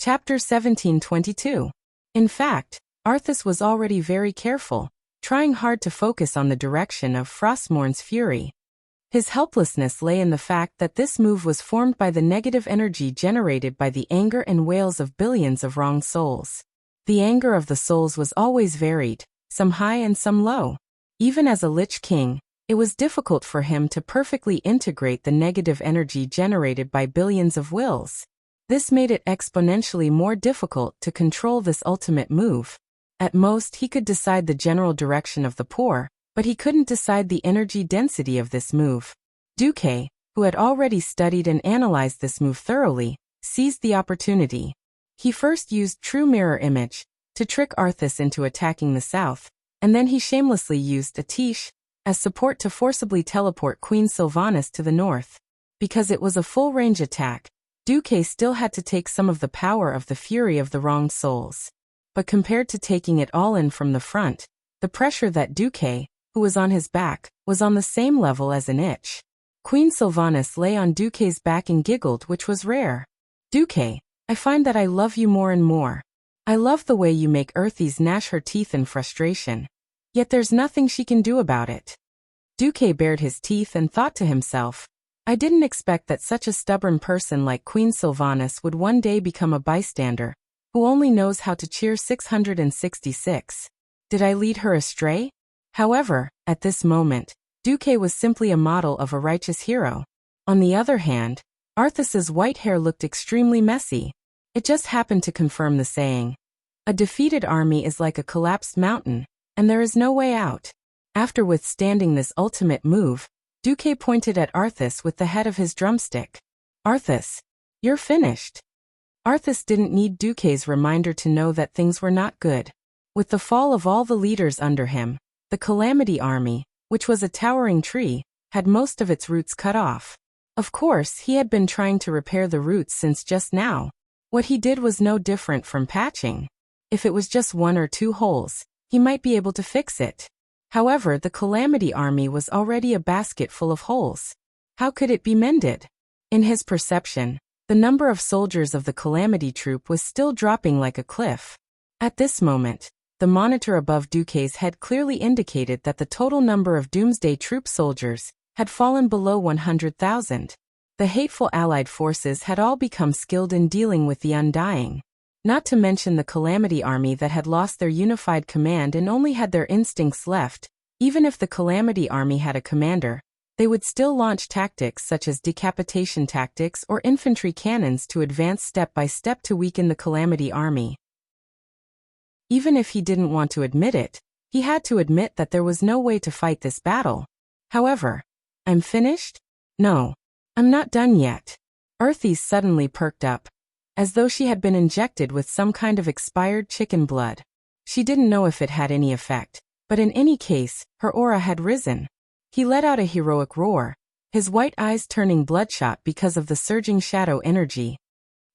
Chapter 1722. In fact, Arthas was already very careful, trying hard to focus on the direction of Frostmourn's fury. His helplessness lay in the fact that this move was formed by the negative energy generated by the anger and wails of billions of wronged souls. The anger of the souls was always varied, some high and some low. Even as a Lich King, it was difficult for him to perfectly integrate the negative energy generated by billions of wills. This made it exponentially more difficult to control this ultimate move. At most, he could decide the general direction of the pour, but he couldn't decide the energy density of this move. Duque, who had already studied and analyzed this move thoroughly, seized the opportunity. He first used True Mirror Image to trick Arthas into attacking the south, and then he shamelessly used a Tish as support to forcibly teleport Queen Sylvanas to the north. Because it was a full-range attack, Duque still had to take some of the power of the fury of the wronged souls. But compared to taking it all in from the front, the pressure that Duque, who was on his back, was on the same level as an itch. Queen Sylvanas lay on Duque's back and giggled, which was rare. "Duque, I find that I love you more and more. I love the way you make Earthies gnash her teeth in frustration. Yet there's nothing she can do about it." Duque bared his teeth and thought to himself, "I didn't expect that such a stubborn person like Queen Sylvanas would one day become a bystander, who only knows how to cheer 666. Did I lead her astray?" However, at this moment, Duque was simply a model of a righteous hero. On the other hand, Arthas's white hair looked extremely messy. It just happened to confirm the saying, "A defeated army is like a collapsed mountain, and there is no way out." After withstanding this ultimate move, Duque pointed at Arthas with the head of his drumstick. "Arthas, you're finished." Arthas didn't need Duque's reminder to know that things were not good. With the fall of all the leaders under him, the Calamity Army, which was a towering tree, had most of its roots cut off. Of course, he had been trying to repair the roots since just now. What he did was no different from patching. If it was just one or two holes, he might be able to fix it. However, the Calamity Army was already a basket full of holes. How could it be mended? In his perception, the number of soldiers of the Calamity Troop was still dropping like a cliff. At this moment, the monitor above Duque's head clearly indicated that the total number of Doomsday Troop soldiers had fallen below 100,000. The hateful allied forces had all become skilled in dealing with the Undying. Not to mention the Calamity Army that had lost their unified command and only had their instincts left. Even if the Calamity Army had a commander, they would still launch tactics such as decapitation tactics or infantry cannons to advance step by step to weaken the Calamity Army. Even if he didn't want to admit it, he had to admit that there was no way to fight this battle. However, "I'm finished? No, I'm not done yet." Earthies suddenly perked up, as though she had been injected with some kind of expired chicken blood. She didn't know if it had any effect, but in any case, her aura had risen. He let out a heroic roar, his white eyes turning bloodshot because of the surging shadow energy.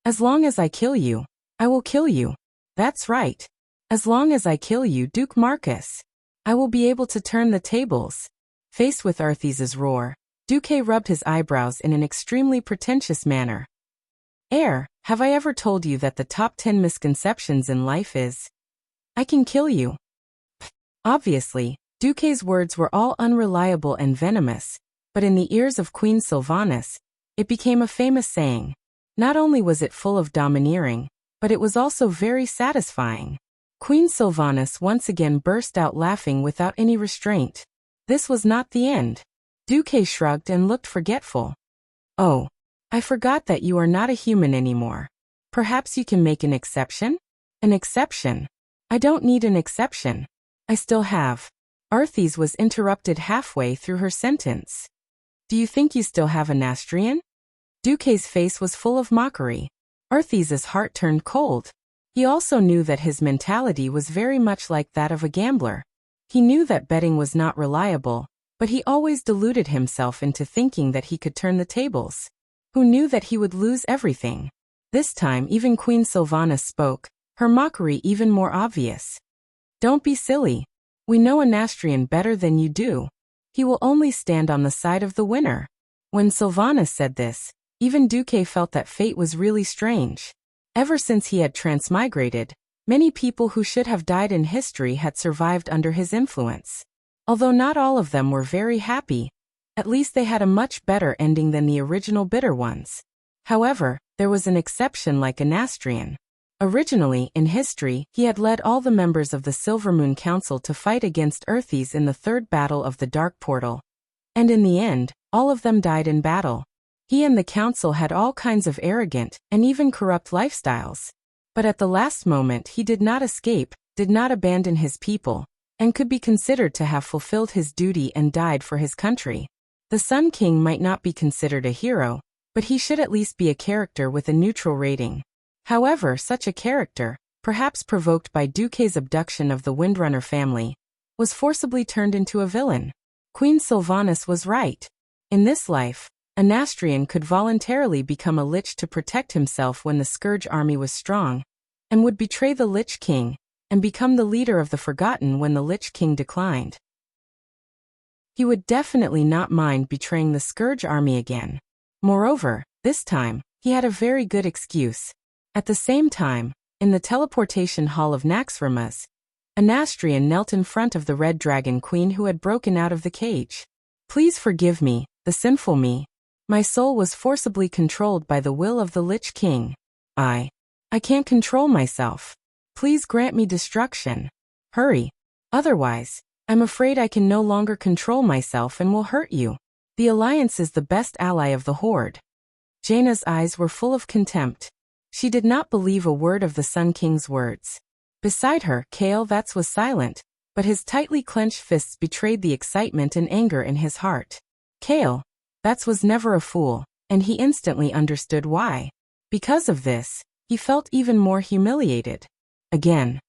"As long as I kill you, I will kill you. That's right. As long as I kill you, Duke Marcus, I will be able to turn the tables." Faced with Arthas's roar, Duque rubbed his eyebrows in an extremely pretentious manner. Have I ever told you that the top 10 misconceptions in life is, I can kill you? Obviously, Duque's words were all unreliable and venomous, but in the ears of Queen Sylvanas, it became a famous saying. Not only was it full of domineering, but it was also very satisfying. Queen Sylvanas once again burst out laughing without any restraint. This was not the end. Duque shrugged and looked forgetful. "Oh, I forgot that you are not a human anymore. Perhaps you can make an exception?" "An exception? I don't need an exception. I still have." Arthas was interrupted halfway through her sentence. "Do you think you still have a Nastrian?" Duque's face was full of mockery. Arthas's heart turned cold. He also knew that his mentality was very much like that of a gambler. He knew that betting was not reliable, but he always deluded himself into thinking that he could turn the tables. Who knew that he would lose everything? This time even Queen Sylvanas spoke, her mockery even more obvious. "Don't be silly. We know a Nastrian better than you do. He will only stand on the side of the winner." When Sylvanas said this, even Duque felt that fate was really strange. Ever since he had transmigrated, many people who should have died in history had survived under his influence. Although not all of them were very happy, at least they had a much better ending than the original bitter ones. However, there was an exception like Anastrian. Originally, in history, he had led all the members of the Silvermoon Council to fight against Earthies in the Third Battle of the Dark Portal. And in the end, all of them died in battle. He and the Council had all kinds of arrogant and even corrupt lifestyles. But at the last moment he did not escape, did not abandon his people, and could be considered to have fulfilled his duty and died for his country. The Sun King might not be considered a hero, but he should at least be a character with a neutral rating. However, such a character, perhaps provoked by Duque's abduction of the Windrunner family, was forcibly turned into a villain. Queen Sylvanas was right. In this life, Anastrian could voluntarily become a lich to protect himself when the Scourge army was strong, and would betray the Lich King, and become the leader of the Forgotten when the Lich King declined. He would definitely not mind betraying the Scourge army again. Moreover, this time, he had a very good excuse. At the same time, in the teleportation hall of Naxxramas, Anastrian knelt in front of the Red Dragon Queen who had broken out of the cage. Please forgive me, the sinful me. My soul was forcibly controlled by the will of the Lich King. I can't control myself. Please grant me destruction. Hurry. Otherwise, I'm afraid I can no longer control myself and will hurt you. The Alliance is the best ally of the Horde. Jaina's eyes were full of contempt. She did not believe a word of the Sun King's words. Beside her, Kale Vats was silent, but his tightly clenched fists betrayed the excitement and anger in his heart. Kale Vats was never a fool, and he instantly understood why. Because of this, he felt even more humiliated. Again.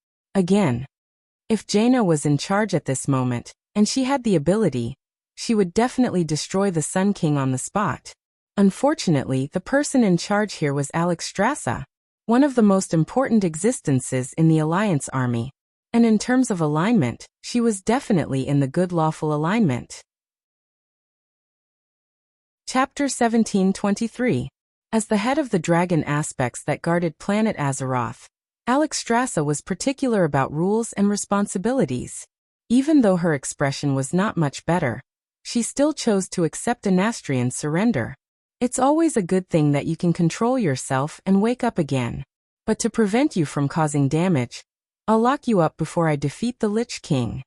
If Jaina was in charge at this moment, and she had the ability, she would definitely destroy the Sun King on the spot. Unfortunately, the person in charge here was Alexstrasza, one of the most important existences in the Alliance army, and in terms of alignment, she was definitely in the good lawful alignment. Chapter 1723. As the head of the dragon aspects that guarded planet Azeroth, Alexstrasza was particular about rules and responsibilities. Even though her expression was not much better, she still chose to accept Anastrian's surrender. It's always a good thing that you can control yourself and wake up again. But to prevent you from causing damage, I'll lock you up before I defeat the Lich King.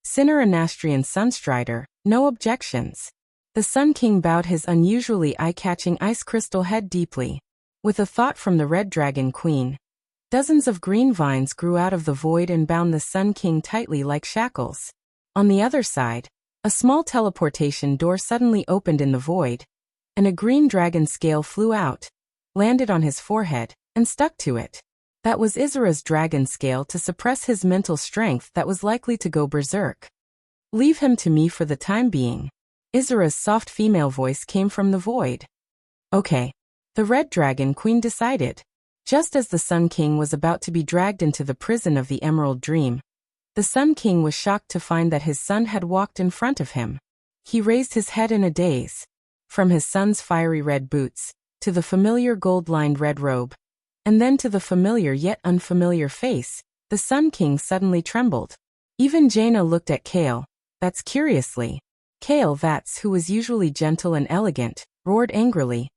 Sinner Anastrian Sunstrider, no objections. The Sun King bowed his unusually eye-catching ice crystal head deeply. With a thought from the Red Dragon Queen, dozens of green vines grew out of the void and bound the Sun King tightly like shackles. On the other side, a small teleportation door suddenly opened in the void, and a green dragon scale flew out, landed on his forehead, and stuck to it. That was Isera's dragon scale to suppress his mental strength that was likely to go berserk. Leave him to me for the time being. Isera's soft female voice came from the void. Okay. The Red Dragon Queen decided. Just as the Sun King was about to be dragged into the prison of the Emerald Dream, the Sun King was shocked to find that his son had walked in front of him. He raised his head in a daze. From his son's fiery red boots, to the familiar gold-lined red robe, and then to the familiar yet unfamiliar face, the Sun King suddenly trembled. Even Jaina looked at Kale Vats curiously. Kale Vats, who was usually gentle and elegant, roared angrily.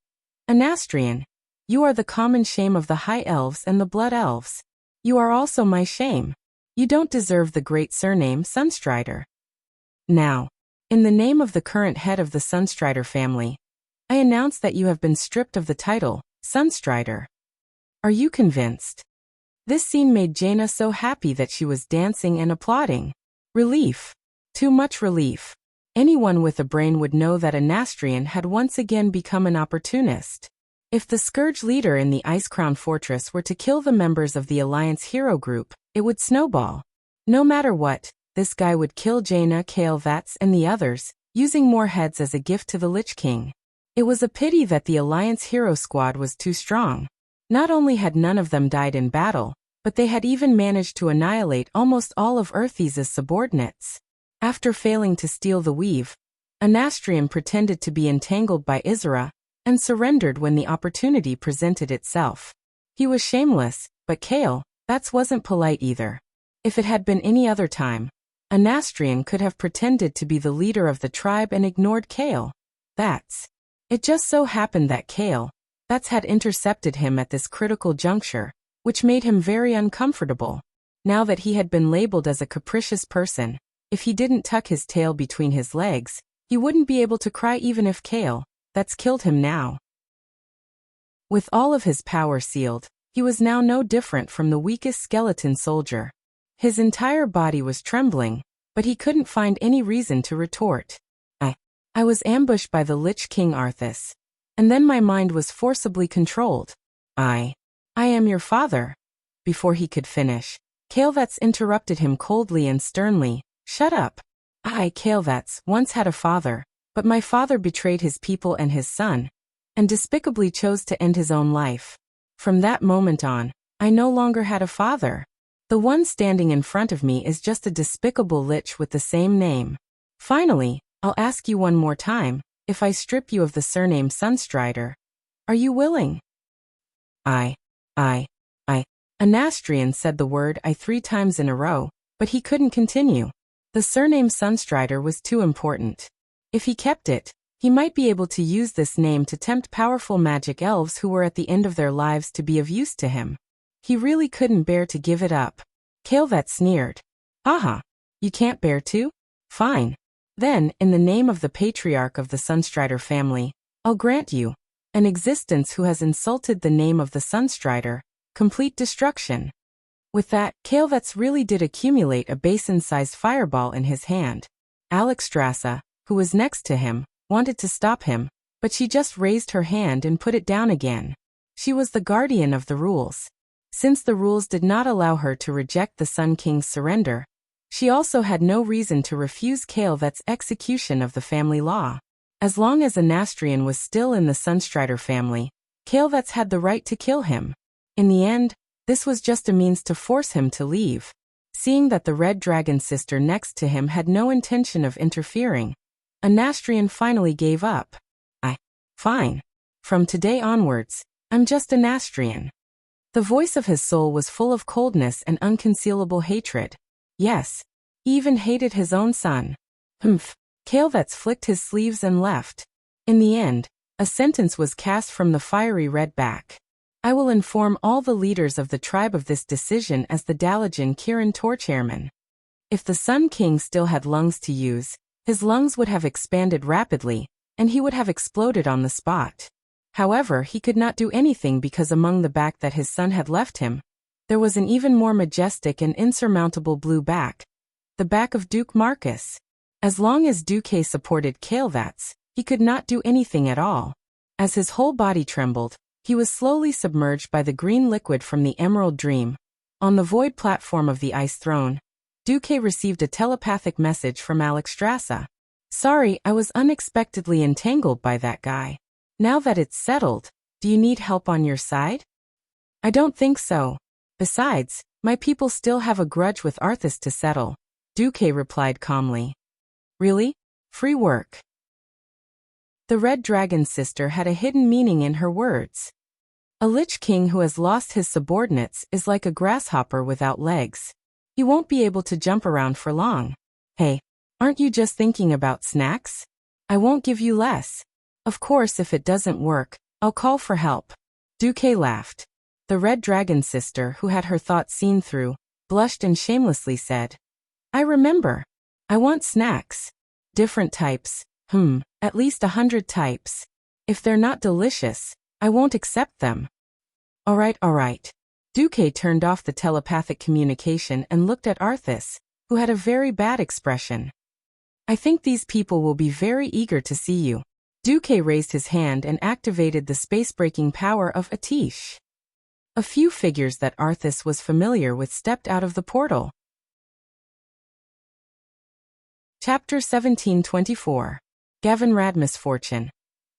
Anastrian, you are the common shame of the High Elves and the Blood Elves. You are also my shame. You don't deserve the great surname Sunstrider. Now, in the name of the current head of the Sunstrider family, I announce that you have been stripped of the title, Sunstrider. Are you convinced? This scene made Jaina so happy that she was dancing and applauding. Relief. Too much relief. Anyone with a brain would know that Anastrian had once again become an opportunist. If the Scourge leader in the Icecrown Fortress were to kill the members of the Alliance hero group, it would snowball. No matter what, this guy would kill Jaina, Kale Vats, and the others, using more heads as a gift to the Lich King. It was a pity that the Alliance hero squad was too strong. Not only had none of them died in battle, but they had even managed to annihilate almost all of Earthies' subordinates. After failing to steal the weave, Anastrian pretended to be entangled by Isera, and surrendered when the opportunity presented itself. He was shameless, but Kale, that wasn't polite either. If it had been any other time, a Nastrian could have pretended to be the leader of the tribe and ignored Kale. It just so happened that Kale, had intercepted him at this critical juncture, which made him very uncomfortable. Now that he had been labeled as a capricious person, if he didn't tuck his tail between his legs, he wouldn't be able to cry even if Kale, killed him now. With all of his power sealed, he was now no different from the weakest skeleton soldier. His entire body was trembling, but he couldn't find any reason to retort. I was ambushed by the Lich King Arthas. And then my mind was forcibly controlled. I am your father. Before he could finish, Kael'Vats interrupted him coldly and sternly. Shut up. I, Kael'Vats, once had a father, but my father betrayed his people and his son, and despicably chose to end his own life. From that moment on, I no longer had a father. The one standing in front of me is just a despicable lich with the same name. Finally, I'll ask you one more time, if I strip you of the surname Sunstrider, are you willing? A Nastrian said the word I 3 times in a row, but he couldn't continue. The surname Sunstrider was too important. If he kept it, he might be able to use this name to tempt powerful magic elves who were at the end of their lives to be of use to him. He really couldn't bear to give it up. Kael'Vat sneered. Aha! You can't bear to? Fine. Then, in the name of the patriarch of the Sunstrider family, I'll grant you an existence who has insulted the name of the Sunstrider, complete destruction. With that, Kael'Vats really did accumulate a basin-sized fireball in his hand. Alexstrasza, who was next to him, wanted to stop him, but she just raised her hand and put it down again. She was the guardian of the rules. Since the rules did not allow her to reject the Sun King's surrender, she also had no reason to refuse Kael'Vat's execution of the family law. As long as a Nastrian was still in the Sunstrider family, Kael'Vats had the right to kill him. In the end, this was just a means to force him to leave. Seeing that the Red Dragon sister next to him had no intention of interfering, a Nastrian finally gave up. Fine. From today onwards, I'm just a Nastrian. The voice of his soul was full of coldness and unconcealable hatred. Yes, he even hated his own son. Humph. Kael'Vats flicked his sleeves and left. In the end, a sentence was cast from the fiery red back. I will inform all the leaders of the tribe of this decision as the Dalajan Kirin Torchairman. If the Sun King still had lungs to use, his lungs would have expanded rapidly, and he would have exploded on the spot. However, he could not do anything because among the back that his son had left him, there was an even more majestic and insurmountable blue back, the back of Duke Marcus. As long as Duque supported Kael'Vats, he could not do anything at all. As his whole body trembled, he was slowly submerged by the green liquid from the Emerald Dream. On the void platform of the Ice Throne, Duque received a telepathic message from Alexstrasza. Sorry, I was unexpectedly entangled by that guy. Now that it's settled, do you need help on your side? I don't think so. Besides, my people still have a grudge with Arthas to settle, Duque replied calmly. Really? Free work. The Red Dragon sister had a hidden meaning in her words. A Lich King who has lost his subordinates is like a grasshopper without legs. He won't be able to jump around for long. Hey, aren't you just thinking about snacks? I won't give you less. Of course, if it doesn't work, I'll call for help. Duque laughed. The Red Dragon sister, who had her thoughts seen through, blushed and shamelessly said, I remember. I want snacks. Different types. At least 100 types. If they're not delicious, I won't accept them. All right. Duque turned off the telepathic communication and looked at Arthas, who had a very bad expression. I think these people will be very eager to see you. Duque raised his hand and activated the space-breaking power of Atish. A few figures that Arthas was familiar with stepped out of the portal. Chapter 1724. Gavinrad Misfortune.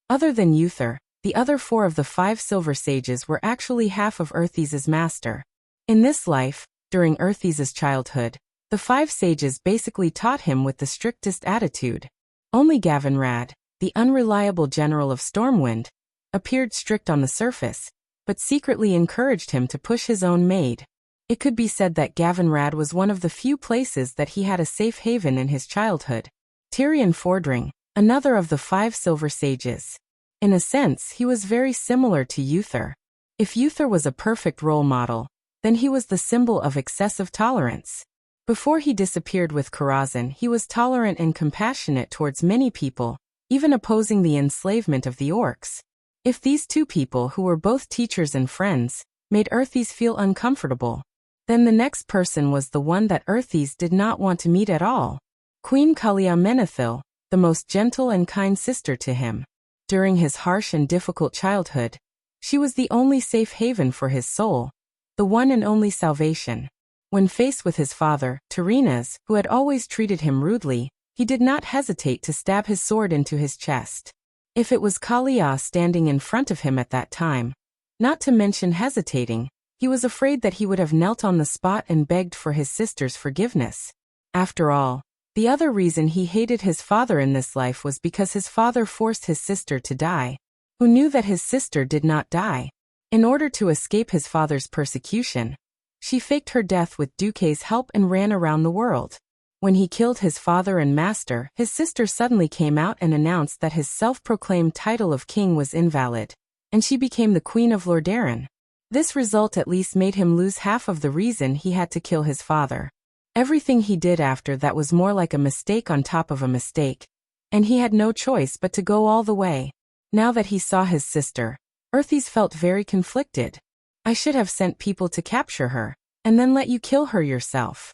Other than Uther, the other 4 of the 5 Silver Sages were actually half of Earthes' master. In this life, during Earthes' childhood, the 5 sages basically taught him with the strictest attitude. Only Gavinrad, the unreliable general of Stormwind, appeared strict on the surface, but secretly encouraged him to push his own maid. It could be said that Gavinrad was one of the few places that he had a safe haven in his childhood. Tyrion Fordring, another of the 5 silver sages. In a sense, he was very similar to Uther. If Uther was a perfect role model, then he was the symbol of excessive tolerance. Before he disappeared with Karazhan, he was tolerant and compassionate towards many people, even opposing the enslavement of the orcs. If these two people, who were both teachers and friends, made Earthes feel uncomfortable, then the next person was the one that Earthes did not want to meet at all. Queen Kalia Menethil, the most gentle and kind sister to him. During his harsh and difficult childhood, she was the only safe haven for his soul, the one and only salvation. When faced with his father, Tyrinas, who had always treated him rudely, he did not hesitate to stab his sword into his chest. If it was Kalia standing in front of him at that time, not to mention hesitating, he was afraid that he would have knelt on the spot and begged for his sister's forgiveness. After all, the other reason he hated his father in this life was because his father forced his sister to die, who knew that his sister did not die. In order to escape his father's persecution, she faked her death with Duque's help and ran around the world. When he killed his father and master, his sister suddenly came out and announced that his self-proclaimed title of king was invalid, and she became the Queen of Lordaeron. This result at least made him lose half of the reason he had to kill his father. Everything he did after that was more like a mistake on top of a mistake, and he had no choice but to go all the way. Now that he saw his sister, Earthes felt very conflicted. I should have sent people to capture her, and then let you kill her yourself.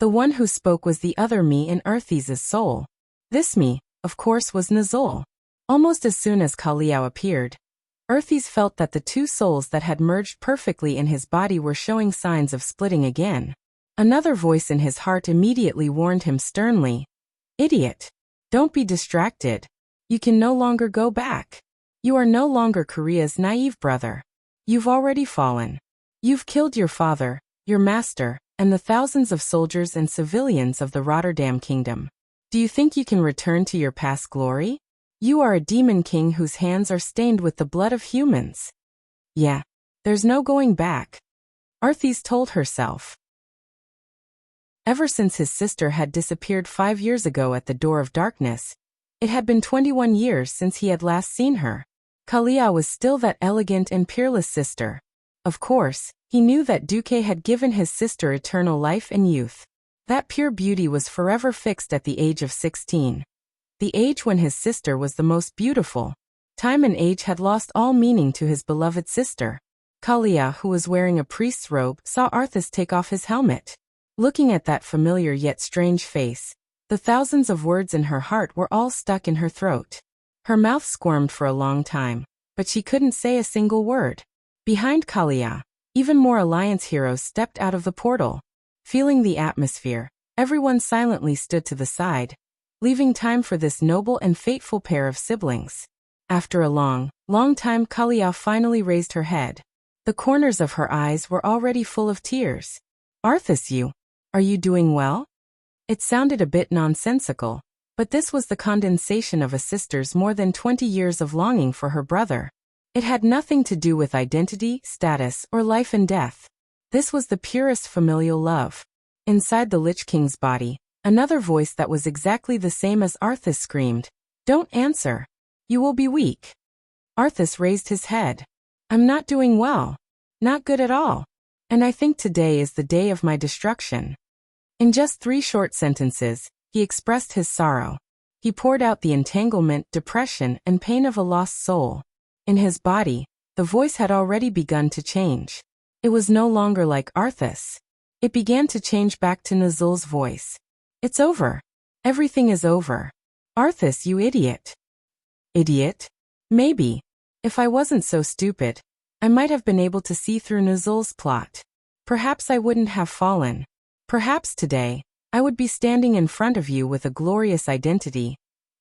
The one who spoke was the other me in Earthes's soul. This me, of course, was Nazul. Almost as soon as Kaliao appeared, Earthes felt that the two souls that had merged perfectly in his body were showing signs of splitting again. Another voice in his heart immediately warned him sternly, "Idiot! Don't be distracted. You can no longer go back. You are no longer Korea's naive brother. You've already fallen. You've killed your father, your master, and the thousands of soldiers and civilians of the Rotterdam kingdom. Do you think you can return to your past glory? You are a demon king whose hands are stained with the blood of humans. Yeah, there's no going back," Earthes told herself. Ever since his sister had disappeared 5 years ago at the Door of Darkness, it had been 21 years since he had last seen her. Kalia was still that elegant and peerless sister. Of course, he knew that Duque had given his sister eternal life and youth. That pure beauty was forever fixed at the age of 16. The age when his sister was the most beautiful. Time and age had lost all meaning to his beloved sister. Kalia, who was wearing a priest's robe, saw Arthas take off his helmet. Looking at that familiar yet strange face, the thousands of words in her heart were all stuck in her throat. Her mouth squirmed for a long time, but she couldn't say a single word. Behind Kalia, even more Alliance heroes stepped out of the portal. Feeling the atmosphere, everyone silently stood to the side, leaving time for this noble and fateful pair of siblings. After a long time, Kalia finally raised her head. The corners of her eyes were already full of tears. "Arthas, are you doing well?" It sounded a bit nonsensical, but this was the condensation of a sister's more than 20 years of longing for her brother. It had nothing to do with identity, status, or life and death. This was the purest familial love. Inside the Lich King's body, another voice that was exactly the same as Arthas screamed, "Don't answer. You will be weak." Arthas raised his head. "I'm not doing well. Not good at all. And I think today is the day of my destruction." In just 3 short sentences, he expressed his sorrow. He poured out the entanglement, depression, and pain of a lost soul. In his body, the voice had already begun to change. It was no longer like Arthas. It began to change back to Nazul's voice. "It's over. Everything is over. Arthas, you idiot." Idiot? Maybe. If I wasn't so stupid, I might have been able to see through Nazul's plot. Perhaps I wouldn't have fallen. Perhaps today, I would be standing in front of you with a glorious identity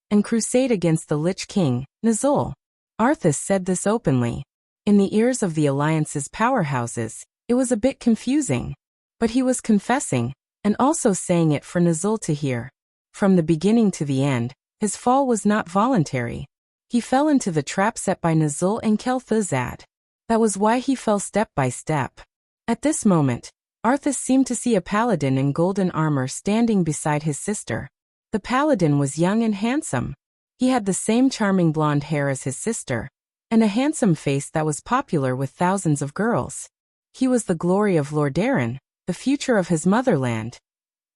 and crusade against the Lich King, Nazul. Arthas said this openly. In the ears of the Alliance's powerhouses, it was a bit confusing. But he was confessing, and also saying it for Nazul to hear. From the beginning to the end, his fall was not voluntary. He fell into the trap set by Nazul and Kel'Thuzad. That was why he fell step by step. At this moment, Arthas seemed to see a paladin in golden armor standing beside his sister. The paladin was young and handsome. He had the same charming blonde hair as his sister, and a handsome face that was popular with thousands of girls. He was the glory of Lordaeron, the future of his motherland.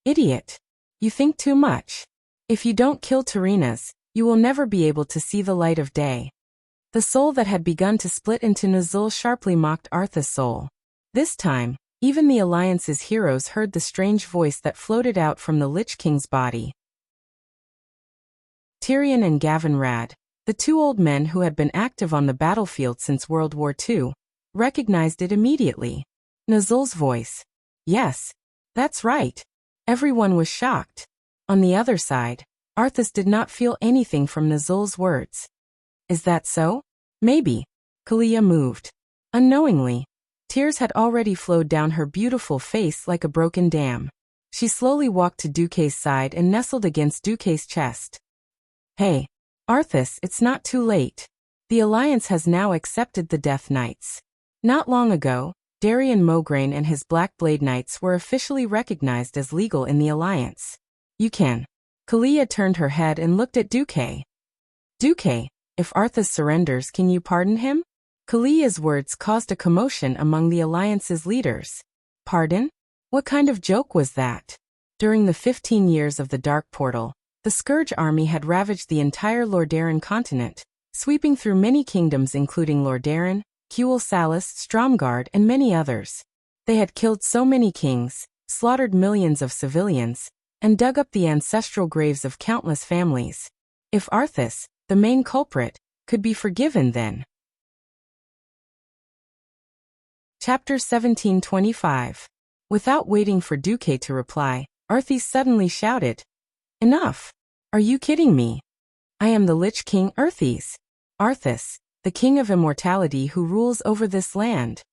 Idiot. You think too much. If you don't kill Tyrrhenas, you will never be able to see the light of day. The soul that had begun to split into Nuzul sharply mocked Arthas' soul. This time, even the Alliance's heroes heard the strange voice that floated out from the Lich King's body. Tyrion and Gavin Rad, the two old men who had been active on the battlefield since World War II, recognized it immediately. Nuzul's voice. Yes, that's right. Everyone was shocked. On the other side, Arthas did not feel anything from Nuzul's words. Is that so? Maybe. Kalia moved. Unknowingly, tears had already flowed down her beautiful face like a broken dam. She slowly walked to Duque's side and nestled against Duque's chest. Hey, Arthas, it's not too late. The Alliance has now accepted the Death Knights. Not long ago, Darian Mograine and his Black Blade Knights were officially recognized as legal in the Alliance. You can. Kalia turned her head and looked at Duque. Duque, if Arthas surrenders, can you pardon him? Kalia's words caused a commotion among the Alliance's leaders. Pardon? What kind of joke was that? During the 15 years of the Dark Portal, the Scourge army had ravaged the entire Lordaeron continent, sweeping through many kingdoms including Lordaeron, Kuel Salis, Stromgard, and many others. They had killed so many kings, slaughtered millions of civilians, and dug up the ancestral graves of countless families. If Arthas, the main culprit, could be forgiven then. Chapter 1725. Without waiting for Duque to reply, Arthas suddenly shouted, Enough! Are you kidding me? I am the Lich King Arthas. Arthas, the King of Immortality who rules over this land.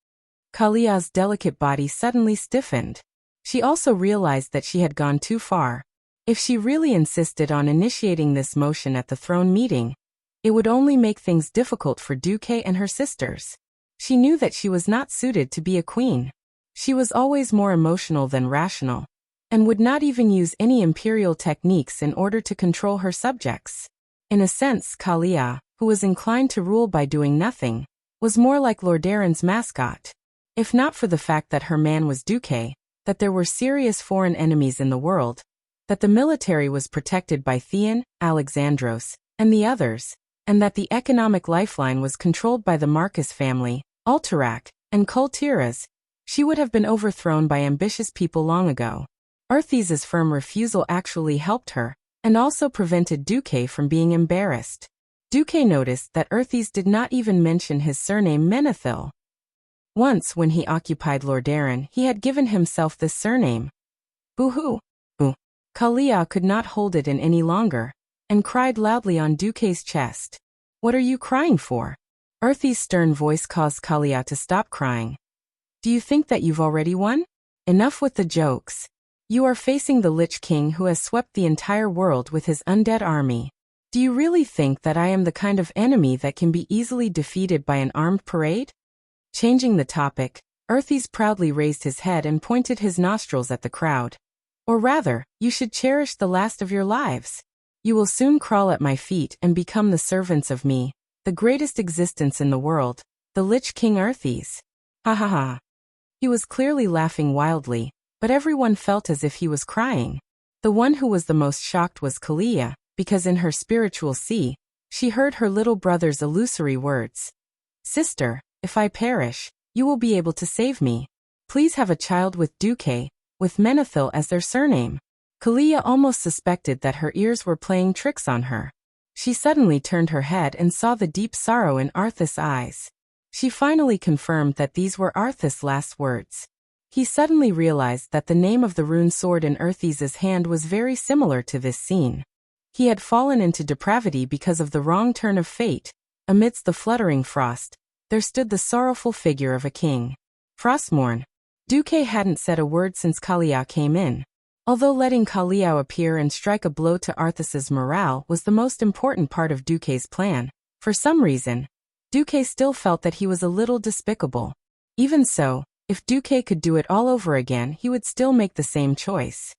Kalia's delicate body suddenly stiffened. She also realized that she had gone too far. If she really insisted on initiating this motion at the throne meeting, it would only make things difficult for Duque and her sisters. She knew that she was not suited to be a queen. She was always more emotional than rational, and would not even use any imperial techniques in order to control her subjects. In a sense, Kalia, who was inclined to rule by doing nothing, was more like Lordaeron's mascot. If not for the fact that her man was Duque, that there were serious foreign enemies in the world, that the military was protected by Theon, Alexandros, and the others, and that the economic lifeline was controlled by the Marcus family, Alterac, and Kultiras, she would have been overthrown by ambitious people long ago. Arthas's firm refusal actually helped her, and also prevented Duque from being embarrassed. Duque noticed that Arthas did not even mention his surname Menethil. Once when he occupied Lordaeron, he had given himself this surname. Boo-hoo! Ooh. Kalia could not hold it in any longer, and cried loudly on Duque's chest. What are you crying for? Arthas's stern voice caused Kalia to stop crying. Do you think that you've already won? Enough with the jokes. You are facing the Lich King who has swept the entire world with his undead army. Do you really think that I am the kind of enemy that can be easily defeated by an armed parade? Changing the topic, Arthas proudly raised his head and pointed his nostrils at the crowd. Or rather, you should cherish the last of your lives. You will soon crawl at my feet and become the servants of me, the greatest existence in the world, the Lich King Arthas. Ha ha ha. He was clearly laughing wildly, but everyone felt as if he was crying. The one who was the most shocked was Kalia, because in her spiritual sea, she heard her little brother's illusory words. Sister, if I perish, you will be able to save me. Please have a child with Duque, with Menethil as their surname. Kalia almost suspected that her ears were playing tricks on her. She suddenly turned her head and saw the deep sorrow in Arthas' eyes. She finally confirmed that these were Arthas' last words. He suddenly realized that the name of the rune sword in Arthas' hand was very similar to this scene. He had fallen into depravity because of the wrong turn of fate. Amidst the fluttering frost, there stood the sorrowful figure of a king. Frostmourne. Duque hadn't said a word since Kalia came in. Although letting Kalia appear and strike a blow to Arthas' morale was the most important part of Duque's plan, for some reason, Duque still felt that he was a little despicable. Even so, if Duque could do it all over again, he would still make the same choice.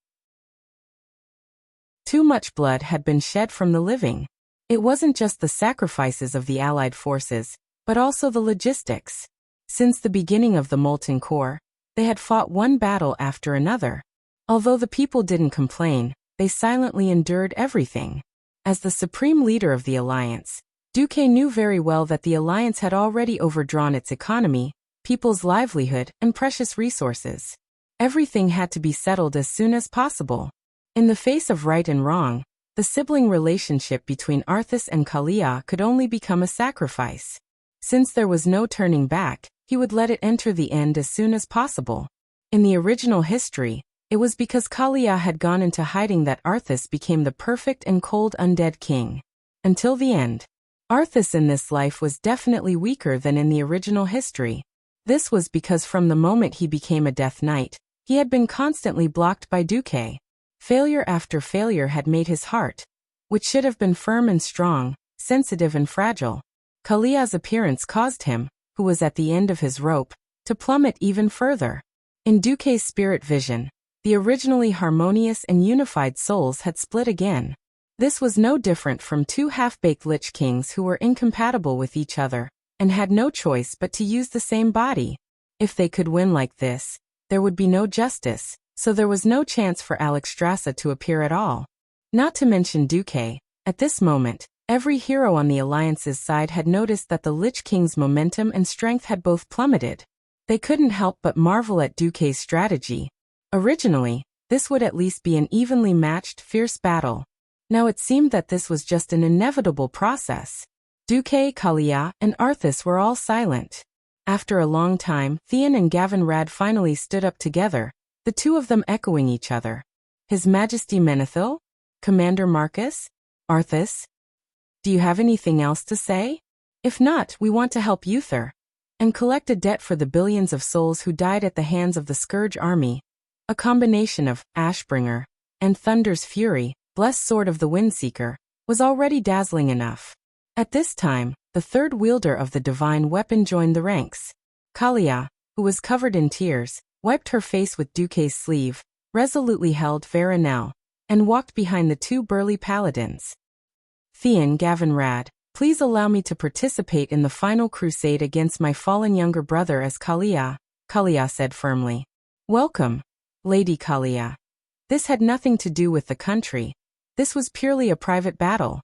Too much blood had been shed from the living. It wasn't just the sacrifices of the Allied forces, but also the logistics. Since the beginning of the Molten Core, they had fought one battle after another. Although the people didn't complain, they silently endured everything. As the supreme leader of the alliance, Duque knew very well that the alliance had already overdrawn its economy, people's livelihood, and precious resources. Everything had to be settled as soon as possible. In the face of right and wrong, the sibling relationship between Arthas and Kalia could only become a sacrifice. Since there was no turning back, he would let it enter the end as soon as possible. In the original history, it was because Kalia had gone into hiding that Arthas became the perfect and cold undead king. Until the end, Arthas in this life was definitely weaker than in the original history. This was because from the moment he became a Death Knight, he had been constantly blocked by Duque. Failure after failure had made his heart, which should have been firm and strong, sensitive and fragile. Kalia's appearance caused him, who was at the end of his rope, to plummet even further. In Duque's spirit vision, the originally harmonious and unified souls had split again. This was no different from two half-baked Lich Kings who were incompatible with each other, and had no choice but to use the same body. If they could win like this, there would be no justice, so there was no chance for Alexstrasza to appear at all. Not to mention Duque, at this moment, every hero on the Alliance's side had noticed that the Lich King's momentum and strength had both plummeted. They couldn't help but marvel at Duque's strategy. Originally, this would at least be an evenly matched, fierce battle. Now it seemed that this was just an inevitable process. Duque, Kalia, and Arthas were all silent. After a long time, Theon and Gavin Rad finally stood up together, the two of them echoing each other. His Majesty Menethil? Commander Marcus? Arthas? Do you have anything else to say? If not, we want to help Uther and collect a debt for the billions of souls who died at the hands of the Scourge army. A combination of Ashbringer and Thunder's Fury, blessed sword of the Windseeker, was already dazzling enough. At this time, the third wielder of the divine weapon joined the ranks. Kalia, who was covered in tears, wiped her face with Duque's sleeve, resolutely held Veronel, and walked behind the two burly paladins. Theon Gavin Rad, please allow me to participate in the final crusade against my fallen younger brother as Kalia, Kalia said firmly. Welcome, Lady Kalia. This had nothing to do with the country. This was purely a private battle.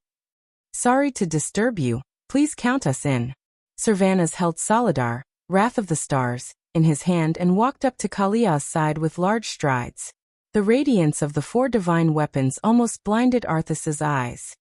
Sorry to disturb you, please count us in. Servanas held Solidar, Wrath of the Stars, in his hand and walked up to Kalia's side with large strides. The radiance of the four divine weapons almost blinded Arthas's eyes.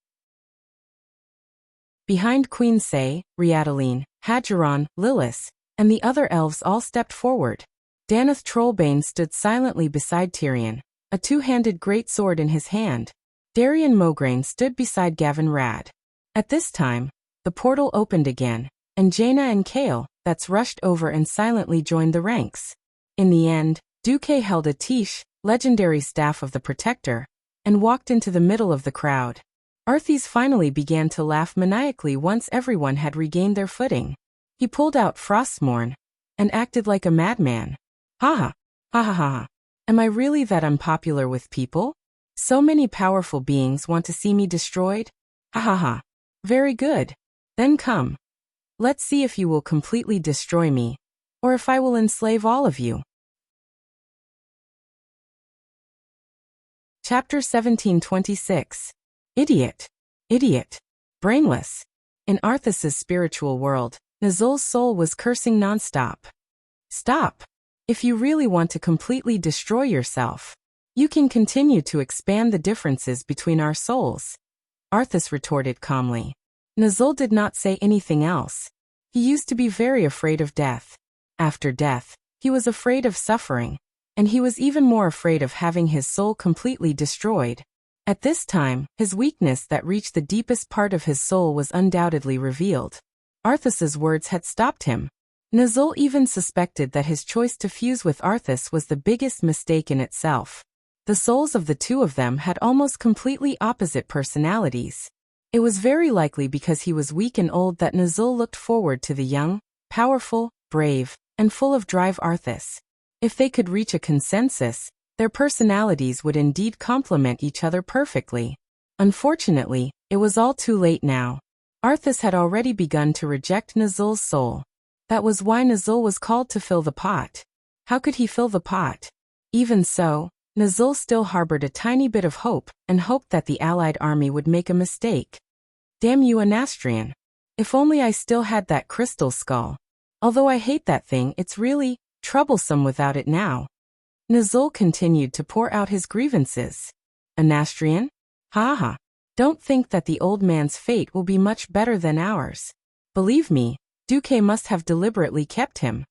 Behind Queen Say, Riadaline, Hadgeron, Lilith, and the other elves all stepped forward. Danath Trollbane stood silently beside Tyrion, a two-handed greatsword in his hand. Darian Mograine stood beside Gavin Rad. At this time, the portal opened again, and Jaina and Kale, that's rushed over and silently joined the ranks. In the end, Duque held a Tish, legendary staff of the Protector, and walked into the middle of the crowd. Arthas finally began to laugh maniacally once everyone had regained their footing. He pulled out Frostmourne and acted like a madman. Ha ha ha. Am I really that unpopular with people? So many powerful beings want to see me destroyed? Ha ha ha. Very good. Then come. Let's see if you will completely destroy me, or if I will enslave all of you. Chapter 1726. Idiot. Idiot. Brainless. In Arthas's spiritual world, Nazul's soul was cursing nonstop. Stop. If you really want to completely destroy yourself, you can continue to expand the differences between our souls. Arthas retorted calmly. Nazul did not say anything else. He used to be very afraid of death. After death, he was afraid of suffering, and he was even more afraid of having his soul completely destroyed. At this time, his weakness that reached the deepest part of his soul was undoubtedly revealed. Arthas's words had stopped him. Nazul even suspected that his choice to fuse with Arthas was the biggest mistake in itself. The souls of the two of them had almost completely opposite personalities. It was very likely because he was weak and old that Nazul looked forward to the young, powerful, brave, and full of drive Arthas. If they could reach a consensus, their personalities would indeed complement each other perfectly. Unfortunately, it was all too late now. Arthas had already begun to reject Nazul's soul. That was why Nazul was called to fill the pot. How could he fill the pot? Even so, Nazul still harbored a tiny bit of hope, and hoped that the allied army would make a mistake. Damn you, Anastrian. If only I still had that crystal skull. Although I hate that thing, it's really troublesome without it now. Nazul continued to pour out his grievances. Anastrian? Ha ha. Don't think that the old man's fate will be much better than ours. Believe me, Duque must have deliberately kept him.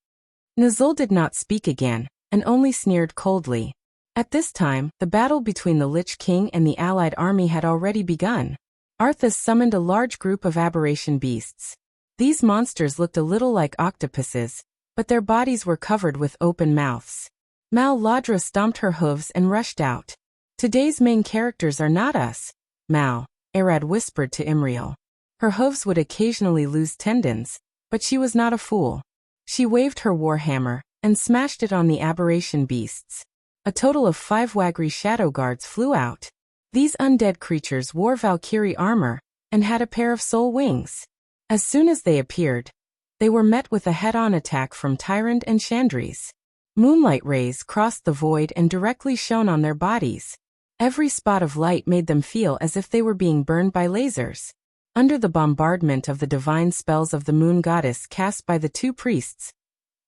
Nazul did not speak again, and only sneered coldly. At this time, the battle between the Lich King and the allied army had already begun. Arthas summoned a large group of aberration beasts. These monsters looked a little like octopuses, but their bodies were covered with open mouths. Mal Ladra stomped her hooves and rushed out. Today's main characters are not us, Mal, Arad whispered to Imriel. Her hooves would occasionally lose tendons, but she was not a fool. She waved her warhammer and smashed it on the aberration beasts. A total of 5 Wagri shadow guards flew out. These undead creatures wore Valkyrie armor and had a pair of soul wings. As soon as they appeared, they were met with a head-on attack from Tyrant and Chandris. Moonlight rays crossed the void and directly shone on their bodies. Every spot of light made them feel as if they were being burned by lasers. Under the bombardment of the divine spells of the moon goddess cast by the 2 priests,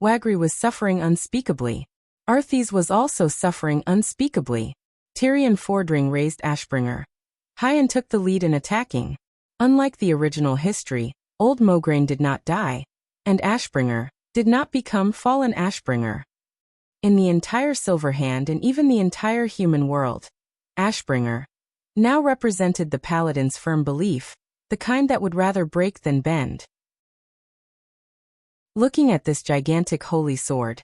Wagri was suffering unspeakably. Arthas was also suffering unspeakably. Tyrion Fordring raised Ashbringer high and took the lead in attacking. Unlike the original history, Old Mograine did not die, and Ashbringer did not become Fallen Ashbringer. In the entire Silverhand and even the entire human world, Ashbringer now represented the Paladin's firm belief, the kind that would rather break than bend. Looking at this gigantic holy sword,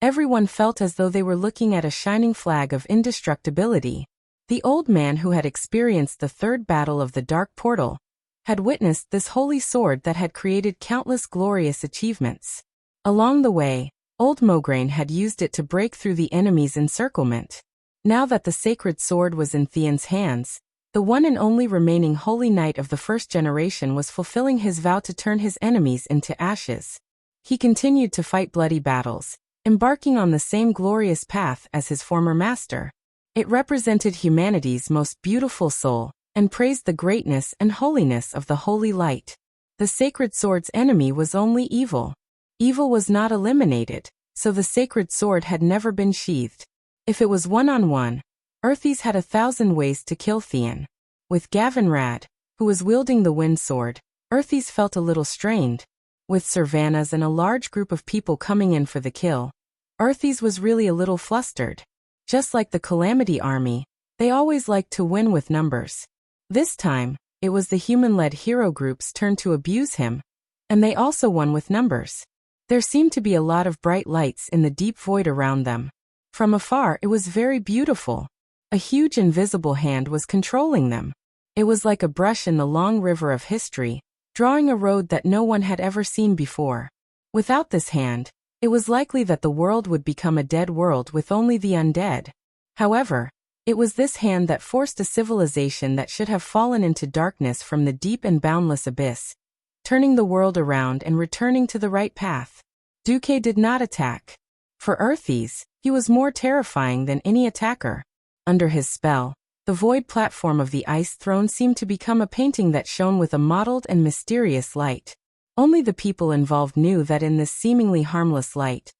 everyone felt as though they were looking at a shining flag of indestructibility. The old man who had experienced the 3rd battle of the Dark Portal had witnessed this holy sword that had created countless glorious achievements. Along the way, Old Mograine had used it to break through the enemy's encirclement. Now that the sacred sword was in Theon's hands, the one and only remaining holy knight of the 1st generation was fulfilling his vow to turn his enemies into ashes. He continued to fight bloody battles, embarking on the same glorious path as his former master. It represented humanity's most beautiful soul, and praised the greatness and holiness of the holy light. The sacred sword's enemy was only evil. Evil was not eliminated, so the sacred sword had never been sheathed. If it was one-on-one, Arthas had 1,000 ways to kill Theon. With Gavinrad, who was wielding the wind sword, Arthas felt a little strained. With Servanas and a large group of people coming in for the kill, Arthas was really a little flustered. Just like the Calamity army, they always liked to win with numbers. This time, it was the human-led hero group's turn to abuse him, and they also won with numbers. There seemed to be a lot of bright lights in the deep void around them. From afar, it was very beautiful. A huge invisible hand was controlling them. It was like a brush in the long river of history, drawing a road that no one had ever seen before. Without this hand, it was likely that the world would become a dead world with only the undead. However, it was this hand that forced a civilization that should have fallen into darkness from the deep and boundless abyss, turning the world around and returning to the right path. Duque did not attack. For Arthas, he was more terrifying than any attacker. Under his spell, the void platform of the Ice Throne seemed to become a painting that shone with a mottled and mysterious light. Only the people involved knew that in this seemingly harmless light,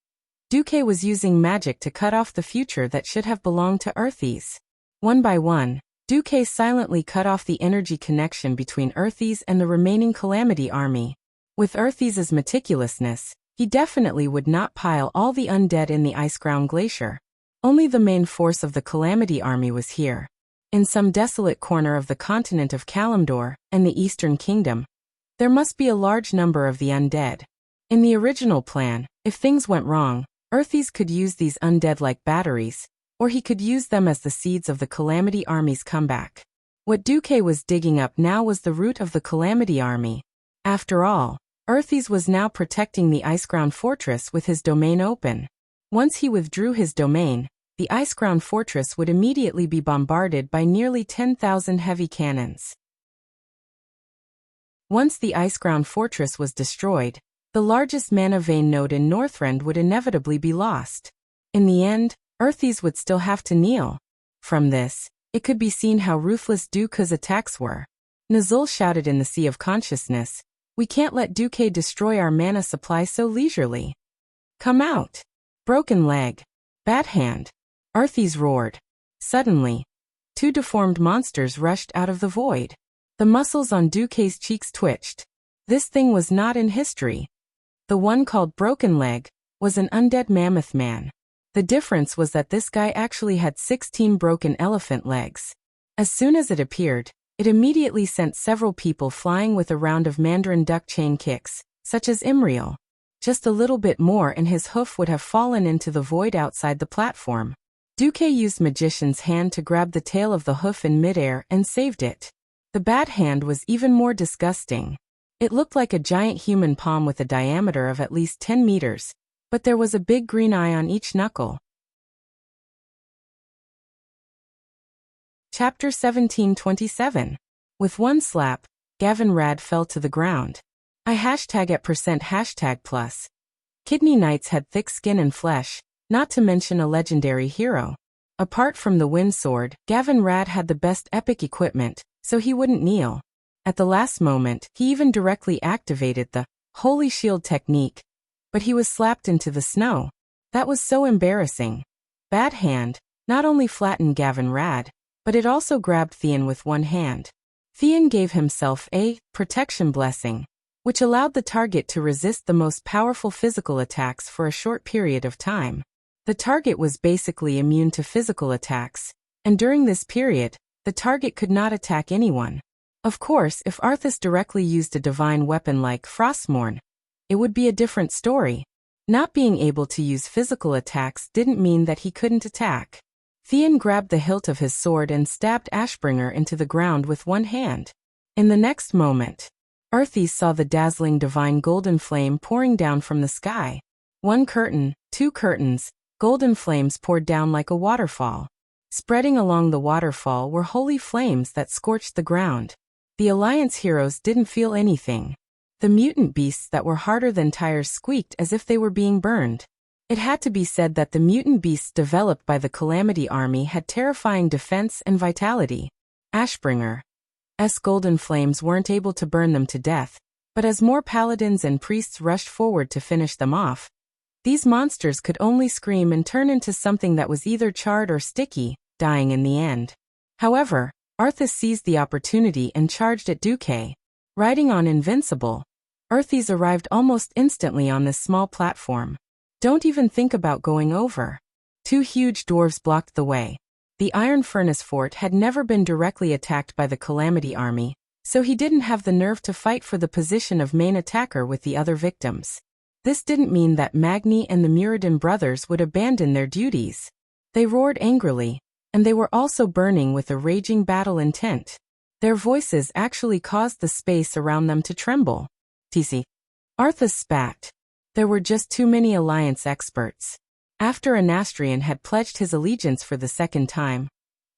Duque was using magic to cut off the future that should have belonged to Arthas. One by one, Duque silently cut off the energy connection between Arthas and the remaining Calamity army. With Arthas's meticulousness, he definitely would not pile all the undead in the Iceground Glacier. Only the main force of the Calamity army was here. In some desolate corner of the continent of Kalimdor and the Eastern Kingdom, there must be a large number of the undead. In the original plan, if things went wrong, Arthas could use these undead like batteries, or he could use them as the seeds of the Calamity army's comeback. What Duque was digging up now was the root of the Calamity Army. After all, Arthas was now protecting the Iceground Fortress with his domain open. Once he withdrew his domain, the Iceground Fortress would immediately be bombarded by nearly 10,000 heavy cannons. Once the Iceground Fortress was destroyed, the largest mana vein node in Northrend would inevitably be lost. In the end, Arthas would still have to kneel. From this, it could be seen how ruthless Duque's attacks were. Nazul shouted in the Sea of Consciousness, "We can't let Duque destroy our mana supply so leisurely. Come out! Broken leg! Bat hand!" Arthas roared. Suddenly, two deformed monsters rushed out of the void. The muscles on Duque's cheeks twitched. This thing was not in history. The one called Broken Leg was an undead mammoth man. The difference was that this guy actually had 16 broken elephant legs. As soon as it appeared, it immediately sent several people flying with a round of Mandarin duck chain kicks, such as Imriel. Just a little bit more and his hoof would have fallen into the void outside the platform. Duque used Magician's Hand to grab the tail of the hoof in midair and saved it. The bad hand was even more disgusting. It looked like a giant human palm with a diameter of at least 10 meters, but there was a big green eye on each knuckle. Chapter 1727. With one slap, Gavin Rad fell to the ground. I hashtag at %+. Kidney Knights had thick skin and flesh, not to mention a legendary hero. Apart from the wind sword, Gavin Rad had the best epic equipment, so he wouldn't kneel. At the last moment, he even directly activated the Holy Shield technique, but he was slapped into the snow. That was so embarrassing. Bad hand not only flattened Gavin Rad, but it also grabbed Theon with one hand. Theon gave himself a protection blessing, which allowed the target to resist the most powerful physical attacks for a short period of time. The target was basically immune to physical attacks, and during this period, the target could not attack anyone. Of course, if Arthas directly used a divine weapon like Frostmourne, it would be a different story. Not being able to use physical attacks didn't mean that he couldn't attack. Theon grabbed the hilt of his sword and stabbed Ashbringer into the ground with one hand. In the next moment, Arthas saw the dazzling divine golden flame pouring down from the sky. One curtain, two curtains, golden flames poured down like a waterfall. Spreading along the waterfall were holy flames that scorched the ground. The Alliance heroes didn't feel anything. The mutant beasts that were harder than tires squeaked as if they were being burned. It had to be said that the mutant beasts developed by the Calamity Army had terrifying defense and vitality. Ashbringer's golden flames weren't able to burn them to death, but as more paladins and priests rushed forward to finish them off, these monsters could only scream and turn into something that was either charred or sticky, dying in the end. However, Arthas seized the opportunity and charged at Duque. Riding on Invincible, Arthas arrived almost instantly on this small platform. Don't even think about going over. Two huge dwarves blocked the way. The Iron Furnace Fort had never been directly attacked by the Calamity Army, so he didn't have the nerve to fight for the position of main attacker with the other victims. This didn't mean that Magni and the Muradin brothers would abandon their duties. They roared angrily, and they were also burning with a raging battle intent. Their voices actually caused the space around them to tremble. TC. Arthas spat. There were just too many Alliance experts. After Anastrian had pledged his allegiance for the second time,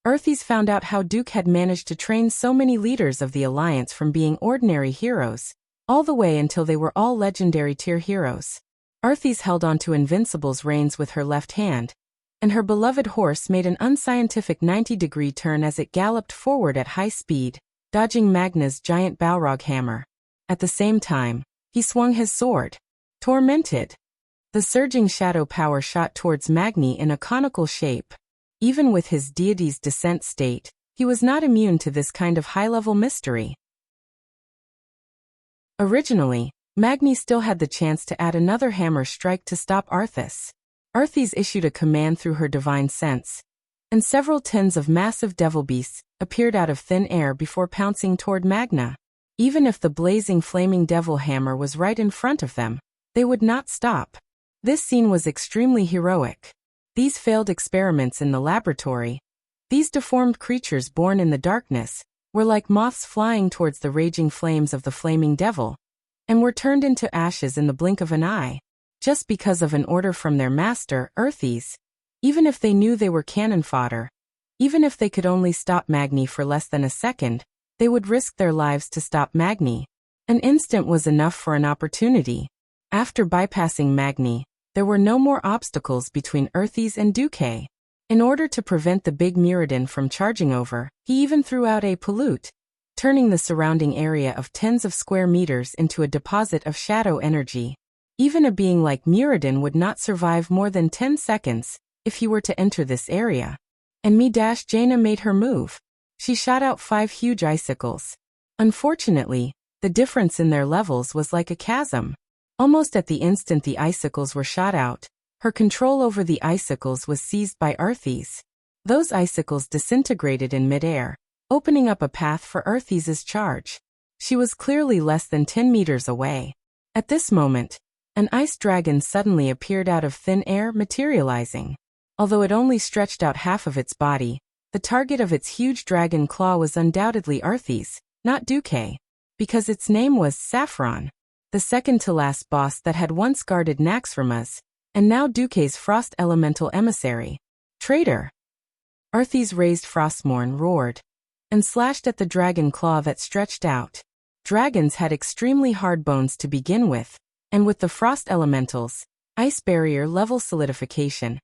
Arthas found out how Duque had managed to train so many leaders of the Alliance from being ordinary heroes, all the way until they were all legendary tier heroes. Arthas held onto Invincible's reins with her left hand, and her beloved horse made an unscientific 90-degree turn as it galloped forward at high speed, dodging Magna's giant Balrog hammer. At the same time, he swung his sword. Tormented. The surging shadow power shot towards Magni in a conical shape. Even with his deity's descent state, he was not immune to this kind of high-level mystery. Originally, Magni still had the chance to add another hammer strike to stop Arthas. Arthas issued a command through her divine sense, and several tens of massive devil beasts appeared out of thin air before pouncing toward Magna. Even if the blazing flaming devil hammer was right in front of them, they would not stop. This scene was extremely heroic. These failed experiments in the laboratory, these deformed creatures born in the darkness, were like moths flying towards the raging flames of the flaming devil, and were turned into ashes in the blink of an eye, just because of an order from their master, Earthes. Even if they knew they were cannon fodder, even if they could only stop Magni for less than a second, they would risk their lives to stop Magni. An instant was enough for an opportunity. After bypassing Magni, there were no more obstacles between Earthes and Duque. In order to prevent the big Muradin from charging over, he even threw out a pollute, turning the surrounding area of tens of square meters into a deposit of shadow energy. Even a being like Muradin would not survive more than 10 seconds if he were to enter this area. And Jaina made her move. She shot out 5 huge icicles. Unfortunately, the difference in their levels was like a chasm. Almost at the instant the icicles were shot out, her control over the icicles was seized by Earthes. Those icicles disintegrated in midair, opening up a path for Earthes's charge. She was clearly less than 10 meters away. At this moment, an ice dragon suddenly appeared out of thin air, materializing. Although it only stretched out half of its body, the target of its huge dragon claw was undoubtedly Earthes, not Duque, because its name was Saffron, the second-to-last boss that had once guarded Naxxramas, and now Duque's frost elemental emissary. Traitor! Earthes raised Frostmourne, roared, and slashed at the dragon claw that stretched out. Dragons had extremely hard bones to begin with, and with the frost elementals, ice barrier level solidification,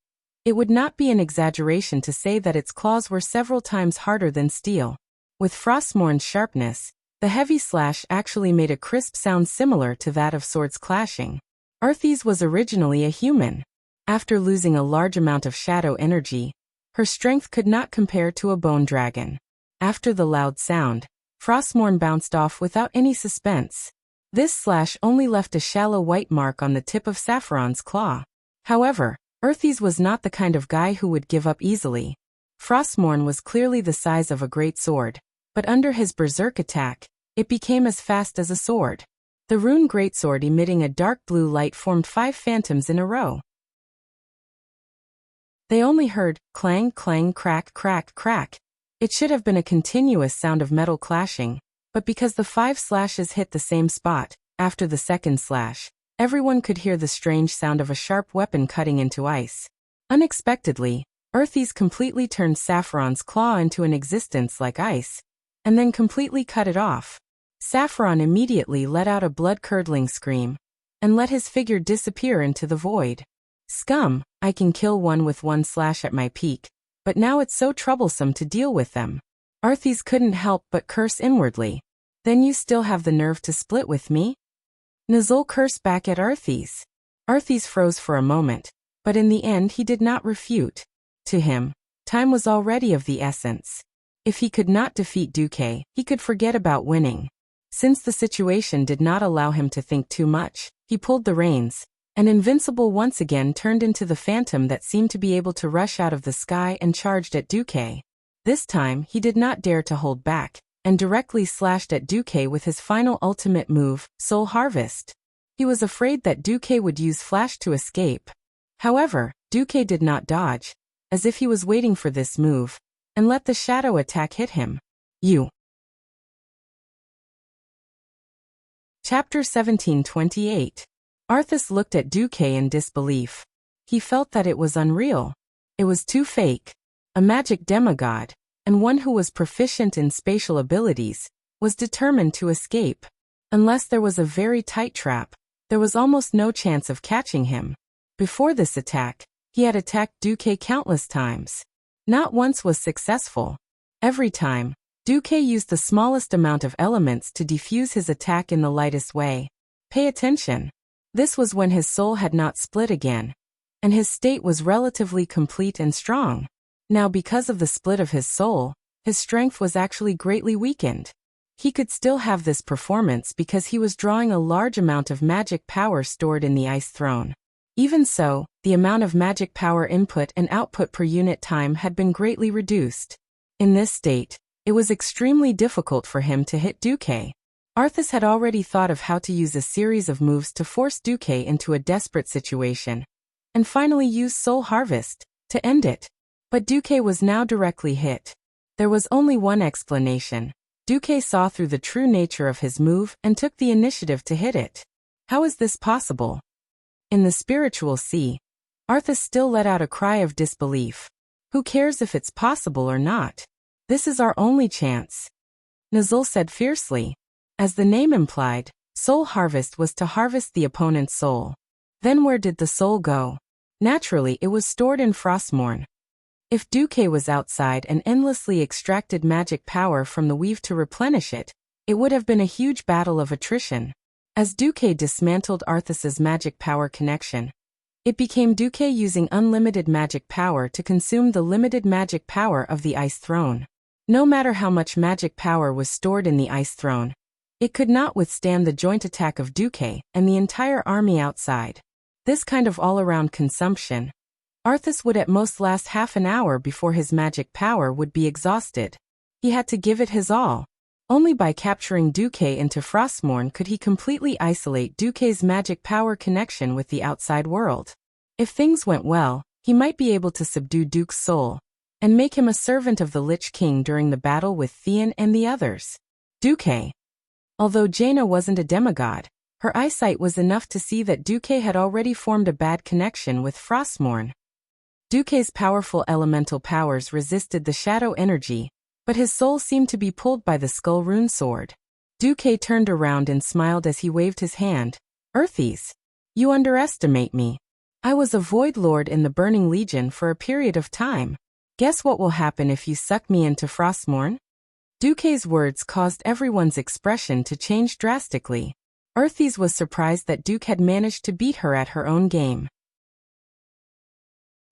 it would not be an exaggeration to say that its claws were several times harder than steel. With Frostmourne's sharpness, the heavy slash actually made a crisp sound similar to that of swords clashing. Earthes was originally a human. After losing a large amount of shadow energy, her strength could not compare to a bone dragon. After the loud sound, Frostmourne bounced off without any suspense. This slash only left a shallow white mark on the tip of Saffron's claw. However, Earthes was not the kind of guy who would give up easily. Frostmourne was clearly the size of a great sword, but under his berserk attack, it became as fast as a sword. The rune greatsword emitting a dark blue light formed 5 phantoms in a row. They only heard clang, clang, crack, crack, crack. It should have been a continuous sound of metal clashing, but because the 5 slashes hit the same spot, after the second slash, everyone could hear the strange sound of a sharp weapon cutting into ice. Unexpectedly, Earthes completely turned Saffron's claw into an existence like ice, and then completely cut it off. Saffron immediately let out a blood-curdling scream, and let his figure disappear into the void. Scum, I can kill one with 1 slash at my peak, but now it's so troublesome to deal with them. Earthes couldn't help but curse inwardly. Then you still have the nerve to split with me? Nazul cursed back at Earthes. Earthes froze for a moment, but in the end he did not refute. To him, time was already of the essence. If he could not defeat Duque, he could forget about winning. Since the situation did not allow him to think too much, he pulled the reins, and Invincible once again turned into the phantom that seemed to be able to rush out of the sky and charged at Duque. This time he did not dare to hold back, and directly slashed at Duque with his final ultimate move, Soul Harvest. He was afraid that Duque would use Flash to escape. However, Duque did not dodge, as if he was waiting for this move, and let the shadow attack hit him. You. Chapter 1728. Arthas looked at Duque in disbelief. He felt that it was unreal. It was too fake. A magic demigod, and one who was proficient in spatial abilities, was determined to escape. Unless there was a very tight trap, there was almost no chance of catching him. Before this attack, he had attacked Duque countless times. Not once was successful. Every time, Duque used the smallest amount of elements to defuse his attack in the lightest way. Pay attention. This was when his soul had not split again, and his state was relatively complete and strong. Now because of the split of his soul, his strength was actually greatly weakened. He could still have this performance because he was drawing a large amount of magic power stored in the Ice Throne. Even so, the amount of magic power input and output per unit time had been greatly reduced. In this state, it was extremely difficult for him to hit Duque. Arthas had already thought of how to use a series of moves to force Duque into a desperate situation, and finally use Soul Harvest to end it. But Duque was now directly hit. There was only one explanation. Duque saw through the true nature of his move and took the initiative to hit it. How is this possible? In the spiritual sea, Arthas still let out a cry of disbelief. Who cares if it's possible or not? This is our only chance. Nazul said fiercely. As the name implied, soul harvest was to harvest the opponent's soul. Then where did the soul go? Naturally, it was stored in Frostmourne. If Duque was outside and endlessly extracted magic power from the weave to replenish it, it would have been a huge battle of attrition. As Duque dismantled Arthas's magic power connection, it became Duque using unlimited magic power to consume the limited magic power of the Ice Throne. No matter how much magic power was stored in the Ice Throne, it could not withstand the joint attack of Duque and the entire army outside. This kind of all-around consumption, Arthas would at most last half an hour before his magic power would be exhausted. He had to give it his all. Only by capturing Duque into Frostmourne could he completely isolate Duque's magic power connection with the outside world. If things went well, he might be able to subdue Duke's soul and make him a servant of the Lich King during the battle with Theon and the others. Duque. Although Jaina wasn't a demigod, her eyesight was enough to see that Duque had already formed a bad connection with Frostmourne. Duque's powerful elemental powers resisted the shadow energy, but his soul seemed to be pulled by the skull rune sword. Duque turned around and smiled as he waved his hand. Earthies, you underestimate me. I was a Void Lord in the Burning Legion for a period of time. Guess what will happen if you suck me into Frostmourne? Duque's words caused everyone's expression to change drastically. Earthies was surprised that Duque had managed to beat her at her own game.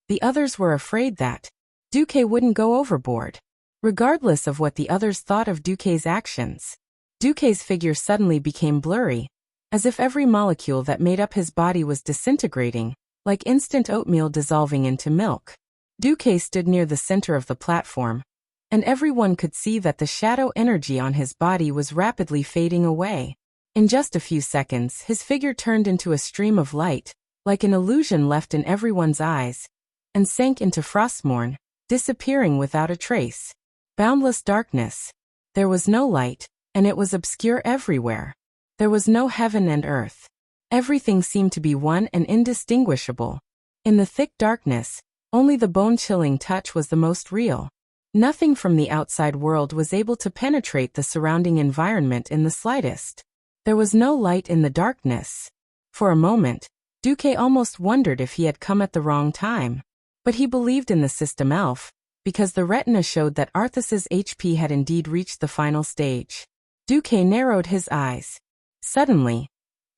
The others were afraid that Duque wouldn't go overboard. Regardless of what the others thought of Duque's actions, Duque's figure suddenly became blurry, as if every molecule that made up his body was disintegrating, like instant oatmeal dissolving into milk. Duque stood near the center of the platform, and everyone could see that the shadow energy on his body was rapidly fading away. In just a few seconds, his figure turned into a stream of light, like an illusion left in everyone's eyes, and sank into Frostmourne, disappearing without a trace. Boundless darkness. There was no light, and it was obscure everywhere. There was no heaven and earth. Everything seemed to be one and indistinguishable. In the thick darkness, only the bone-chilling touch was the most real. Nothing from the outside world was able to penetrate the surrounding environment in the slightest. There was no light in the darkness. For a moment, Duque almost wondered if he had come at the wrong time. But he believed in the system elf, because the retina showed that Arthas's HP had indeed reached the final stage. Duque narrowed his eyes. Suddenly,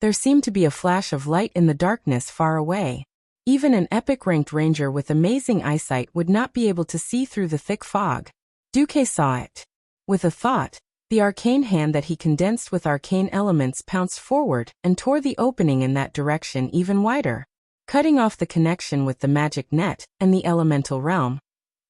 there seemed to be a flash of light in the darkness far away. Even an epic-ranked ranger with amazing eyesight would not be able to see through the thick fog. Duque saw it. With a thought, the arcane hand that he condensed with arcane elements pounced forward and tore the opening in that direction even wider, cutting off the connection with the magic net and the elemental realm.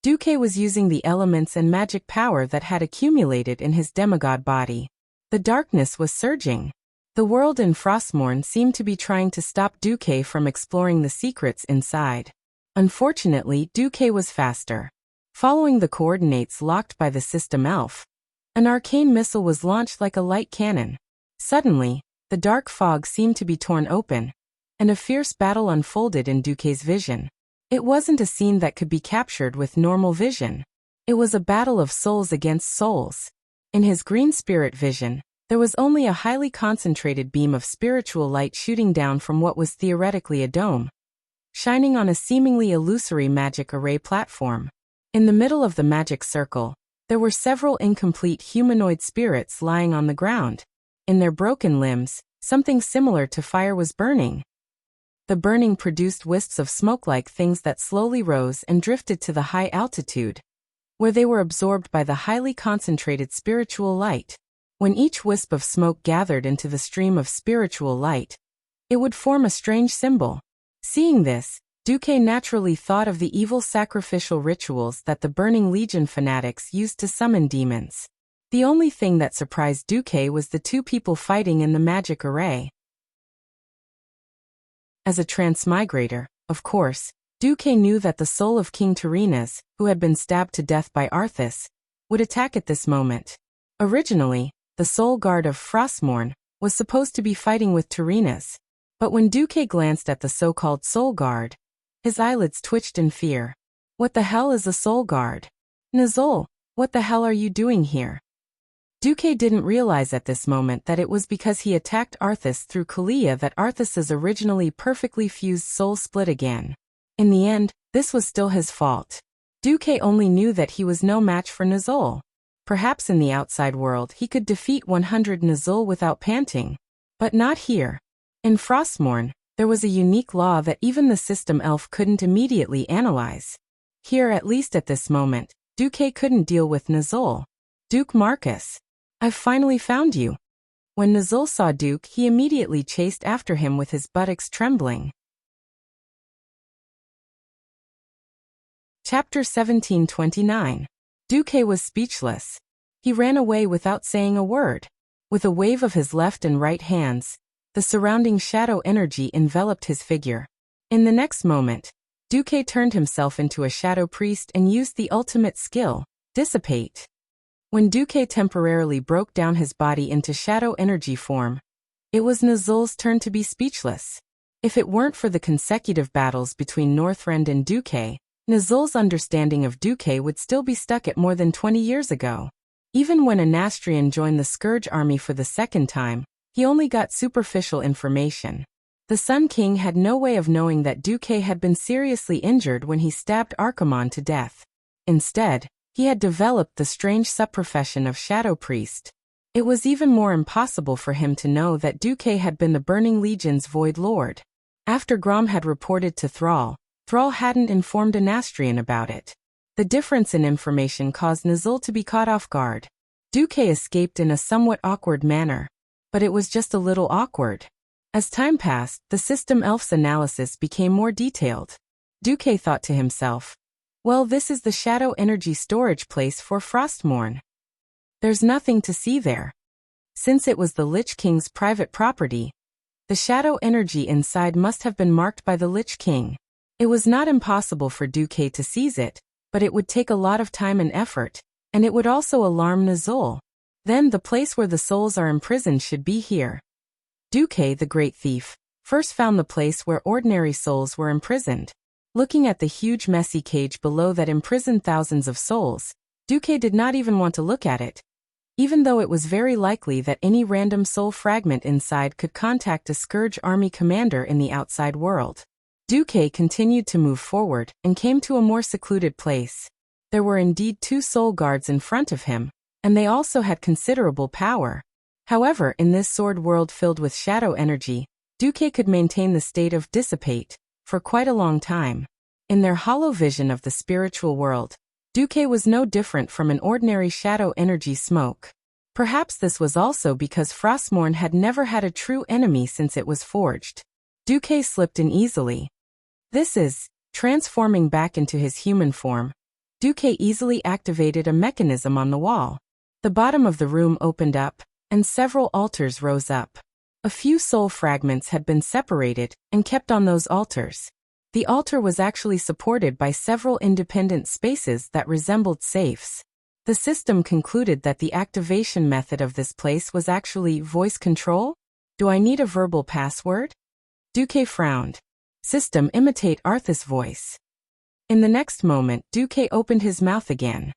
Duque was using the elements and magic power that had accumulated in his demigod body. The darkness was surging. The world in Frostmourne seemed to be trying to stop Duque from exploring the secrets inside. Unfortunately, Duque was faster. Following the coordinates locked by the system elf, an arcane missile was launched like a light cannon. Suddenly, the dark fog seemed to be torn open, and a fierce battle unfolded in Duque's vision. It wasn't a scene that could be captured with normal vision. It was a battle of souls against souls. In his green spirit vision, there was only a highly concentrated beam of spiritual light shooting down from what was theoretically a dome, shining on a seemingly illusory magic array platform. In the middle of the magic circle, there were several incomplete humanoid spirits lying on the ground. In their broken limbs, something similar to fire was burning. The burning produced wisps of smoke-like things that slowly rose and drifted to the high altitude, where they were absorbed by the highly concentrated spiritual light. When each wisp of smoke gathered into the stream of spiritual light, it would form a strange symbol. Seeing this, Duque naturally thought of the evil sacrificial rituals that the Burning Legion fanatics used to summon demons. The only thing that surprised Duque was the two people fighting in the magic array. As a transmigrator, of course, Duque knew that the soul of King Tyrrhenas, who had been stabbed to death by Arthas, would attack at this moment. Originally, the soul guard of Frostmourne was supposed to be fighting with Tyreena's, but when Duque glanced at the so-called soul guard, his eyelids twitched in fear. What the hell is a soul guard? Nizol, what the hell are you doing here? Duque didn't realize at this moment that it was because he attacked Arthas through Kalia that Arthas's originally perfectly fused soul split again. In the end, this was still his fault. Duque only knew that he was no match for Nizol. Perhaps in the outside world he could defeat 100 Nizol without panting. But not here. In Frostmourne, there was a unique law that even the system elf couldn't immediately analyze. Here, at least at this moment, Duque couldn't deal with Nizol. Duke Marcus. I've finally found you. When Nizol saw Duke, he immediately chased after him with his buttocks trembling. Chapter 1729. Duque was speechless. He ran away without saying a word. With a wave of his left and right hands, the surrounding shadow energy enveloped his figure. In the next moment, Duque turned himself into a shadow priest and used the ultimate skill, Dissipate. When Duque temporarily broke down his body into shadow energy form, it was Nizol's turn to be speechless. If it weren't for the consecutive battles between Northrend and Duque, Nizol's understanding of Duque would still be stuck at more than 20 years ago. Even when Anastrian joined the Scourge army for the second time, he only got superficial information. The Sun King had no way of knowing that Duque had been seriously injured when he stabbed Archimonde to death. Instead, he had developed the strange subprofession of Shadow Priest. It was even more impossible for him to know that Duque had been the Burning Legion's Void Lord. After Grom had reported to Thrall, Thrall hadn't informed Anastrian about it. The difference in information caused Nizol to be caught off guard. Duque escaped in a somewhat awkward manner, but it was just a little awkward. As time passed, the system elf's analysis became more detailed. Duque thought to himself, well, this is the shadow energy storage place for Frostmourne. There's nothing to see there. Since it was the Lich King's private property, the shadow energy inside must have been marked by the Lich King. It was not impossible for Duque to seize it, but it would take a lot of time and effort, and it would also alarm Nizol. Then the place where the souls are imprisoned should be here. Duque, the great thief, first found the place where ordinary souls were imprisoned. Looking at the huge messy cage below that imprisoned thousands of souls, Duque did not even want to look at it, even though it was very likely that any random soul fragment inside could contact a Scourge army commander in the outside world. Duque continued to move forward and came to a more secluded place. There were indeed 2 soul guards in front of him, and they also had considerable power. However, in this sword world filled with shadow energy, Duque could maintain the state of Dissipate for quite a long time. In their hollow vision of the spiritual world, Duque was no different from an ordinary shadow energy smoke. Perhaps this was also because Frostmourne had never had a true enemy since it was forged. Duque slipped in easily. This is, transforming back into his human form, Duque easily activated a mechanism on the wall. The bottom of the room opened up, and several altars rose up. A few soul fragments had been separated and kept on those altars. The altar was actually supported by several independent spaces that resembled safes. The system concluded that the activation method of this place was actually voice control? Do I need a verbal password? Duque frowned. System, imitate Arthas' voice. In the next moment, Duque opened his mouth again.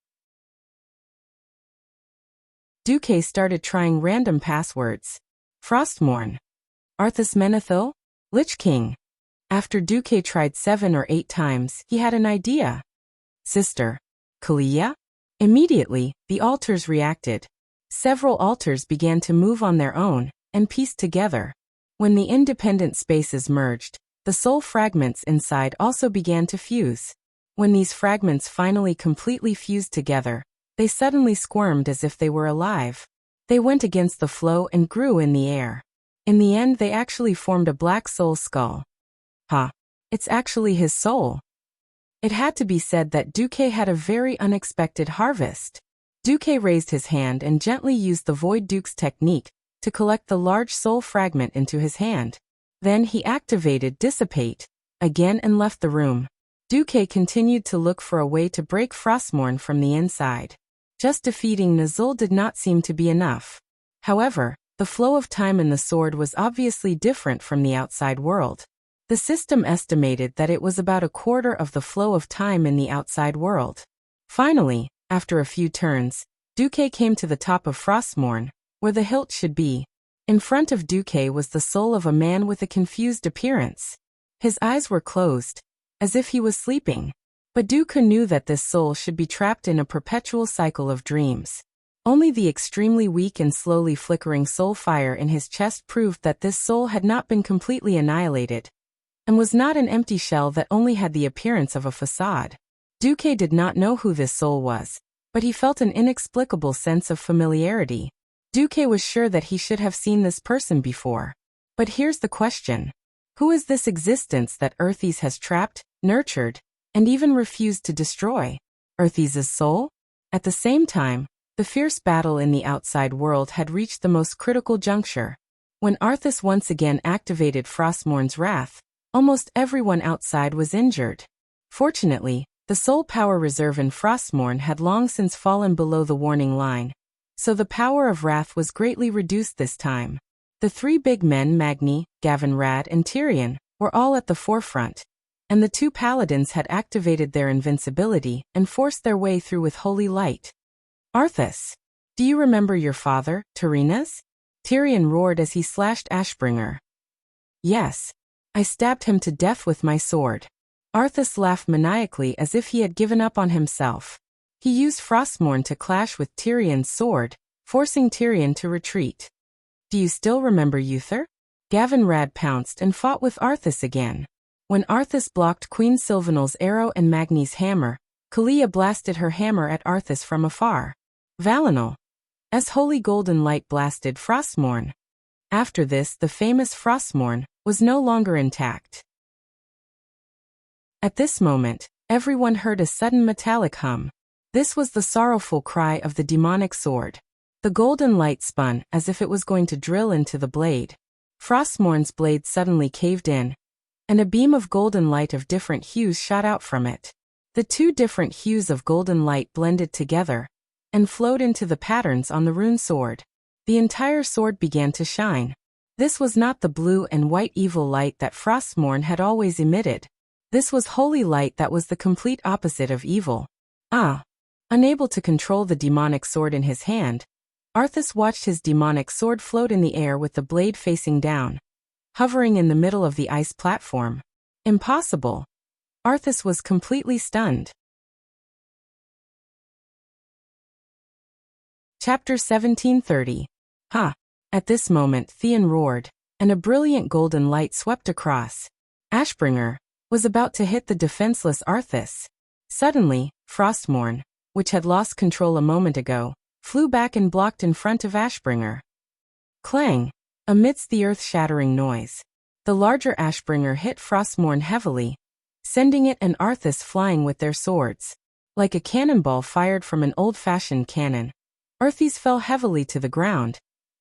Duque started trying random passwords. Frostmourne. Arthas Menethil? Lich King. After Duque tried 7 or 8 times, he had an idea. Sister. Kalia? Immediately, the altars reacted. Several altars began to move on their own, and pieced together. When the independent spaces merged, the soul fragments inside also began to fuse. When these fragments finally completely fused together, they suddenly squirmed as if they were alive. They went against the flow and grew in the air. In the end, they actually formed a black soul skull. It's actually his soul. It had to be said that Duque had a very unexpected harvest. Duque raised his hand and gently used the Void Duke's technique to collect the large soul fragment into his hand. Then he activated Dissipate again and left the room. Duque continued to look for a way to break Frostmourne from the inside. Just defeating Nazul did not seem to be enough. However, the flow of time in the sword was obviously different from the outside world. The system estimated that it was about a quarter of the flow of time in the outside world. Finally, after a few turns, Duque came to the top of Frostmourne, where the hilt should be. In front of Duque was the soul of a man with a confused appearance. His eyes were closed, as if he was sleeping. But Duque knew that this soul should be trapped in a perpetual cycle of dreams. Only the extremely weak and slowly flickering soul fire in his chest proved that this soul had not been completely annihilated, and was not an empty shell that only had the appearance of a facade. Duque did not know who this soul was, but he felt an inexplicable sense of familiarity. Duque was sure that he should have seen this person before. But here's the question. Who is this existence that Earthes has trapped, nurtured, and even refused to destroy? Earthes' soul? At the same time, the fierce battle in the outside world had reached the most critical juncture. When Arthas once again activated Frostmourne's wrath, almost everyone outside was injured. Fortunately, the soul power reserve in Frostmourne had long since fallen below the warning line, so the power of wrath was greatly reduced this time. The three big men, Magni, Gavinrad, and Tyrion, were all at the forefront, and the two paladins had activated their invincibility and forced their way through with holy light. Arthas, do you remember your father, Tyrinas? Tyrion roared as he slashed Ashbringer. Yes. I stabbed him to death with my sword. Arthas laughed maniacally as if he had given up on himself. He used Frostmourne to clash with Tyrion's sword, forcing Tyrion to retreat. Do you still remember Uther? Gavinrad pounced and fought with Arthas again. When Arthas blocked Queen Sylvanel's arrow and Magni's hammer, Kalia blasted her hammer at Arthas from afar. Valinal's holy golden light blasted Frostmourne. After this, the famous Frostmourne was no longer intact. At this moment, everyone heard a sudden metallic hum. This was the sorrowful cry of the demonic sword. The golden light spun as if it was going to drill into the blade. Frostmourne's blade suddenly caved in, and a beam of golden light of different hues shot out from it. The two different hues of golden light blended together and flowed into the patterns on the rune sword. The entire sword began to shine. This was not the blue and white evil light that Frostmourne had always emitted. This was holy light that was the complete opposite of evil. Unable to control the demonic sword in his hand, Arthas watched his demonic sword float in the air with the blade facing down, hovering in the middle of the ice platform. Impossible. Arthas was completely stunned. Chapter 1730. At this moment Theon roared, and a brilliant golden light swept across. Ashbringer was about to hit the defenseless Arthas. Suddenly, Frostmourne, which had lost control a moment ago, flew back and blocked in front of Ashbringer. Clang! Amidst the earth-shattering noise, the larger Ashbringer hit Frostmourne heavily, sending it and Arthas flying with their swords. Like a cannonball fired from an old-fashioned cannon, Arthas fell heavily to the ground,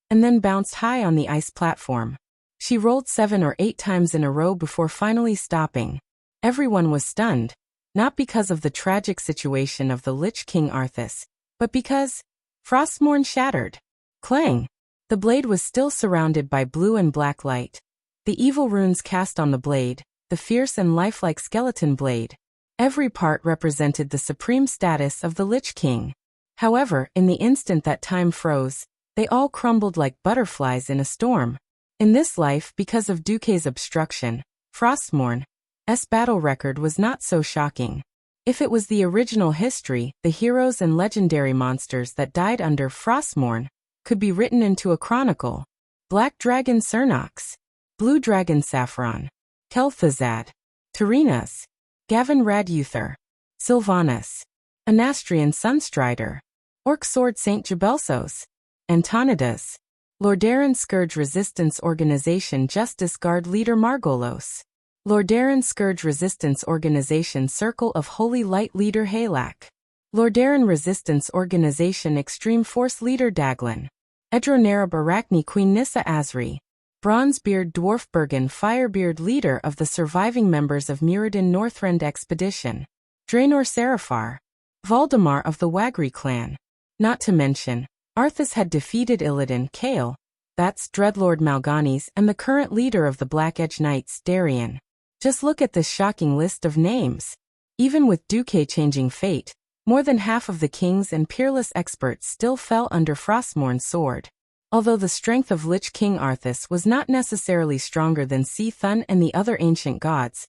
and then bounced high on the ice platform. She rolled 7 or 8 times in a row before finally stopping. Everyone was stunned, not because of the tragic situation of the Lich King Arthas, but because Frostmourne shattered. Clang! The blade was still surrounded by blue and black light. The evil runes cast on the blade, the fierce and lifelike skeleton blade. Every part represented the supreme status of the Lich King. However, in the instant that time froze, they all crumbled like butterflies in a storm. In this life, because of Duque's obstruction, Frostmourne's battle record was not so shocking. If it was the original history, the heroes and legendary monsters that died under Frostmourne could be written into a chronicle. Black Dragon Cernox, Blue Dragon Saffron, Kel'Thuzad, Tyrinas, Gavinrad Uther, Sylvanas, Anastrian Sunstrider, Orc Sword Saint Jabelsos, Antonidas, Lordaeron Scourge Resistance Organization Justice Guard Leader Margolos, Lordaeron Scourge Resistance Organization Circle of Holy Light Leader Halak, Lordaeron Resistance Organization Extreme Force Leader Daglin, Edronarab Arachne Queen Nissa Asri, Bronzebeard Dwarf Bergen Firebeard Leader of the surviving members of Mirrodin Northrend Expedition, Draenor Seraphar, Valdemar of the Wagri clan, Not to mention, Arthas had defeated Illidan, Kael, that's Dreadlord Mal'Ganis, and the current leader of the Black Edge Knights, Darien. Just look at this shocking list of names. Even with Duque changing fate, more than half of the kings and peerless experts still fell under Frostmourn's sword. Although the strength of Lich King Arthas was not necessarily stronger than Thun and the other ancient gods,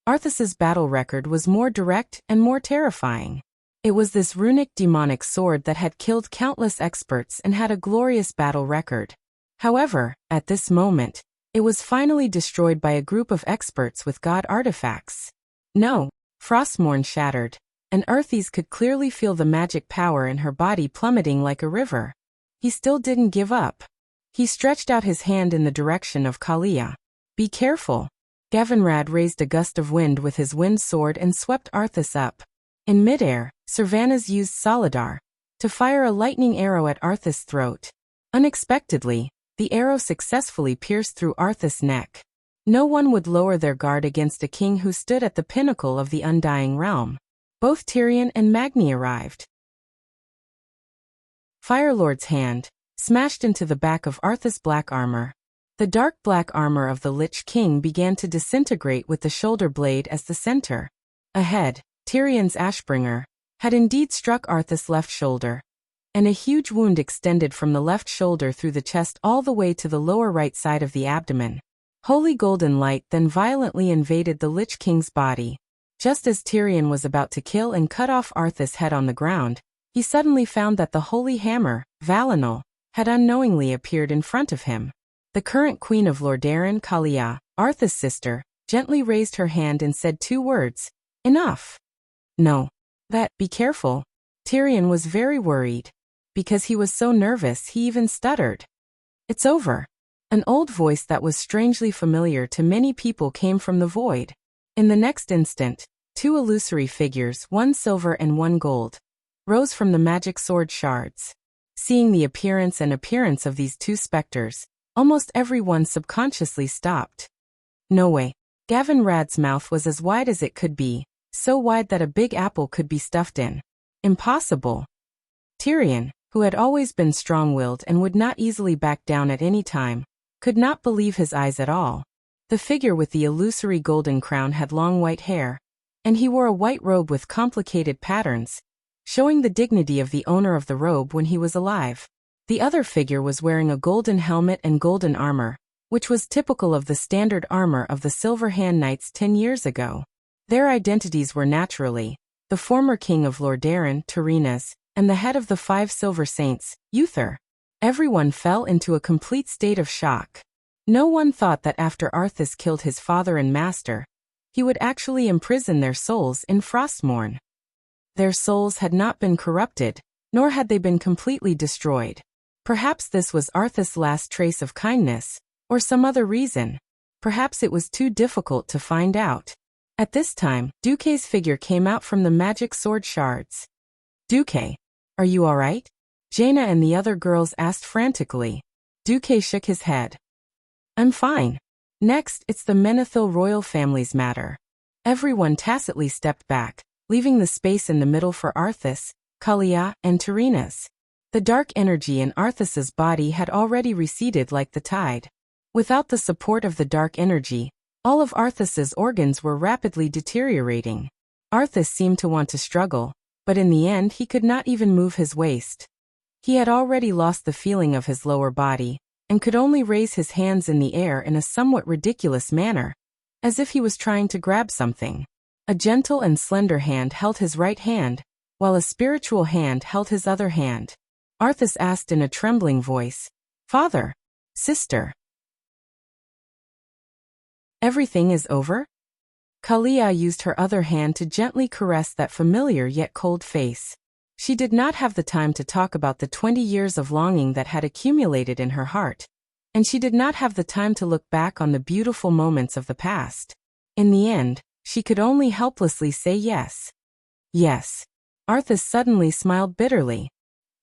Arthas's battle record was more direct and more terrifying. It was this runic demonic sword that had killed countless experts and had a glorious battle record. However, at this moment, it was finally destroyed by a group of experts with god artifacts. No, Frostmourne shattered, and Arthas could clearly feel the magic power in her body plummeting like a river. He still didn't give up. He stretched out his hand in the direction of Kalia. Be careful. Gavinrad raised a gust of wind with his wind sword and swept Arthas up. In midair, Sylvanas used Solidar to fire a lightning arrow at Arthas' throat. Unexpectedly, the arrow successfully pierced through Arthas' neck. No one would lower their guard against a king who stood at the pinnacle of the Undying Realm. Both Tyrion and Magni arrived. Firelord's hand smashed into the back of Arthas' black armor. The dark black armor of the Lich King began to disintegrate with the shoulder blade as the center. Ahead, Tyrion's Ashbringer had indeed struck Arthas' left shoulder, and a huge wound extended from the left shoulder through the chest all the way to the lower right side of the abdomen. Holy golden light then violently invaded the Lich King's body. Just as Tyrion was about to kill and cut off Arthas' head on the ground, he suddenly found that the holy hammer, Valinor, had unknowingly appeared in front of him. The current queen of Lordaeron, Kalia, Arthas' sister, gently raised her hand and said 2 words, "Enough." No. Be careful. Tyrion was very worried. Because he was so nervous he even stuttered. "It's over." An old voice that was strangely familiar to many people came from the void. In the next instant, 2 illusory figures, one silver and one gold, rose from the magic sword shards. Seeing the appearance of these 2 specters, almost everyone subconsciously stopped. No way. Gavinrad's mouth was as wide as it could be, so wide that a big apple could be stuffed in. Impossible. Tyrion, who had always been strong-willed and would not easily back down at any time, could not believe his eyes at all. The figure with the illusory golden crown had long white hair, and he wore a white robe with complicated patterns, showing the dignity of the owner of the robe when he was alive. The other figure was wearing a golden helmet and golden armor, which was typical of the standard armor of the Silver Hand Knights 10 years ago. Their identities were naturally the former king of Lordaeron, Tyrinas, and the head of the 5 Silver Saints, Uther. Everyone fell into a complete state of shock. No one thought that after Arthas killed his father and master, he would actually imprison their souls in Frostmourne. Their souls had not been corrupted, nor had they been completely destroyed. Perhaps this was Arthas' last trace of kindness, or some other reason. Perhaps it was too difficult to find out. At this time, Duque's figure came out from the magic sword shards. "Duque, are you all right?" Jaina and the other girls asked frantically. Duque shook his head. "I'm fine. Next, it's the Menethil royal family's matter." Everyone tacitly stepped back, leaving the space in the middle for Arthas, Kalia, and Tyrinas. The dark energy in Arthas's body had already receded like the tide. Without the support of the dark energy, all of Arthas's organs were rapidly deteriorating. Arthas seemed to want to struggle, but in the end he could not even move his waist. He had already lost the feeling of his lower body, and could only raise his hands in the air in a somewhat ridiculous manner, as if he was trying to grab something. A gentle and slender hand held his right hand, while a spiritual hand held his other hand. Arthas asked in a trembling voice, "Father, sister, everything is over?" Kalia used her other hand to gently caress that familiar yet cold face. She did not have the time to talk about the 20 years of longing that had accumulated in her heart, and she did not have the time to look back on the beautiful moments of the past. In the end, she could only helplessly say yes. Yes. Arthas suddenly smiled bitterly.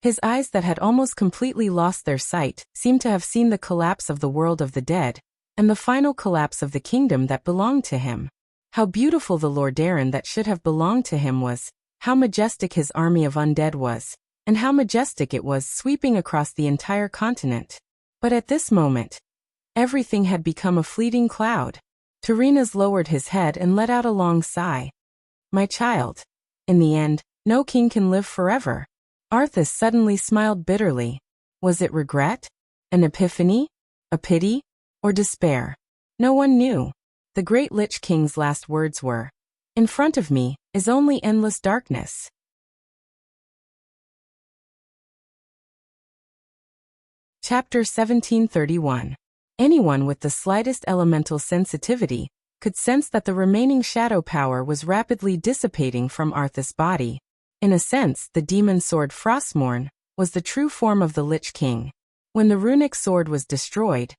His eyes that had almost completely lost their sight seemed to have seen the collapse of the world of the dead, and the final collapse of the kingdom that belonged to him. How beautiful the Lordaeron that should have belonged to him was, how majestic his army of undead was, and how majestic it was sweeping across the entire continent. But at this moment, everything had become a fleeting cloud. Tyrenas lowered his head and let out a long sigh. My child. In the end, no king can live forever. Arthas suddenly smiled bitterly. Was it regret? An epiphany? A pity? Or despair? No one knew. The great Lich King's last words were, "In front of me is only endless darkness." Chapter 1731. Anyone with the slightest elemental sensitivity could sense that the remaining shadow power was rapidly dissipating from Arthas' body. In a sense, the demon sword Frostmourne was the true form of the Lich King. When the runic sword was destroyed,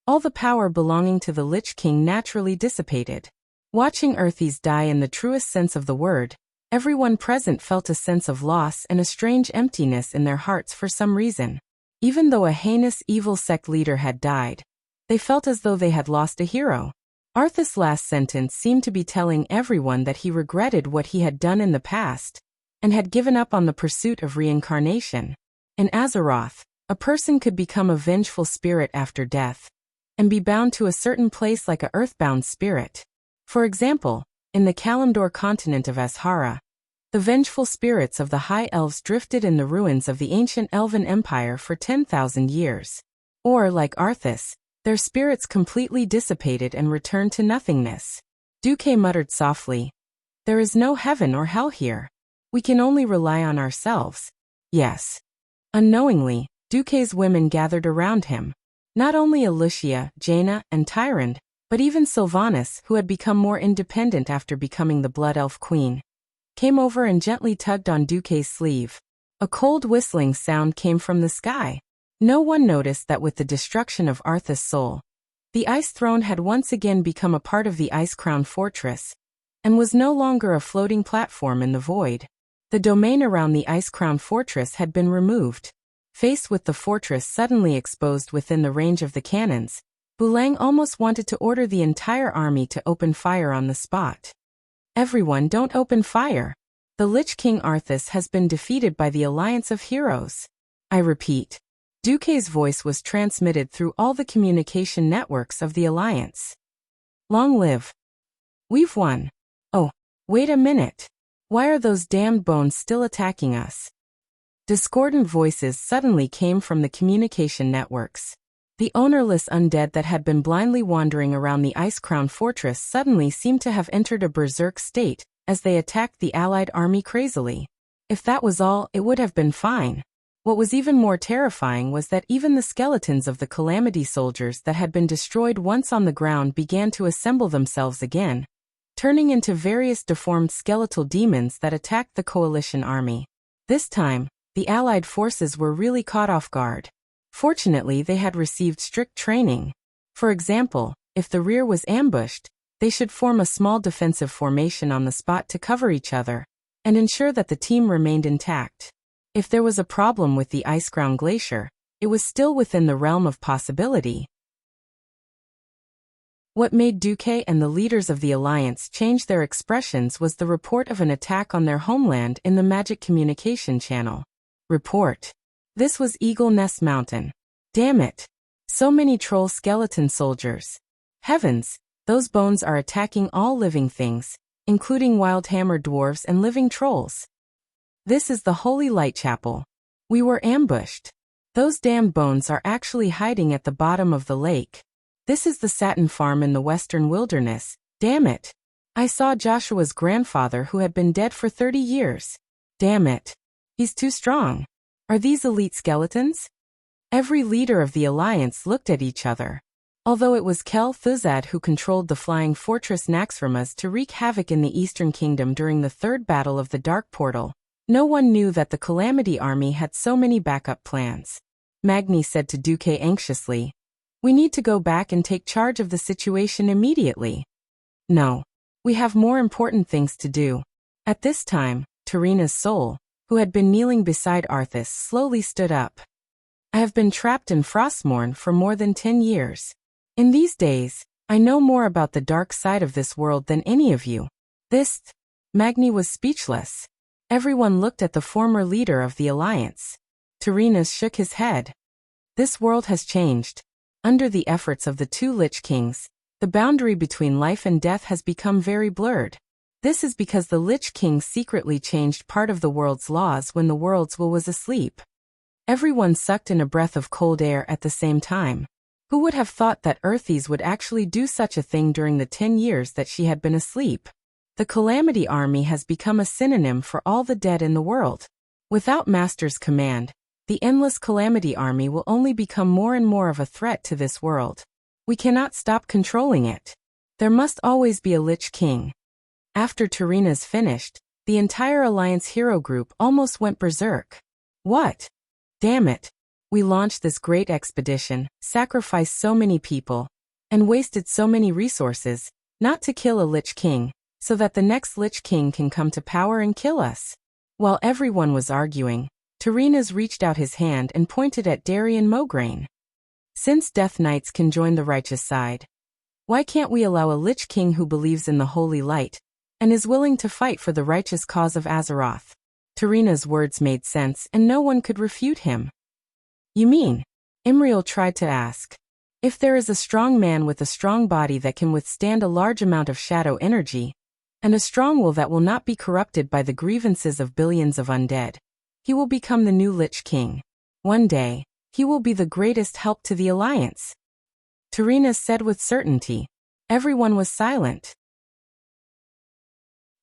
all the power belonging to the Lich King naturally dissipated. Watching Arthas die in the truest sense of the word, everyone present felt a sense of loss and a strange emptiness in their hearts for some reason. Even though a heinous evil sect leader had died, they felt as though they had lost a hero. Arthas' last sentence seemed to be telling everyone that he regretted what he had done in the past, and had given up on the pursuit of reincarnation. In Azeroth, a person could become a vengeful spirit after death, and be bound to a certain place like a earthbound spirit. For example, in the Kalimdor continent of Azhara, the vengeful spirits of the High Elves drifted in the ruins of the ancient Elven Empire for 10,000 years. Or, like Arthas, their spirits completely dissipated and returned to nothingness. Duque muttered softly, "There is no heaven or hell here. We can only rely on ourselves." Yes. Unknowingly, Duque's women gathered around him. Not only Alicia, Jaina, and Tyrande, but even Sylvanas, who had become more independent after becoming the Blood Elf Queen, came over and gently tugged on Duque's sleeve. A cold whistling sound came from the sky. No one noticed that with the destruction of Arthas' soul, the Ice Throne had once again become a part of the Ice Crown Fortress, and was no longer a floating platform in the void. The domain around the Ice Crown Fortress had been removed. Faced with the fortress suddenly exposed within the range of the cannons, Bulang almost wanted to order the entire army to open fire on the spot. "Everyone, don't open fire. The Lich King Arthas has been defeated by the Alliance of Heroes. I repeat." Duque's voice was transmitted through all the communication networks of the Alliance. "Long live. We've won. Oh, wait a minute. Why are those damned bones still attacking us?" Discordant voices suddenly came from the communication networks. The ownerless undead that had been blindly wandering around the Ice Crown Fortress suddenly seemed to have entered a berserk state as they attacked the allied army crazily. If that was all, it would have been fine. What was even more terrifying was that even the skeletons of the Calamity soldiers that had been destroyed once on the ground began to assemble themselves again, turning into various deformed skeletal demons that attacked the coalition army. This time, the allied forces were really caught off guard. Fortunately, they had received strict training. For example, if the rear was ambushed, they should form a small defensive formation on the spot to cover each other, and ensure that the team remained intact. If there was a problem with the Iceground Glacier, it was still within the realm of possibility. What made Duque and the leaders of the Alliance change their expressions was the report of an attack on their homeland in the Magic Communication Channel. Report. This was Eagle Nest Mountain. Damn it. So many troll skeleton soldiers. Heavens, those bones are attacking all living things, including Wildhammer dwarves and living trolls. This is the Holy Light Chapel. We were ambushed. Those damned bones are actually hiding at the bottom of the lake. This is the Satin Farm in the Western Wilderness. Damn it. I saw Joshua's grandfather who had been dead for 30 years. Damn it. He's too strong. Are these elite skeletons? Every leader of the Alliance looked at each other. Although it was Kel Thuzad who controlled the flying fortress Naxxramas to wreak havoc in the Eastern Kingdom during the Third Battle of the Dark Portal, no one knew that the Calamity Army had so many backup plans. Magni said to Duque anxiously, "We need to go back and take charge of the situation immediately." "No. We have more important things to do." At this time, Tyrena's soul, who had been kneeling beside Arthas, slowly stood up. "I have been trapped in Frostmourne for more than 10 years. In these days, I know more about the dark side of this world than any of you." Magni was speechless. Everyone looked at the former leader of the alliance. Tyrrhenus shook his head. This world has changed. Under the efforts of the two Lich Kings, the boundary between life and death has become very blurred. This is because the Lich King secretly changed part of the world's laws when the world's will was asleep. Everyone sucked in a breath of cold air at the same time. Who would have thought that Earthes would actually do such a thing during the 10 years that she had been asleep? The Calamity Army has become a synonym for all the dead in the world. Without Master's command, the endless Calamity Army will only become more and more of a threat to this world. We cannot stop controlling it. There must always be a Lich King. After Tyrrhenus finished, the entire Alliance hero group almost went berserk. What? Damn it. We launched this great expedition, sacrificed so many people, and wasted so many resources, not to kill a Lich King, so that the next Lich King can come to power and kill us. While everyone was arguing, Tyrrhenus reached out his hand and pointed at Darian Mograine. Since Death Knights can join the righteous side, why can't we allow a Lich King who believes in the holy light and is willing to fight for the righteous cause of Azeroth? Tyrrhenus' words made sense and no one could refute him. You mean? Imriel tried to ask. If there is a strong man with a strong body that can withstand a large amount of shadow energy, and a strong will that will not be corrupted by the grievances of billions of undead, he will become the new Lich King. One day, he will be the greatest help to the Alliance. Tyrrhenus said with certainty. Everyone was silent.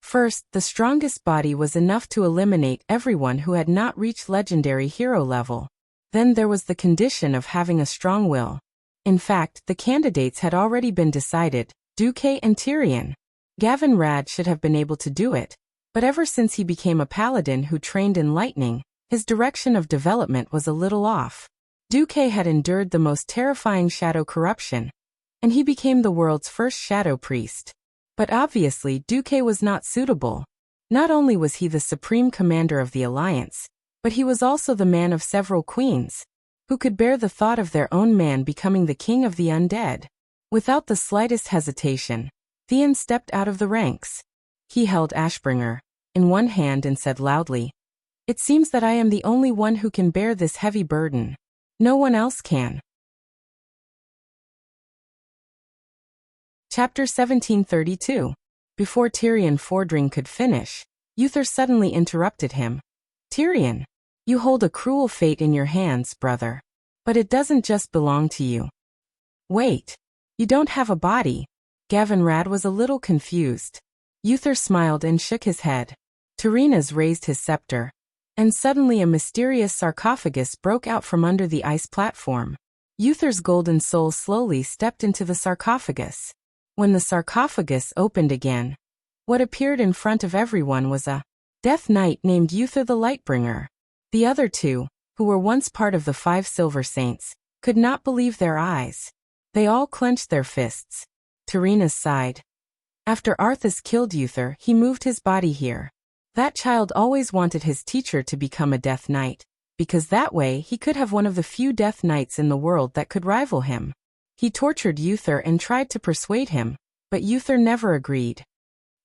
First, the strongest body was enough to eliminate everyone who had not reached legendary hero level. Then there was the condition of having a strong will. In fact, the candidates had already been decided, Duque and Tyrion. Gavin Rad should have been able to do it, but ever since he became a paladin who trained in lightning, his direction of development was a little off. Duque had endured the most terrifying shadow corruption, and he became the world's first shadow priest. But obviously Duque was not suitable. Not only was he the supreme commander of the Alliance, but he was also the man of several queens, who could bear the thought of their own man becoming the king of the undead. Without the slightest hesitation, Theon stepped out of the ranks. He held Ashbringer in one hand and said loudly, "It seems that I am the only one who can bear this heavy burden. No one else can." Chapter 1732. Before Tyrion Fordring could finish, Uther suddenly interrupted him. "Tyrion, you hold a cruel fate in your hands, brother. But it doesn't just belong to you." "Wait. You don't have a body." Gavin Rad was a little confused. Uther smiled and shook his head. Tyrrhenus raised his scepter, and suddenly a mysterious sarcophagus broke out from under the ice platform. Uther's golden soul slowly stepped into the sarcophagus. When the sarcophagus opened again, what appeared in front of everyone was a Death Knight named Uther the Lightbringer. The other two, who were once part of the 5 Silver Saints, could not believe their eyes. They all clenched their fists. Tyrrhenus sighed. After Arthas killed Uther, he moved his body here. That child always wanted his teacher to become a Death Knight, because that way he could have one of the few Death Knights in the world that could rival him. He tortured Uther and tried to persuade him, but Uther never agreed.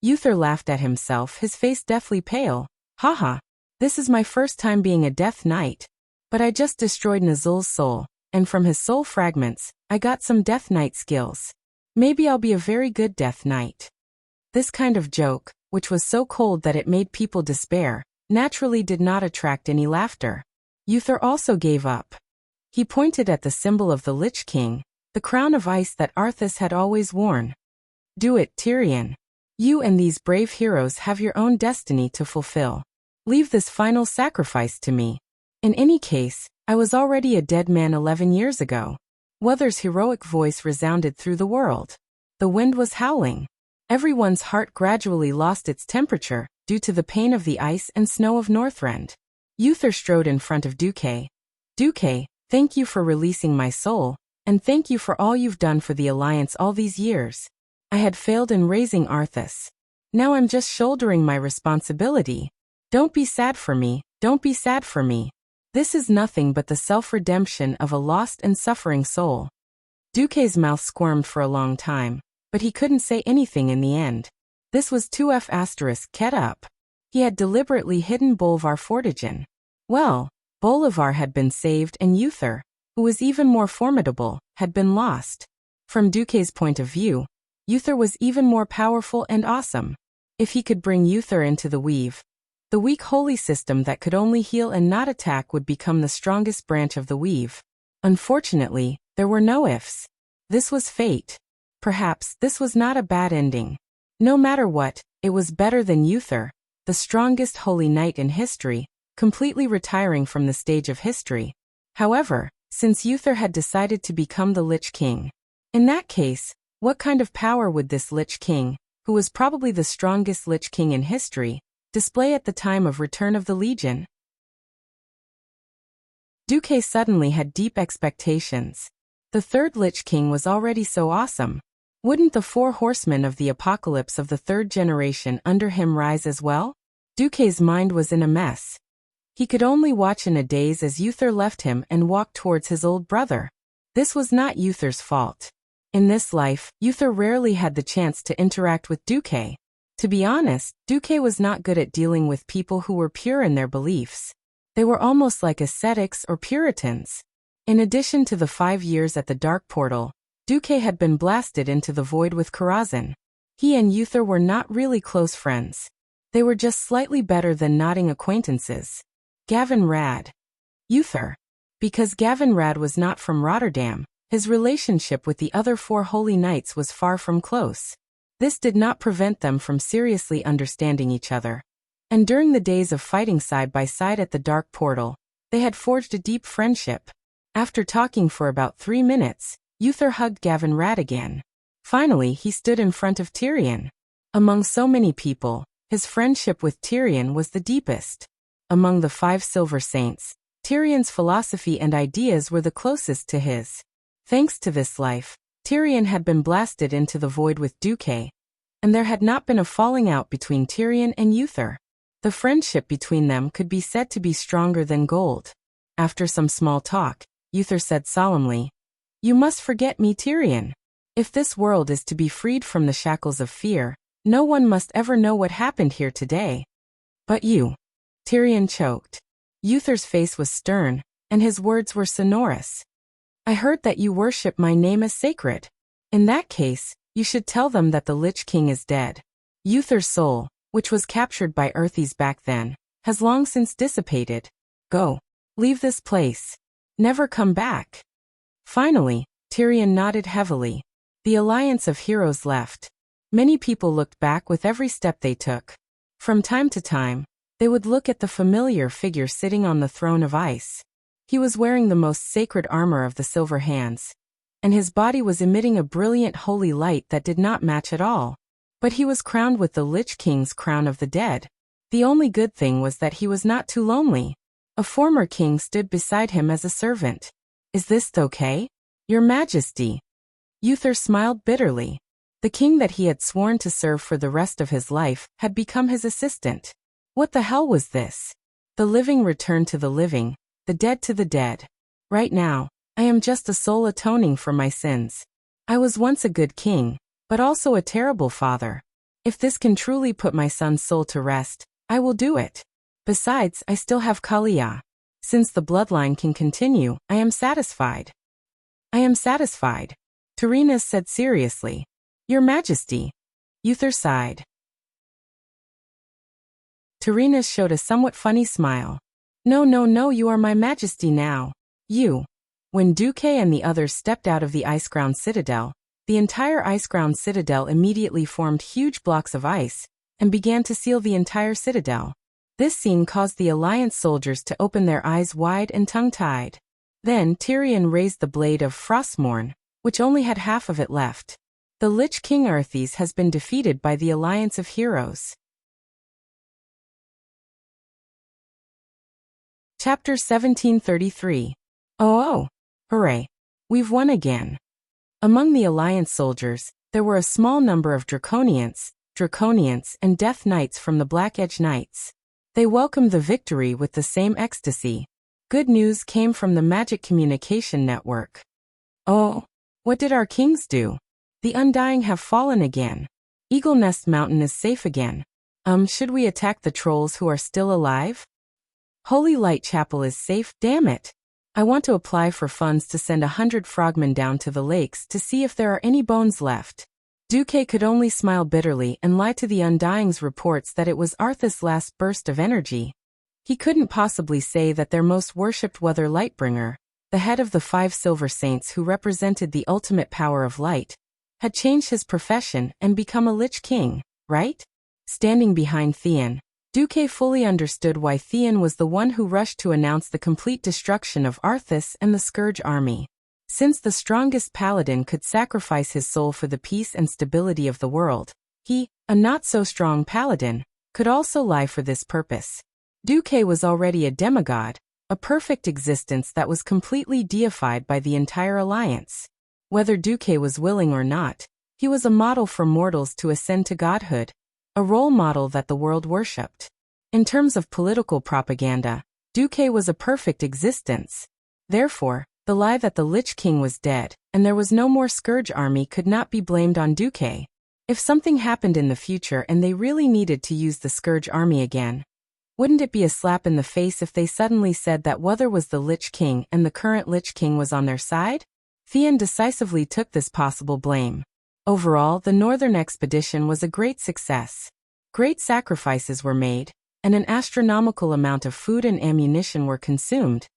Uther laughed at himself, his face deathly pale. "Haha, this is my first time being a Death Knight. But I just destroyed Nazul's soul, and from his soul fragments, I got some Death Knight skills. Maybe I'll be a very good Death Knight." This kind of joke, which was so cold that it made people despair, naturally did not attract any laughter. Uther also gave up. He pointed at the symbol of the Lich King, the crown of ice that Arthas had always worn. "Do it, Tyrion. You and these brave heroes have your own destiny to fulfill. Leave this final sacrifice to me. In any case, I was already a dead man 11 years ago." Weather's heroic voice resounded through the world. The wind was howling. Everyone's heart gradually lost its temperature due to the pain of the ice and snow of Northrend. Uther strode in front of Duque. "Duque, thank you for releasing my soul, and thank you for all you've done for the Alliance all these years. I had failed in raising Arthas. Now I'm just shouldering my responsibility. Don't be sad for me, don't be sad for me. This is nothing but the self-redemption of a lost and suffering soul." Duque's mouth squirmed for a long time, but he couldn't say anything in the end. This was 2F*, get up. He had deliberately hidden Bolvar Fortigen. Well, Bolivar had been saved and Uther, who was even more formidable, had been lost. From Duque's point of view, Uther was even more powerful and awesome. If he could bring Uther into the weave, the weak holy system that could only heal and not attack would become the strongest branch of the weave. Unfortunately, there were no ifs. This was fate. Perhaps this was not a bad ending. No matter what, it was better than Uther, the strongest holy knight in history, completely retiring from the stage of history. However, since Uther had decided to become the Lich King, in that case, what kind of power would this Lich King, who was probably the strongest Lich King in history, display at the time of Return of the Legion? Duque suddenly had deep expectations. The third Lich King was already so awesome. Wouldn't the 4 horsemen of the apocalypse of the third generation under him rise as well? Duque's mind was in a mess. He could only watch in a daze as Uther left him and walked towards his old brother. This was not Uther's fault. In this life, Uther rarely had the chance to interact with Duque. To be honest, Duque was not good at dealing with people who were pure in their beliefs. They were almost like ascetics or Puritans. In addition to the 5 years at the Dark Portal, Duque had been blasted into the void with Karazhan. He and Uther were not really close friends. They were just slightly better than nodding acquaintances. Gavin Rad. Uther. Because Gavin Rad was not from Rotterdam, his relationship with the other 4 holy knights was far from close. This did not prevent them from seriously understanding each other. And during the days of fighting side by side at the Dark Portal, they had forged a deep friendship. After talking for about 3 minutes, Uther hugged Gavin Rad again. Finally, he stood in front of Tyrion. Among so many people, his friendship with Tyrion was the deepest. Among the 5 Silver Saints, Tyrion's philosophy and ideas were the closest to his. Thanks to this life, Tyrion had been blasted into the void with Duque, and there had not been a falling out between Tyrion and Uther. The friendship between them could be said to be stronger than gold. After some small talk, Uther said solemnly, "You must forget me, Tyrion. If this world is to be freed from the shackles of fear, no one must ever know what happened here today." "But you." Tyrion choked. Uther's face was stern, and his words were sonorous. "I heard that you worship my name as sacred. In that case, you should tell them that the Lich King is dead. Uther's soul, which was captured by Earthies back then, has long since dissipated. Go. Leave this place. Never come back." Finally, Tyrion nodded heavily. The Alliance of Heroes left. Many people looked back with every step they took. From time to time, they would look at the familiar figure sitting on the throne of ice. He was wearing the most sacred armor of the Silver Hands, and his body was emitting a brilliant holy light that did not match at all. But he was crowned with the Lich King's crown of the dead. The only good thing was that he was not too lonely. A former king stood beside him as a servant. "Is this okay, Your Majesty?" Uther smiled bitterly. The king that he had sworn to serve for the rest of his life had become his assistant. What the hell was this? The living return to the living, the dead to the dead. Right now, I am just a soul atoning for my sins. I was once a good king, but also a terrible father. If this can truly put my son's soul to rest, I will do it. Besides, I still have Kalia. Since the bloodline can continue, I am satisfied. "I am satisfied," Tyrion said seriously. "Your Majesty." Uther sighed. Tyrion showed a somewhat funny smile. No, you are my Majesty now. You." When Duque and the others stepped out of the ice-ground citadel, the entire ice-ground citadel immediately formed huge blocks of ice and began to seal the entire citadel. This scene caused the Alliance soldiers to open their eyes wide and tongue-tied. Then Tyrion raised the blade of Frostmourne, which only had half of it left. The Lich King Earthies has been defeated by the Alliance of Heroes. Chapter 1733. Oh, hooray. We've won again. Among the Alliance soldiers, there were a small number of Draconians, and Death Knights from the Black Edge Knights. They welcomed the victory with the same ecstasy. Good news came from the Magic Communication Network. "Oh, what did our kings do? The Undying have fallen again. Eagle Nest Mountain is safe again. Should we attack the trolls who are still alive? Holy Light Chapel is safe, damn it. I want to apply for funds to send 100 frogmen down to the lakes to see if there are any bones left. Duque could only smile bitterly and lie to the Undying's reports that it was Arthas' last burst of energy. He couldn't possibly say that their most worshipped Weather Lightbringer, the head of the 5 silver saints who represented the ultimate power of light, had changed his profession and become a Lich King, right? Standing behind Theon, Duque fully understood why Theon was the one who rushed to announce the complete destruction of Arthas and the Scourge army. Since the strongest paladin could sacrifice his soul for the peace and stability of the world, he, a not-so-strong paladin, could also lie for this purpose. Duque was already a demigod, a perfect existence that was completely deified by the entire alliance. Whether Duque was willing or not, he was a model for mortals to ascend to godhood, a role model that the world worshipped. In terms of political propaganda, Duque was a perfect existence. Therefore, the lie that the Lich King was dead, and there was no more Scourge army could not be blamed on Duque. If something happened in the future and they really needed to use the Scourge army again, wouldn't it be a slap in the face if they suddenly said that Weather was the Lich King and the current Lich King was on their side? Theon decisively took this possible blame. Overall, the northern expedition was a great success. Great sacrifices were made, and an astronomical amount of food and ammunition were consumed.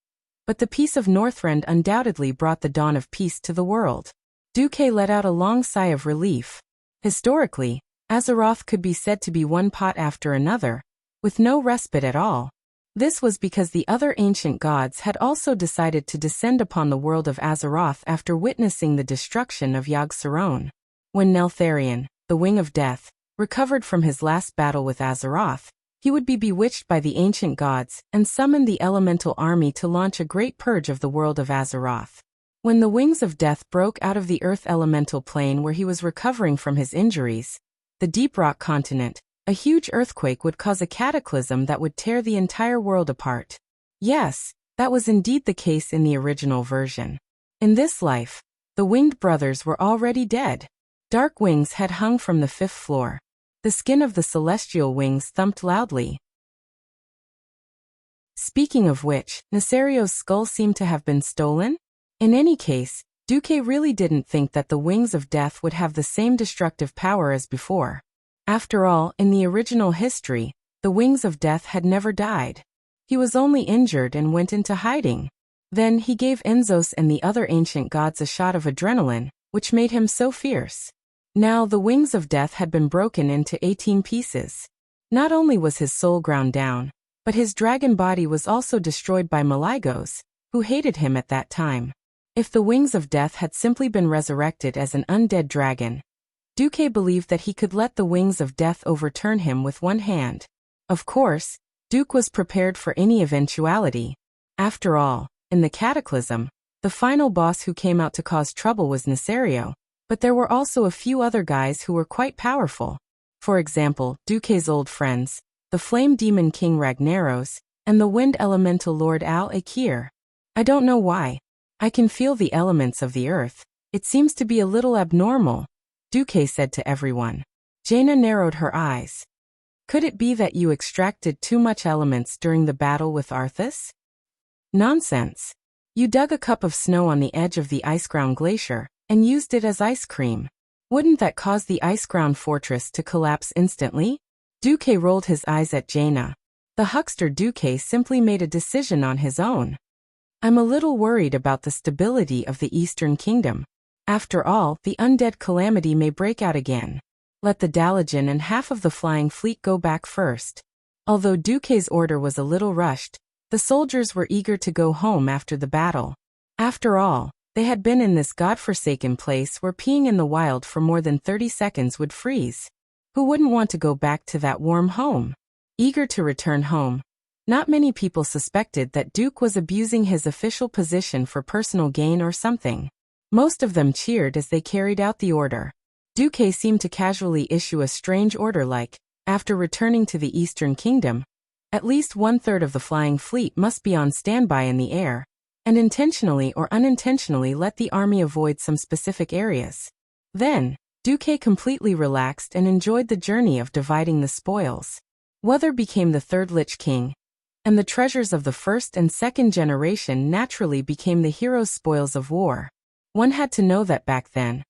But the peace of Northrend undoubtedly brought the dawn of peace to the world. Duque let out a long sigh of relief. Historically, Azeroth could be said to be one pot after another, with no respite at all. This was because the other ancient gods had also decided to descend upon the world of Azeroth after witnessing the destruction of Yogg-Saron. When Neltharion, the Wing of Death, recovered from his last battle with Azeroth, he would be bewitched by the ancient gods and summon the elemental army to launch a great purge of the world of Azeroth. When the Wings of Death broke out of the Earth elemental plane where he was recovering from his injuries, the Deep Rock continent, a huge earthquake would cause a cataclysm that would tear the entire world apart. Yes, that was indeed the case in the original version. In this life, the Winged Brothers were already dead. Dark wings had hung from the 5th floor. The skin of the celestial wings thumped loudly. Speaking of which, Nesario's skull seemed to have been stolen? In any case, Duque really didn't think that the Wings of Death would have the same destructive power as before. After all, in the original history, the Wings of Death had never died. He was only injured and went into hiding. Then he gave Enzos and the other ancient gods a shot of adrenaline, which made him so fierce. Now the Wings of Death had been broken into 18 pieces. Not only was his soul ground down, but his dragon body was also destroyed by Maligos, who hated him at that time. If the Wings of Death had simply been resurrected as an undead dragon, Duque believed that he could let the Wings of Death overturn him with one hand. Of course, Duke was prepared for any eventuality. After all, in the Cataclysm, the final boss who came out to cause trouble was Nesario. But there were also a few other guys who were quite powerful. For example, Duque's old friends, the Flame Demon King Ragnaros, and the Wind Elemental Lord Al-Akir. I don't know why. I can feel the elements of the earth. It seems to be a little abnormal, Duque said to everyone. Jaina narrowed her eyes. Could it be that you extracted too much elements during the battle with Arthas? Nonsense. You dug a cup of snow on the edge of the Iceground Glacier and used it as ice cream. Wouldn't that cause the Iceground Fortress to collapse instantly? Duque rolled his eyes at Jaina. The huckster Duque simply made a decision on his own. I'm a little worried about the stability of the Eastern Kingdom. After all, the undead calamity may break out again. Let the Dalajan and half of the flying fleet go back first. Although Duque's order was a little rushed, the soldiers were eager to go home after the battle. After all, they had been in this godforsaken place where peeing in the wild for more than 30 seconds would freeze. Who wouldn't want to go back to that warm home? Eager to return home, not many people suspected that Duke was abusing his official position for personal gain or something. Most of them cheered as they carried out the order. Duque seemed to casually issue a strange order like, after returning to the Eastern Kingdom, at least 1/3 of the flying fleet must be on standby in the air, and intentionally or unintentionally let the army avoid some specific areas. Then, Duque completely relaxed and enjoyed the journey of dividing the spoils. Wuther became the third Lich King, and the treasures of the first and second generation naturally became the hero's spoils of war. One had to know that back then,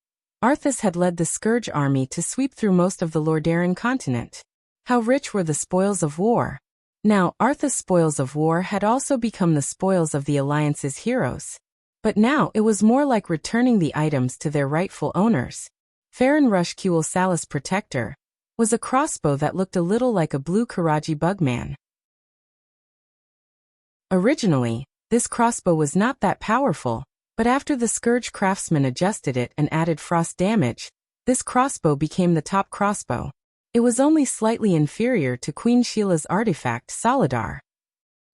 Arthas had led the Scourge army to sweep through most of the Lordaeron continent. How rich were the spoils of war! Now, Arthas' spoils of war had also become the spoils of the Alliance's heroes. But now it was more like returning the items to their rightful owners. Farron Rushkuel Salus Protector was a crossbow that looked a little like a blue Karaji Bugman. Originally, this crossbow was not that powerful, but after the Scourge craftsman adjusted it and added frost damage, this crossbow became the top crossbow. It was only slightly inferior to Queen Sheila's artifact Solidar.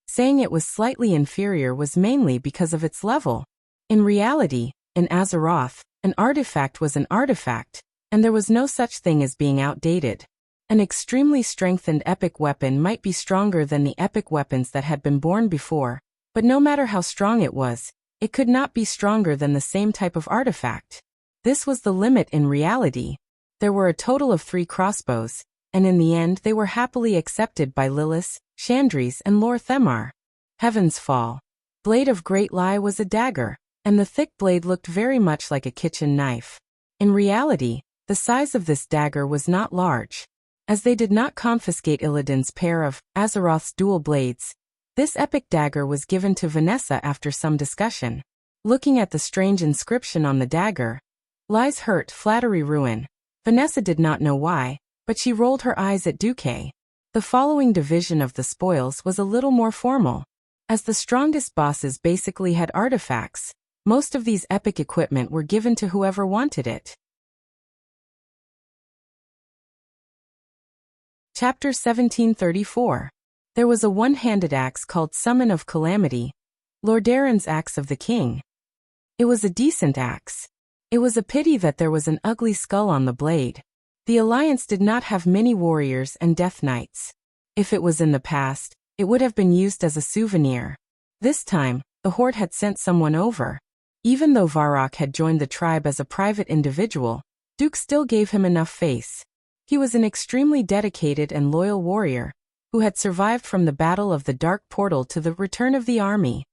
Saying it was slightly inferior was mainly because of its level. In reality, in Azeroth, an artifact was an artifact, and there was no such thing as being outdated. An extremely strengthened epic weapon might be stronger than the epic weapons that had been born before, but no matter how strong it was, it could not be stronger than the same type of artifact. This was the limit in reality. There were a total of 3 crossbows, and in the end they were happily accepted by Lilith, Chandris, and Lor Themar. Heaven's Fall. Blade of Great Lie was a dagger, and the thick blade looked very much like a kitchen knife. In reality, the size of this dagger was not large. As they did not confiscate Illidan's pair of Azeroth's dual blades, this epic dagger was given to Vanessa after some discussion. Looking at the strange inscription on the dagger, Lies Hurt Flattery Ruin, Vanessa did not know why, but she rolled her eyes at Duque. The following division of the spoils was a little more formal. As the strongest bosses basically had artifacts, most of these epic equipment were given to whoever wanted it. Chapter 1734. There was a one-handed axe called Summon of Calamity, Lordaeron's Axe of the King. It was a decent axe. It was a pity that there was an ugly skull on the blade. The Alliance did not have many warriors and death knights. If it was in the past, it would have been used as a souvenir. This time, the Horde had sent someone over. Even though Varrock had joined the tribe as a private individual, Duke still gave him enough face. He was an extremely dedicated and loyal warrior, who had survived from the Battle of the Dark Portal to the return of the army.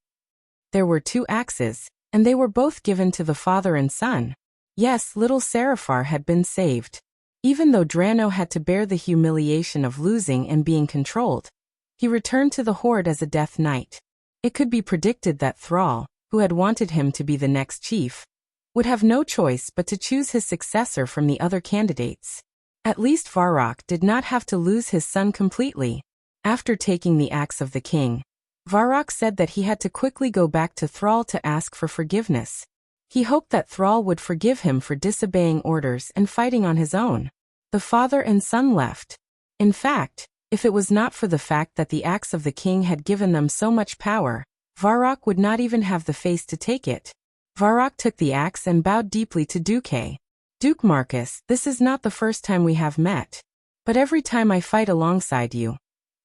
There were 2 axes, and they were both given to the father and son. Yes, little Seraphar had been saved. Even though Drano had to bear the humiliation of losing and being controlled, he returned to the Horde as a Death Knight. It could be predicted that Thrall, who had wanted him to be the next chief, would have no choice but to choose his successor from the other candidates. At least Varrock did not have to lose his son completely. After taking the Axe of the King, Varrock said that he had to quickly go back to Thrall to ask for forgiveness. He hoped that Thrall would forgive him for disobeying orders and fighting on his own. The father and son left. In fact, if it was not for the fact that the Axe of the King had given them so much power, Varrock would not even have the face to take it. Varrock took the axe and bowed deeply to Duque. Duke Marcus, this is not the first time we have met. But every time I fight alongside you,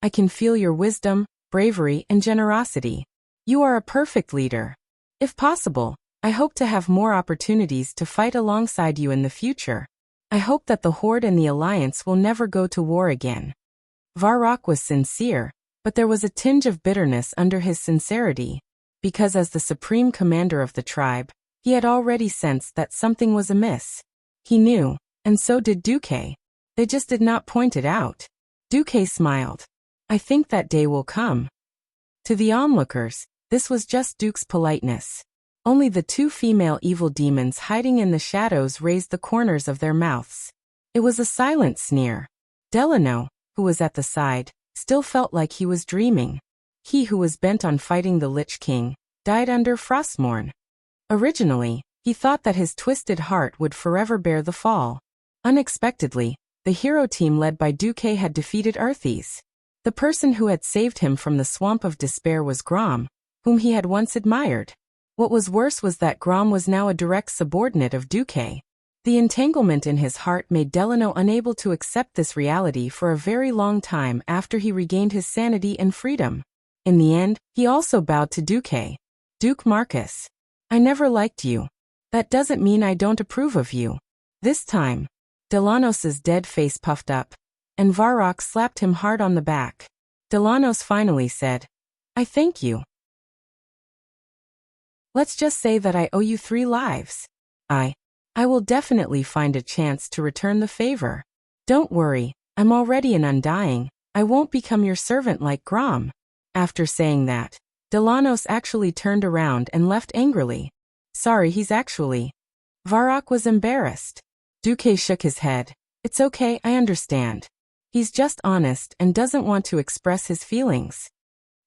I can feel your wisdom, bravery, and generosity. You are a perfect leader. If possible, I hope to have more opportunities to fight alongside you in the future. I hope that the Horde and the Alliance will never go to war again. Varrock was sincere, but there was a tinge of bitterness under his sincerity, because as the supreme commander of the tribe, he had already sensed that something was amiss. He knew, and so did Duque. They just did not point it out. Duque smiled. I think that day will come. To the onlookers, this was just Duke's politeness. Only the 2 female evil demons hiding in the shadows raised the corners of their mouths. It was a silent sneer. Delano, who was at the side, still felt like he was dreaming. He who was bent on fighting the Lich King, died under Frostmourne. Originally, he thought that his twisted heart would forever bear the fall. Unexpectedly, the hero team led by Duque had defeated Arthas. The person who had saved him from the swamp of despair was Grom, whom he had once admired. What was worse was that Grom was now a direct subordinate of Duque. The entanglement in his heart made Delano unable to accept this reality for a very long time after he regained his sanity and freedom. In the end, he also bowed to Duque. Duke Marcus. I never liked you. That doesn't mean I don't approve of you. This time, Delanos's dead face puffed up, and Varrock slapped him hard on the back. Delanos finally said, "I thank you. Let's just say that I owe you 3 lives. I will definitely find a chance to return the favor. Don't worry, I'm already an undying. I won't become your servant like Grom." After saying that, Delanos actually turned around and left angrily. Sorry, he's actually. Varrock was embarrassed. Duque shook his head. It's okay, I understand. He's just honest and doesn't want to express his feelings.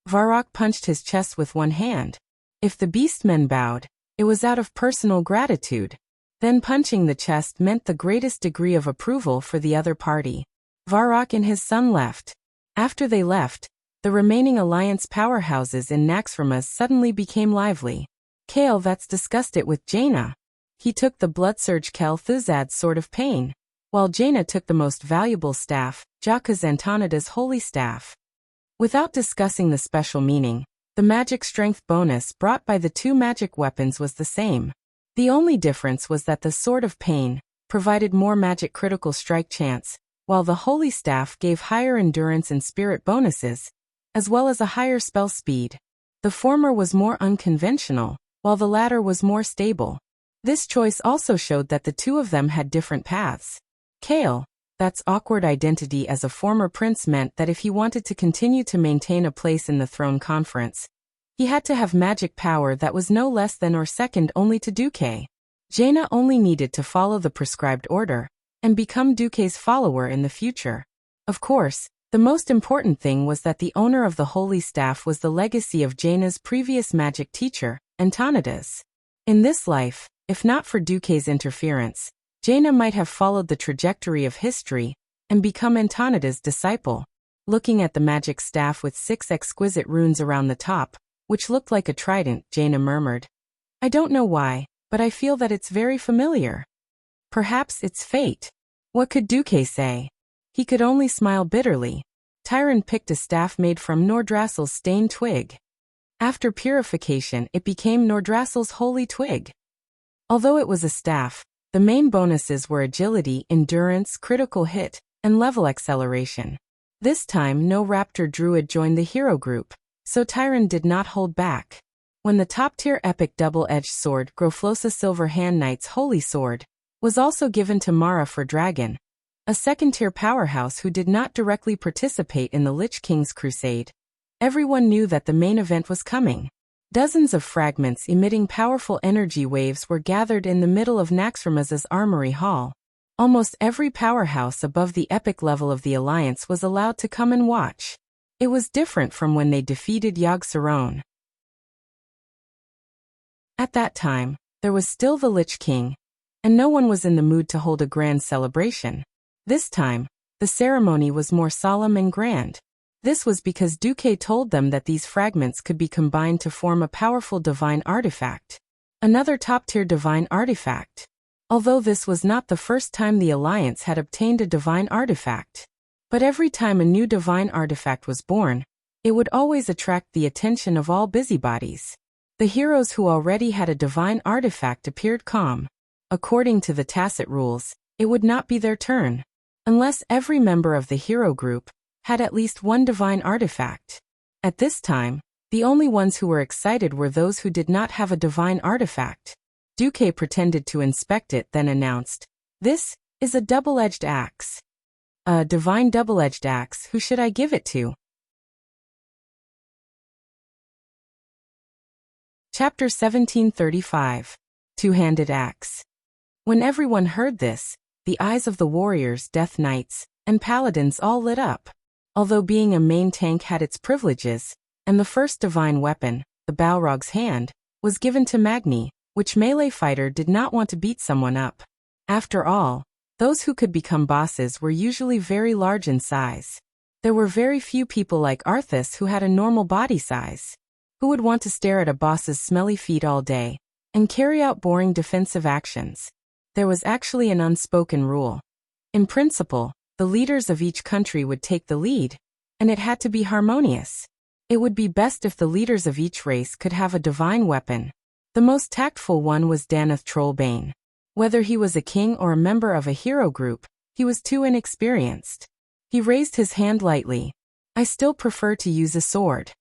Varrock punched his chest with one hand. If the beastmen bowed, it was out of personal gratitude. Then punching the chest meant the greatest degree of approval for the other party. Varrock and his son left. After they left, the remaining Alliance powerhouses in Naxxramas suddenly became lively. Kale that's discussed it with Jaina. He took the Bloodsurge Kel Thuzad's Sword of Pain, while Jaina took the most valuable staff, Jaka's Antonida's Holy Staff. Without discussing the special meaning, the magic strength bonus brought by the 2 magic weapons was the same. The only difference was that the Sword of Pain provided more magic critical strike chance, while the Holy Staff gave higher endurance and spirit bonuses, as well as a higher spell speed. The former was more unconventional, while the latter was more stable. This choice also showed that the 2 of them had different paths. Kale, that's awkward identity as a former prince meant that if he wanted to continue to maintain a place in the throne conference, he had to have magic power that was no less than or second only to Duque. Jaina only needed to follow the prescribed order and become Duque's follower in the future. Of course, the most important thing was that the owner of the Holy Staff was the legacy of Jaina's previous magic teacher, Antonida's. In this life, if not for Duque's interference, Jaina might have followed the trajectory of history and become Antonida's disciple. Looking at the magic staff with 6 exquisite runes around the top, which looked like a trident, Jaina murmured, "I don't know why, but I feel that it's very familiar. Perhaps it's fate." What could Duque say? He could only smile bitterly. Tyron picked a staff made from Nordrassil's stained twig. After purification, it became Nordrassil's holy twig. Although it was a staff, the main bonuses were agility, endurance, critical hit, and level acceleration. This time no Raptor Druid joined the hero group, so Tyron did not hold back. When the top-tier epic double-edged sword Groflosa Silver Hand Knight's Holy Sword was also given to Mara for Dragon, a second-tier powerhouse who did not directly participate in the Lich King's crusade, everyone knew that the main event was coming. Dozens of fragments emitting powerful energy waves were gathered in the middle of Naxxramas's Armory Hall. Almost every powerhouse above the epic level of the Alliance was allowed to come and watch. It was different from when they defeated Yogg-Saron. At that time, there was still the Lich King, and no one was in the mood to hold a grand celebration. This time, the ceremony was more solemn and grand. This was because Duque told them that these fragments could be combined to form a powerful divine artifact. Another top-tier divine artifact. Although this was not the first time the Alliance had obtained a divine artifact. But every time a new divine artifact was born, it would always attract the attention of all busybodies. The heroes who already had a divine artifact appeared calm. According to the tacit rules, it would not be their turn, unless every member of the hero group had at least one divine artifact. At this time, the only ones who were excited were those who did not have a divine artifact. Duque pretended to inspect it, then announced, "This is a double-edged axe." "A divine double-edged axe, who should I give it to?" Chapter 1735. Two-Handed Axe. When everyone heard this, the eyes of the warriors, death knights, and paladins all lit up. Although being a main tank had its privileges, and the first divine weapon, the Balrog's hand, was given to Magni, which melee fighter did not want to beat someone up. After all, those who could become bosses were usually very large in size. There were very few people like Arthas who had a normal body size. Who would want to stare at a boss's smelly feet all day and carry out boring defensive actions? There was actually an unspoken rule. In principle, the leaders of each country would take the lead, and it had to be harmonious. It would be best if the leaders of each race could have a divine weapon. The most tactful one was Danath Trollbane. Whether he was a king or a member of a hero group, he was too inexperienced. He raised his hand lightly. I still prefer to use a sword.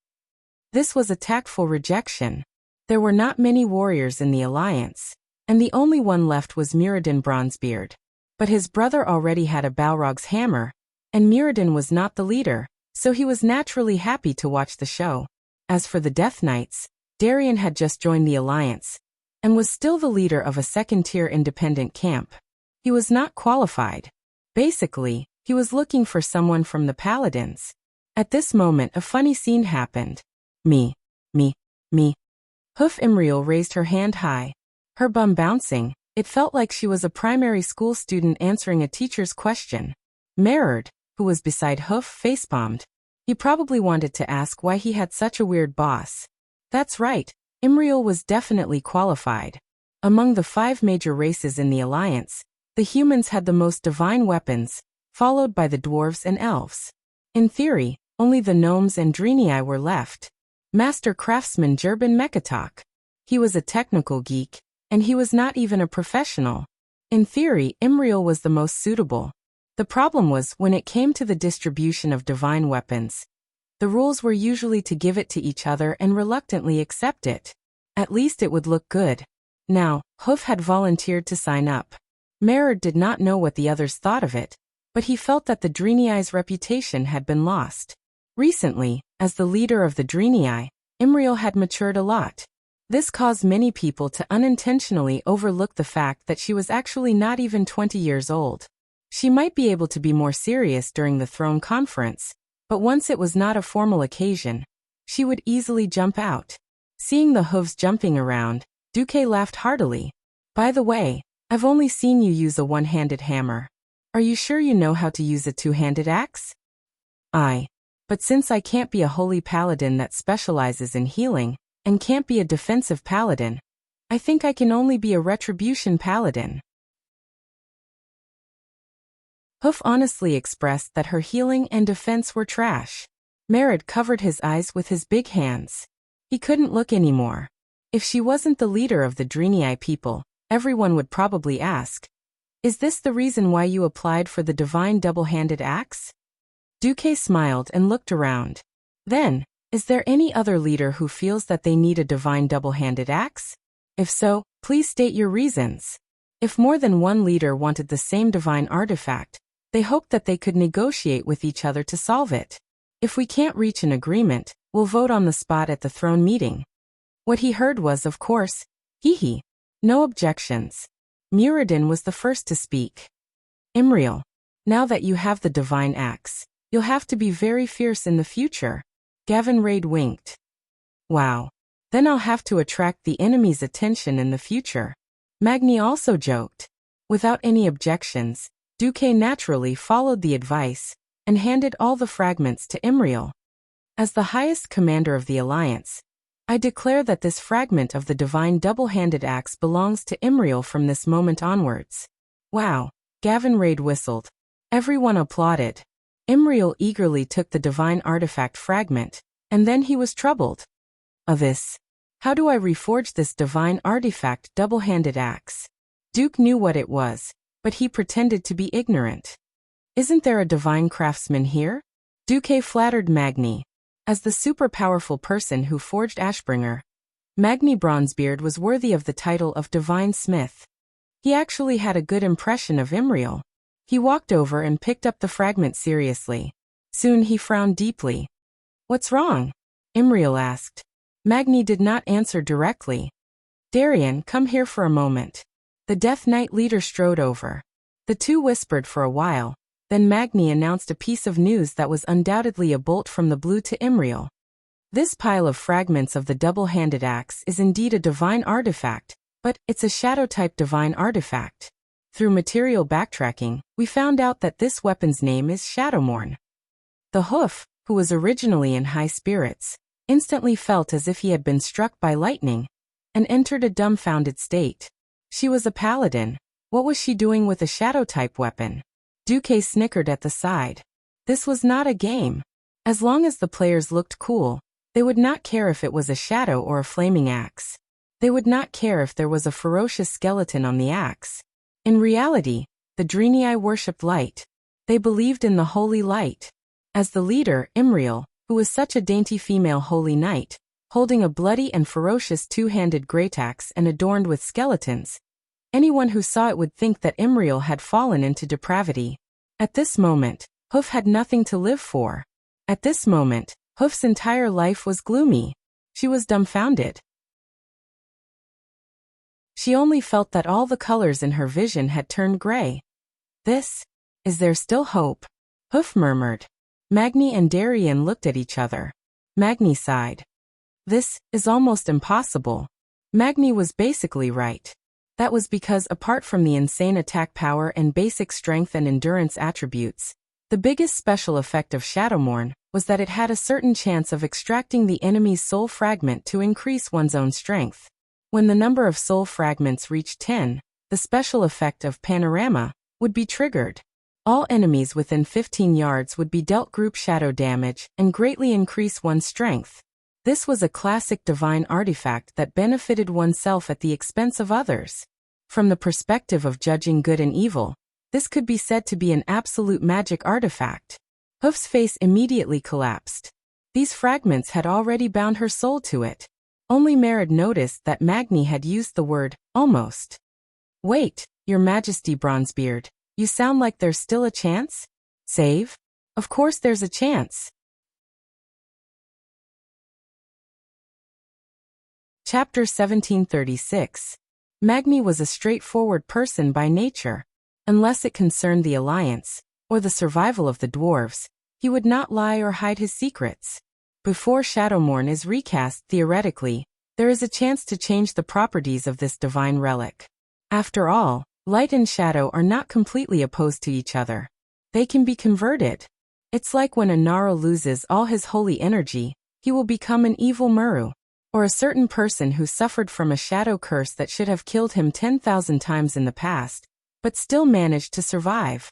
This was a tactful rejection. There were not many warriors in the alliance, and the only one left was Muradin Bronzebeard. But his brother already had a Balrog's hammer, and Muradin was not the leader, so he was naturally happy to watch the show. As for the Death Knights, Darian had just joined the alliance, and was still the leader of a second-tier independent camp. He was not qualified. Basically, he was looking for someone from the Paladins. At this moment a funny scene happened. Me. Hoof Imriel raised her hand high. Her bum bouncing, it felt like she was a primary school student answering a teacher's question. Merard, who was beside Hoof, facepalmed. He probably wanted to ask why he had such a weird boss. That's right, Imriel was definitely qualified. Among the 5 major races in the Alliance, the humans had the most divine weapons, followed by the dwarves and elves. In theory, only the gnomes and Draenei were left. Master Craftsman Jurban Mekatok. He was a technical geek, and he was not even a professional. In theory, Imriel was the most suitable. The problem was when it came to the distribution of divine weapons. The rules were usually to give it to each other and reluctantly accept it. At least it would look good. Now, Hoof had volunteered to sign up. Merard did not know what the others thought of it, but he felt that the Draenei's reputation had been lost. Recently, as the leader of the Draenei, Imriel had matured a lot. This caused many people to unintentionally overlook the fact that she was actually not even 20 years old. She might be able to be more serious during the throne conference, but once it was not a formal occasion, she would easily jump out. Seeing the hooves jumping around, Duque laughed heartily. By the way, I've only seen you use a one-handed hammer. Are you sure you know how to use a two-handed axe? Aye. But since I can't be a holy paladin that specializes in healing, and can't be a defensive paladin, I think I can only be a retribution paladin. Hoof honestly expressed that her healing and defense were trash. Merard covered his eyes with his big hands. He couldn't look anymore. If she wasn't the leader of the Draenei people, everyone would probably ask, "Is this the reason why you applied for the divine double-handed axe?" Duque smiled and looked around. Then, is there any other leader who feels that they need a divine double-handed axe? If so, please state your reasons. If more than one leader wanted the same divine artifact, they hoped that they could negotiate with each other to solve it. If we can't reach an agreement, we'll vote on the spot at the throne meeting. What he heard was, of course, hee. No objections. Muradin was the first to speak. Imriel, now that you have the divine axe, you'll have to be very fierce in the future. Gavin Raid winked. Wow. Then I'll have to attract the enemy's attention in the future. Magni also joked. Without any objections, Duque naturally followed the advice and handed all the fragments to Imriel. As the highest commander of the Alliance, I declare that this fragment of the divine double-handed axe belongs to Imriel from this moment onwards. Wow, Gavin Raid whistled. Everyone applauded. Imriel eagerly took the divine artifact fragment, and then he was troubled. This. How do I reforge this divine artifact double-handed axe? Duke knew what it was, but he pretended to be ignorant. Isn't there a divine craftsman here? Duque flattered Magni. As the super-powerful person who forged Ashbringer, Magni Bronzebeard was worthy of the title of Divine Smith. He actually had a good impression of Imriel. He walked over and picked up the fragment seriously. Soon he frowned deeply. What's wrong? Imriel asked. Magni did not answer directly. Darian, come here for a moment. The Death Knight leader strode over. The two whispered for a while, then Magni announced a piece of news that was undoubtedly a bolt from the blue to Imriel. This pile of fragments of the double-handed axe is indeed a divine artifact, but it's a shadow-type divine artifact. Through material backtracking, we found out that this weapon's name is Shadowmourne. The Hoof, who was originally in high spirits, instantly felt as if he had been struck by lightning, and entered a dumbfounded state. She was a paladin. What was she doing with a shadow-type weapon? Duque snickered at the side. This was not a game. As long as the players looked cool, they would not care if it was a shadow or a flaming axe. They would not care if there was a ferocious skeleton on the axe. In reality, the Drenii worshipped light. They believed in the holy light. As the leader, Imriel, who was such a dainty female holy knight, holding a bloody and ferocious two-handed greataxe and adorned with skeletons, anyone who saw it would think that Imriel had fallen into depravity. At this moment, Hoof had nothing to live for. At this moment, Hoof's entire life was gloomy. She was dumbfounded. She only felt that all the colors in her vision had turned gray. Is there still hope? Hoof murmured. Magni and Darien looked at each other. Magni sighed. This is almost impossible. Magni was basically right. That was because apart from the insane attack power and basic strength and endurance attributes, the biggest special effect of Shadowmourne was that it had a certain chance of extracting the enemy's soul fragment to increase one's own strength. When the number of soul fragments reached 10, the special effect of Panorama would be triggered. All enemies within 15 yards would be dealt group shadow damage and greatly increase one's strength. This was a classic divine artifact that benefited oneself at the expense of others. From the perspective of judging good and evil, this could be said to be an absolute magic artifact. Hoof's face immediately collapsed. These fragments had already bound her soul to it. Only Merritt noticed that Magni had used the word, almost. Wait, Your Majesty Bronzebeard, you sound like there's still a chance? Save? Of course there's a chance. Chapter 1736. Magni was a straightforward person by nature. Unless it concerned the Alliance, or the survival of the dwarves, he would not lie or hide his secrets. Before Shadowmourne is recast theoretically, there is a chance to change the properties of this divine relic. After all, light and shadow are not completely opposed to each other. They can be converted. It's like when a Naro loses all his holy energy, he will become an evil Muru. Or a certain person who suffered from a shadow curse that should have killed him 10,000 times in the past, but still managed to survive.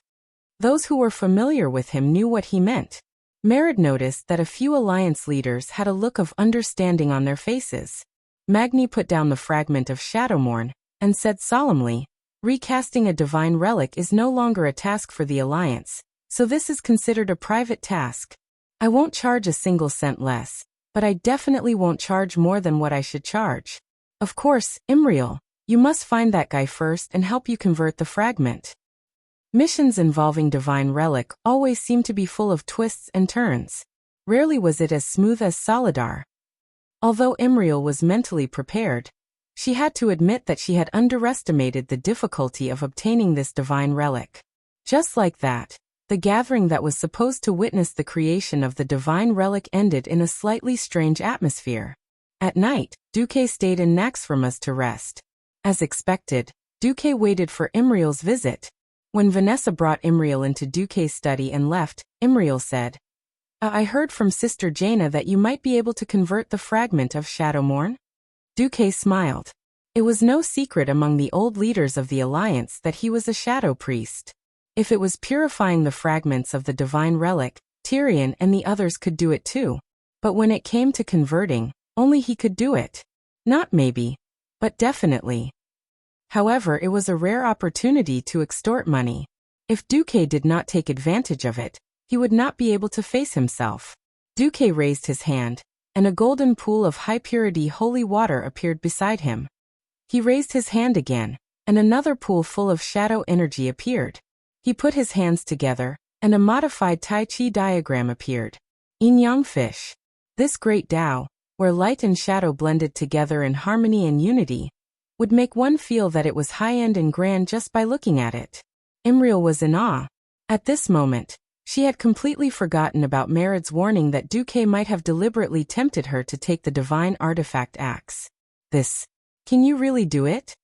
Those who were familiar with him knew what he meant. Merritt noticed that a few Alliance leaders had a look of understanding on their faces. Magni put down the fragment of Shadowmourne and said solemnly, recasting a divine relic is no longer a task for the Alliance, so this is considered a private task. I won't charge a single cent less, but I definitely won't charge more than what I should charge. Of course, Imriel, you must find that guy first and help you convert the fragment. Missions involving divine relic always seem to be full of twists and turns. Rarely was it as smooth as Solidar. Although Imriel was mentally prepared, she had to admit that she had underestimated the difficulty of obtaining this divine relic. Just like that, the gathering that was supposed to witness the creation of the divine relic ended in a slightly strange atmosphere. At night, Duque stayed in Naxxramas to rest. As expected, Duque waited for Imriel's visit. When Vanessa brought Imriel into Duque's study and left, Imriel said, I heard from Sister Jaina that you might be able to convert the fragment of Shadowmourne. Duque smiled. It was no secret among the old leaders of the Alliance that he was a shadow priest. If it was purifying the fragments of the divine relic, Tyrion and the others could do it too. But when it came to converting, only he could do it. Not maybe, but definitely. However, it was a rare opportunity to extort money. If Duque did not take advantage of it, he would not be able to face himself. Duque raised his hand, and a golden pool of high-purity holy water appeared beside him. He raised his hand again, and another pool full of shadow energy appeared. He put his hands together, and a modified Tai Chi diagram appeared. Yin-Yang Fish. This great Tao, where light and shadow blended together in harmony and unity, would make one feel that it was high-end and grand just by looking at it. Imriel was in awe. At this moment, she had completely forgotten about Merritt's warning that Duque might have deliberately tempted her to take the divine artifact axe. Can you really do it?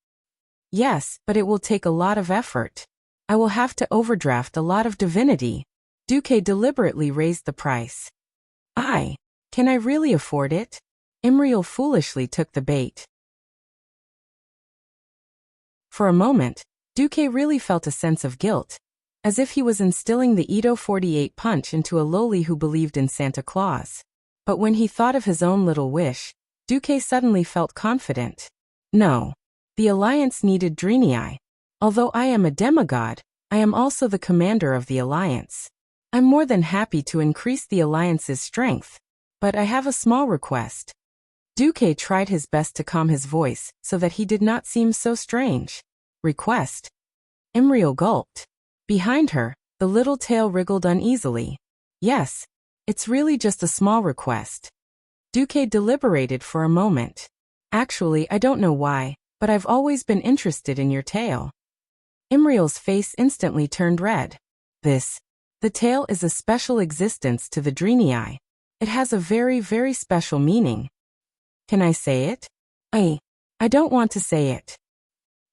Yes, but it will take a lot of effort. I will have to overdraft a lot of divinity. Duque deliberately raised the price. Can I really afford it? Imriel foolishly took the bait. For a moment, Duque really felt a sense of guilt, as if he was instilling the Edo 48 punch into a lowly who believed in Santa Claus. But when he thought of his own little wish, Duque suddenly felt confident. No. The Alliance needed Drenii. Although I am a demigod, I am also the commander of the Alliance. I'm more than happy to increase the Alliance's strength. But I have a small request. Duque tried his best to calm his voice so that he did not seem so strange. Request? Imriel gulped. Behind her, the little tail wriggled uneasily. Yes, it's really just a small request. Duque deliberated for a moment. Actually, I don't know why, but I've always been interested in your tail. Imriel's face instantly turned red. The tail is a special existence to the Drenii. It has a very, very special meaning. Can I say it? I don't want to say it.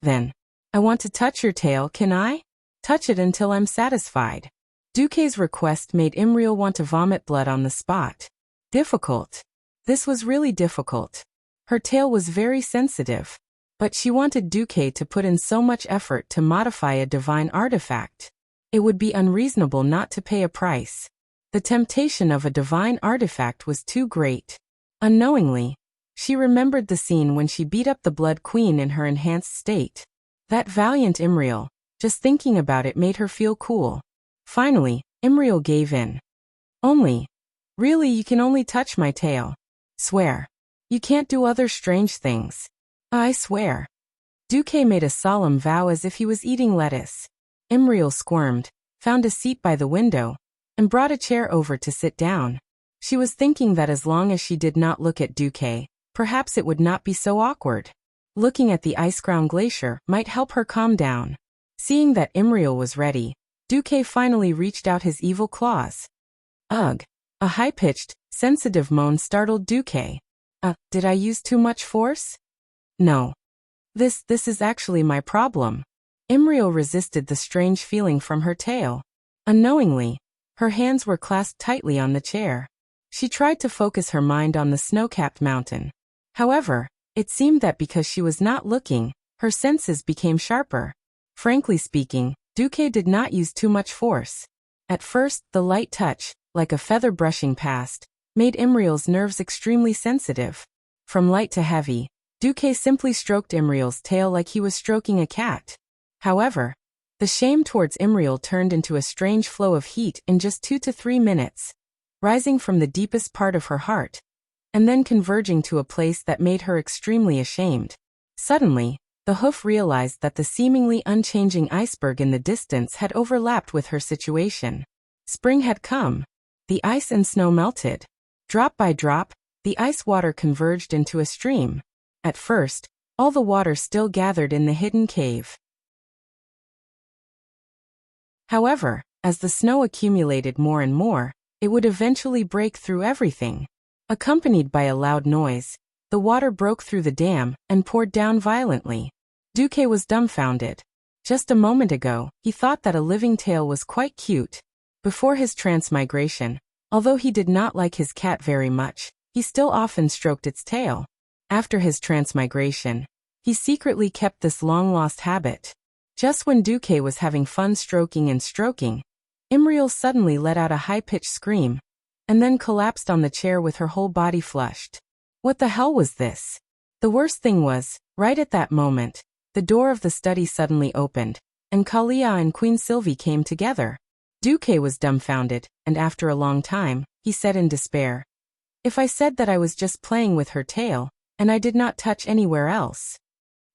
Then, I want to touch your tail, can I? Touch it until I'm satisfied. Duque's request made Imriel want to vomit blood on the spot. Difficult. This was really difficult. Her tail was very sensitive. But she wanted Duque to put in so much effort to modify a divine artifact. It would be unreasonable not to pay a price. The temptation of a divine artifact was too great. Unknowingly, she remembered the scene when she beat up the Blood Queen in her enhanced state. That valiant Imriel, just thinking about it made her feel cool. Finally, Imriel gave in. Really you can only touch my tail. Swear. You can't do other strange things. I swear. Duque made a solemn vow as if he was eating lettuce. Imriel squirmed, found a seat by the window, and brought a chair over to sit down. She was thinking that as long as she did not look at Duque, perhaps it would not be so awkward. Looking at the ice-crowned glacier might help her calm down. Seeing that Imriel was ready, Duque finally reached out his evil claws. Ugh! A high-pitched, sensitive moan startled Duque. Did I use too much force? No. This is actually my problem. Imriel resisted the strange feeling from her tail. Unknowingly, her hands were clasped tightly on the chair. She tried to focus her mind on the snow-capped mountain. However, it seemed that because she was not looking, her senses became sharper. Frankly speaking, Duque did not use too much force. At first, the light touch, like a feather brushing past, made Imriel's nerves extremely sensitive. From light to heavy, Duque simply stroked Imriel's tail like he was stroking a cat. However, the shame towards Imriel turned into a strange flow of heat in just 2 to 3 minutes, rising from the deepest part of her heart, and then converging to a place that made her extremely ashamed. Suddenly, the hoof realized that the seemingly unchanging iceberg in the distance had overlapped with her situation. Spring had come. The ice and snow melted. Drop by drop, the ice water converged into a stream. At first, all the water still gathered in the hidden cave. However, as the snow accumulated more and more, it would eventually break through everything. Accompanied by a loud noise, the water broke through the dam and poured down violently. Duque was dumbfounded. Just a moment ago, he thought that a living tail was quite cute. Before his transmigration, although he did not like his cat very much, he still often stroked its tail. After his transmigration, he secretly kept this long-lost habit. Just when Duque was having fun stroking and stroking, Imriel suddenly let out a high-pitched scream, and then collapsed on the chair with her whole body flushed. What the hell was this? The worst thing was, right at that moment, the door of the study suddenly opened, and Kalia and Queen Sylvie came together. Duque was dumbfounded, and after a long time, he said in despair, "If I said that I was just playing with her tail, and I did not touch anywhere else,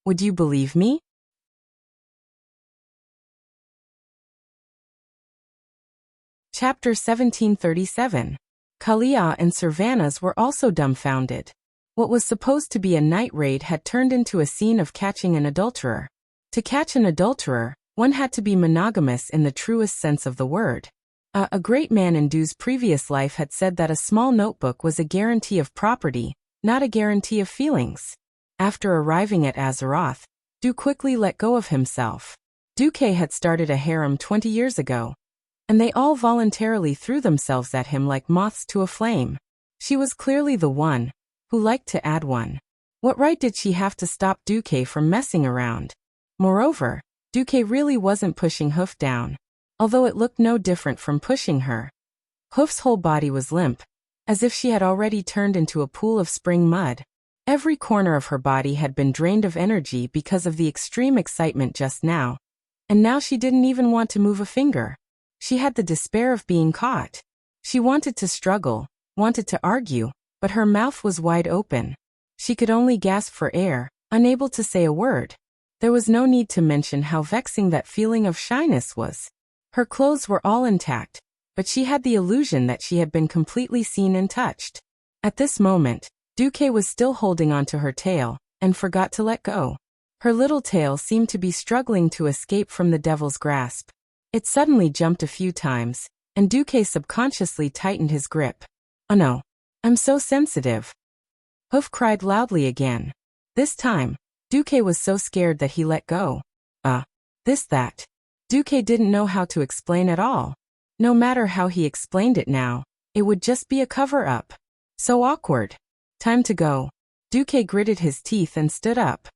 would you believe me?" Chapter 1737. Kalia and Servanas were also dumbfounded. What was supposed to be a night raid had turned into a scene of catching an adulterer. To catch an adulterer, one had to be monogamous in the truest sense of the word. A great man in Du's previous life had said that a small notebook was a guarantee of property, not a guarantee of feelings. After arriving at Azeroth, Du quickly let go of himself. Duque had started a harem 20 years ago, and they all voluntarily threw themselves at him like moths to a flame. She was clearly the one who liked to add one. What right did she have to stop Duque from messing around? Moreover, Duque really wasn't pushing Hoof down, although it looked no different from pushing her. Hoof's whole body was limp, as if she had already turned into a pool of spring mud. Every corner of her body had been drained of energy because of the extreme excitement just now, and now she didn't even want to move a finger. She had the despair of being caught. She wanted to struggle, wanted to argue, but her mouth was wide open. She could only gasp for air, unable to say a word. There was no need to mention how vexing that feeling of shyness was. Her clothes were all intact, but she had the illusion that she had been completely seen and touched. At this moment, Duque was still holding onto her tail, and forgot to let go. Her little tail seemed to be struggling to escape from the devil's grasp. It suddenly jumped a few times, and Duque subconsciously tightened his grip. "Oh no. I'm so sensitive." Hoof cried loudly again. This time, Duque was so scared that he let go. That. Duque didn't know how to explain at all. No matter how he explained it now, it would just be a cover-up. So awkward. Time to go. Duque gritted his teeth and stood up.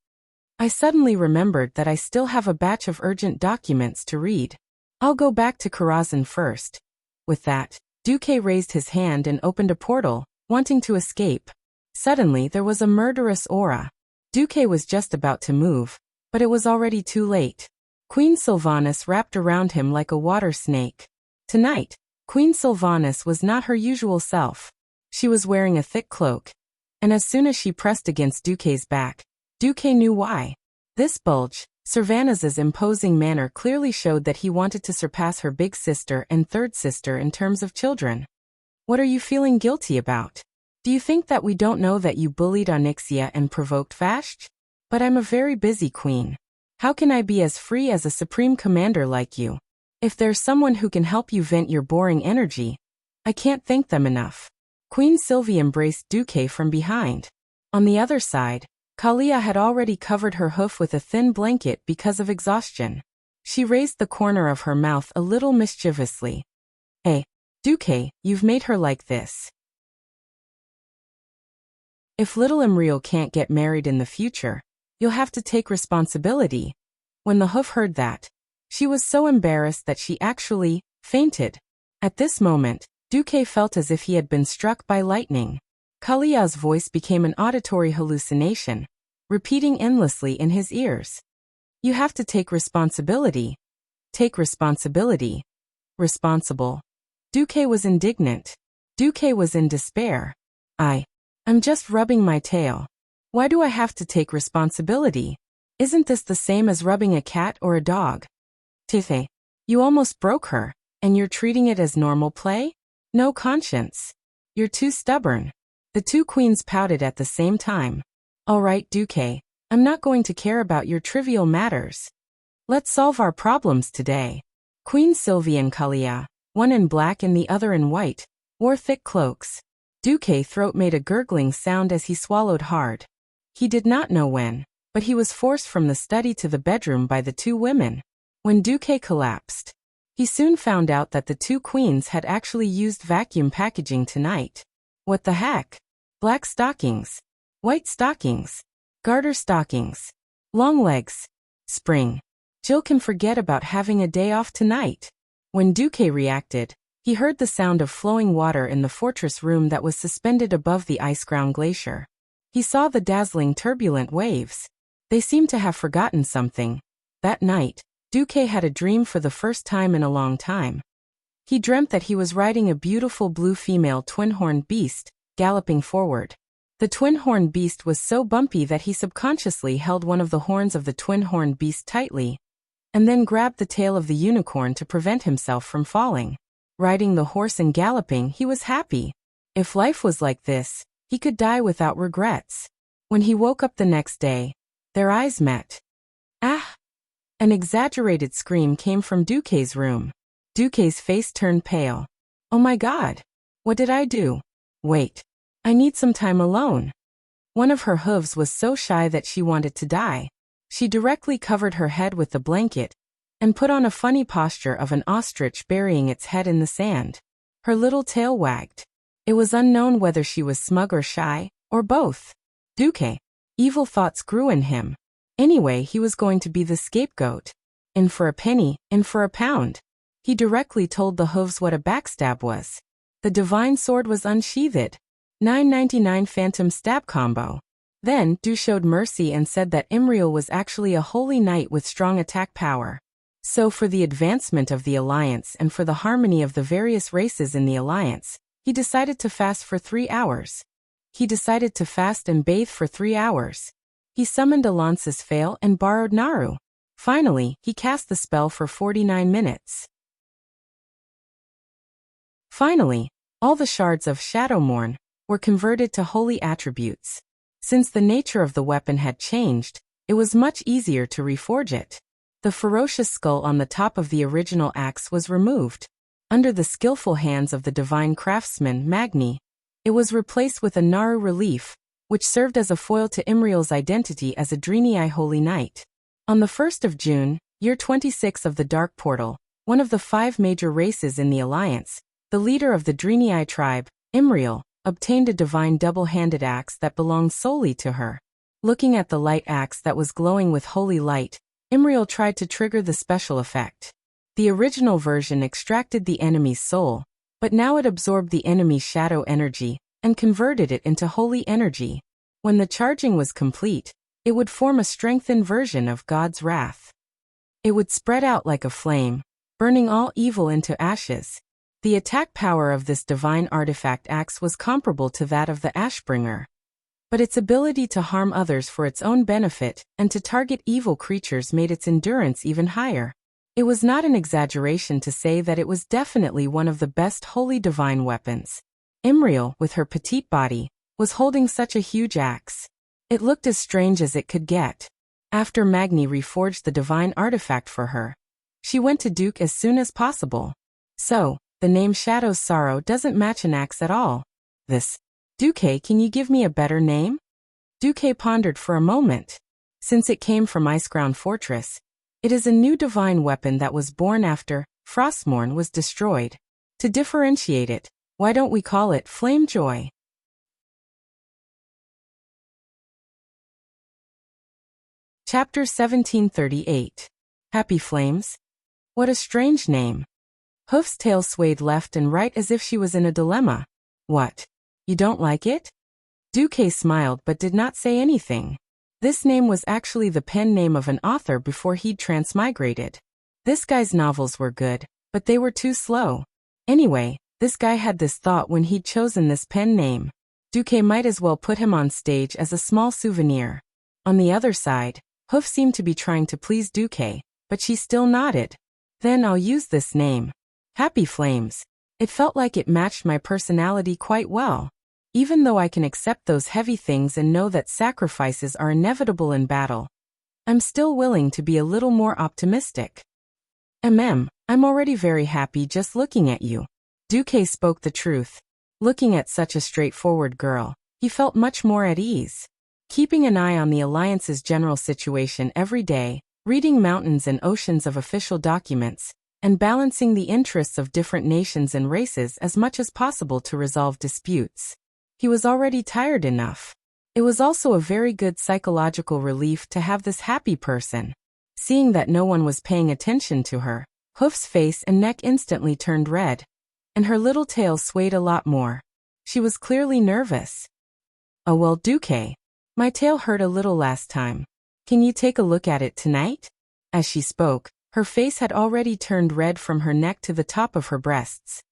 I suddenly remembered that I still have a batch of urgent documents to read. I'll go back to Karazhan first. With that, Duque raised his hand and opened a portal, wanting to escape. Suddenly there was a murderous aura. Duque was just about to move, but it was already too late. Queen Sylvanas wrapped around him like a water snake. Tonight, Queen Sylvanas was not her usual self. She was wearing a thick cloak, and as soon as she pressed against Duque's back, Duque knew why. This bulge, Sylvanas's imposing manner clearly showed that he wanted to surpass her big sister and third sister in terms of children. What are you feeling guilty about? Do you think that we don't know that you bullied Onyxia and provoked Vashj? But I'm a very busy queen. How can I be as free as a supreme commander like you? If there's someone who can help you vent your boring energy, I can't thank them enough. Queen Sylvie embraced Duque from behind. On the other side, Kalia had already covered her hoof with a thin blanket because of exhaustion. She raised the corner of her mouth a little mischievously. Hey, Duque, you've made her like this. If little Imriel can't get married in the future, you'll have to take responsibility. When the hoof heard that, she was so embarrassed that she actually fainted. At this moment, Duque felt as if he had been struck by lightning. Kalia's voice became an auditory hallucination, repeating endlessly in his ears. You have to take responsibility. Take responsibility. Responsible. Duque was indignant. Duque was in despair. I'm just rubbing my tail. Why do I have to take responsibility? Isn't this the same as rubbing a cat or a dog? Tife, you almost broke her, and you're treating it as normal play? No conscience. You're too stubborn. The two queens pouted at the same time. All right, Duque, I'm not going to care about your trivial matters. Let's solve our problems today. Queen Sylvie and Kalia, one in black and the other in white, wore thick cloaks. Duque's throat made a gurgling sound as he swallowed hard. He did not know when, but he was forced from the study to the bedroom by the two women. When Duque collapsed, he soon found out that the two queens had actually used vacuum packaging tonight. What the heck? Black stockings, white stockings, garter stockings, long legs, spring. Jill can forget about having a day off tonight. When Duque reacted, he heard the sound of flowing water in the fortress room that was suspended above the ice-ground glacier. He saw the dazzling turbulent waves. They seemed to have forgotten something. That night, Duque had a dream for the first time in a long time. He dreamt that he was riding a beautiful blue female twin-horned beast, galloping forward. The twin-horned beast was so bumpy that he subconsciously held one of the horns of the twin-horned beast tightly, and then grabbed the tail of the unicorn to prevent himself from falling. Riding the horse and galloping, he was happy. If life was like this, he could die without regrets. When he woke up the next day, their eyes met. Ah! An exaggerated scream came from Duque's room. Duque's face turned pale. Oh my God! What did I do? Wait. I need some time alone. One of her hooves was so shy that she wanted to die. She directly covered her head with the blanket and put on a funny posture of an ostrich burying its head in the sand. Her little tail wagged. It was unknown whether she was smug or shy, or both. Duque. Evil thoughts grew in him. Anyway, he was going to be the scapegoat. In for a penny, in for a pound. He directly told the hooves what a backstab was. The divine sword was unsheathed. $9.99 phantom stab combo. Then, Du showed mercy and said that Imriel was actually a holy knight with strong attack power. So for the advancement of the alliance and for the harmony of the various races in the alliance, he decided to fast for 3 hours. He decided to fast and bathe for 3 hours. He summoned Alonce's Fail and borrowed Naru. Finally, he cast the spell for 49 minutes. Finally, all the shards of Shadowmourne were converted to holy attributes. Since the nature of the weapon had changed, it was much easier to reforge it. The ferocious skull on the top of the original axe was removed. Under the skillful hands of the divine craftsman Magni, it was replaced with a Naru relief, which served as a foil to Imriel's identity as a Drenii Holy Knight. On the 1st of June, year 26 of the Dark Portal, one of the 5 major races in the Alliance, the leader of the Drenii tribe, Imriel, obtained a divine double-handed axe that belonged solely to her. Looking at the light axe that was glowing with holy light, Imriel tried to trigger the special effect. The original version extracted the enemy's soul, but now it absorbed the enemy's shadow energy and converted it into holy energy. When the charging was complete, it would form a strengthened version of God's wrath. It would spread out like a flame, burning all evil into ashes. The attack power of this divine artifact axe was comparable to that of the Ashbringer. But its ability to harm others for its own benefit and to target evil creatures made its endurance even higher. It was not an exaggeration to say that it was definitely one of the best holy divine weapons. Imriel, with her petite body, was holding such a huge axe. It looked as strange as it could get. After Magni reforged the divine artifact for her, she went to Duke as soon as possible. So, the name Shadow's Sorrow doesn't match an axe at all. Duque, can you give me a better name? Duque pondered for a moment. Since it came from Icecrown Fortress, it is a new divine weapon that was born after Frostmourne was destroyed. To differentiate it, why don't we call it Flamejoy? Chapter 1738. Happy Flames? What a strange name. Hoof's tail swayed left and right as if she was in a dilemma. What? You don't like it? Duque smiled but did not say anything. This name was actually the pen name of an author before he'd transmigrated. This guy's novels were good, but they were too slow. Anyway, this guy had this thought when he'd chosen this pen name. Duque might as well put him on stage as a small souvenir. On the other side, Hoof seemed to be trying to please Duque, but she still nodded. Then I'll use this name. Happy Flames. It felt like it matched my personality quite well. Even though I can accept those heavy things and know that sacrifices are inevitable in battle, I'm still willing to be a little more optimistic. I'm already very happy just looking at you. Duque spoke the truth. Looking at such a straightforward girl, he felt much more at ease. Keeping an eye on the Alliance's general situation every day, reading mountains and oceans of official documents, and balancing the interests of different nations and races as much as possible to resolve disputes. He was already tired enough. It was also a very good psychological relief to have this happy person. Seeing that no one was paying attention to her, Hoof's face and neck instantly turned red, and her little tail swayed a lot more. She was clearly nervous. Oh well, Duque. My tail hurt a little last time. Can you take a look at it tonight? As she spoke, her face had already turned red from her neck to the top of her breasts.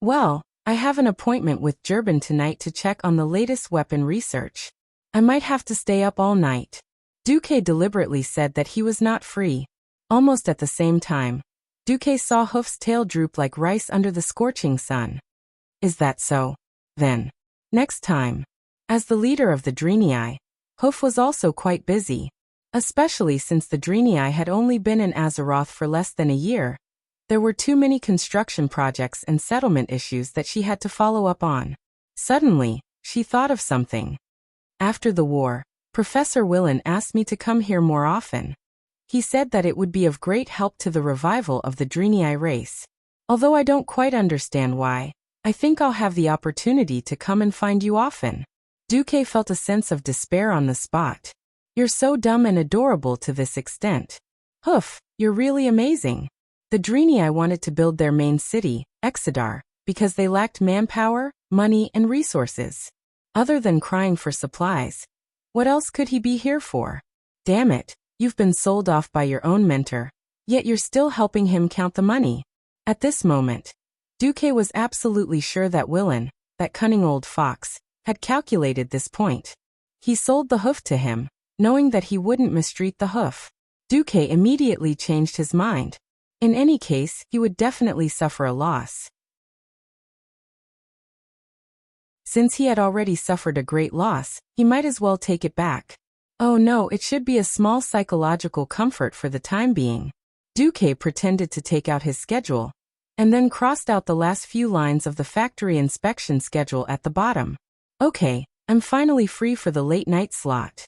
Well, I have an appointment with Gerben tonight to check on the latest weapon research. I might have to stay up all night. Duque deliberately said that he was not free. Almost at the same time, Duque saw Hoof's tail droop like rice under the scorching sun. Is that so? Then, next time. As the leader of the Drenii, Hoof was also quite busy. Especially since the Drenii had only been in Azeroth for less than a year. There were too many construction projects and settlement issues that she had to follow up on. Suddenly, she thought of something. After the war, Professor Willen asked me to come here more often. He said that it would be of great help to the revival of the Drenii race. Although I don't quite understand why, I think I'll have the opportunity to come and find you often. Duque felt a sense of despair on the spot. You're so dumb and adorable to this extent. Hoof, you're really amazing. The Drenii wanted to build their main city, Exodar, because they lacked manpower, money, and resources. Other than crying for supplies, What else could he be here for? Damn it, you've been sold off by your own mentor, yet you're still helping him count the money. At this moment, Duque was absolutely sure that Willin, that cunning old fox, had calculated this point. He sold the hoof to him, knowing that he wouldn't mistreat the hoof. Duque immediately changed his mind. In any case, he would definitely suffer a loss. Since he had already suffered a great loss, he might as well take it back. Oh no, it should be a small psychological comfort for the time being. Duque pretended to take out his schedule, and then crossed out the last few lines of the factory inspection schedule at the bottom. Okay, I'm finally free for the late night slot.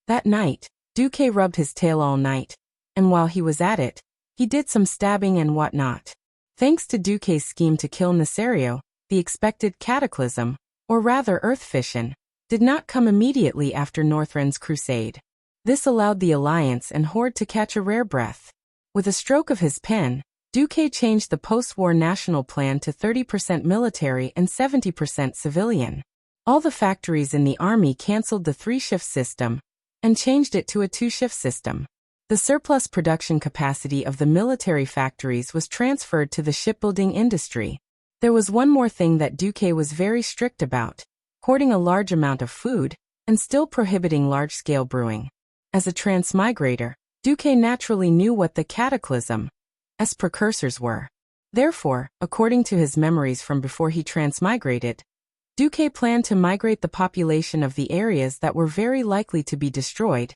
That night, Duque rubbed his tail all night, and while he was at it, he did some stabbing and whatnot. Thanks to Duque's scheme to kill Nesario, the expected cataclysm, or rather earth fission, did not come immediately after Northren's crusade. This allowed the Alliance and Horde to catch a rare breath. With a stroke of his pen, Duque changed the post-war national plan to 30% military and 70% civilian. All the factories in the army cancelled the 3-shift system and changed it to a 2-shift system. The surplus production capacity of the military factories was transferred to the shipbuilding industry. There was one more thing that Duque was very strict about: hoarding a large amount of food and still prohibiting large-scale brewing. As a transmigrator, Duque naturally knew what the cataclysm's precursors were. Therefore, according to his memories from before he transmigrated, Duque planned to migrate the population of the areas that were very likely to be destroyed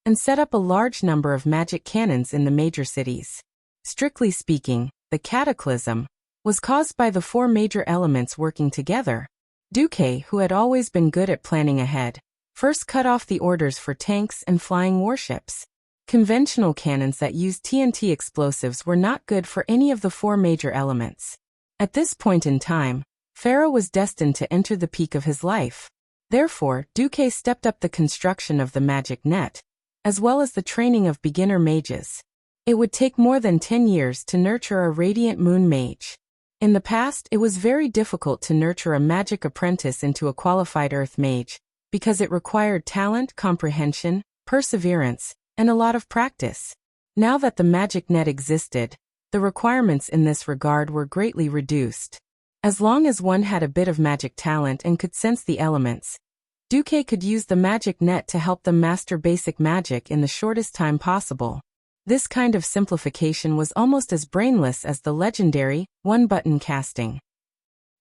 and set up a large number of magic cannons in the major cities. Strictly speaking, the cataclysm was caused by the 4 major elements working together. Duque, who had always been good at planning ahead, first cut off the orders for tanks and flying warships. Conventional cannons that used TNT explosives were not good for any of the 4 major elements. At this point in time, Pharaoh was destined to enter the peak of his life. Therefore, Duque stepped up the construction of the magic net, as well as the training of beginner mages. It would take more than 10 years to nurture a radiant moon mage. In the past, it was very difficult to nurture a magic apprentice into a qualified earth mage, because it required talent, comprehension, perseverance, and a lot of practice. Now that the magic net existed, the requirements in this regard were greatly reduced. As long as one had a bit of magic talent and could sense the elements, Duque could use the magic net to help them master basic magic in the shortest time possible. This kind of simplification was almost as brainless as the legendary one-button casting.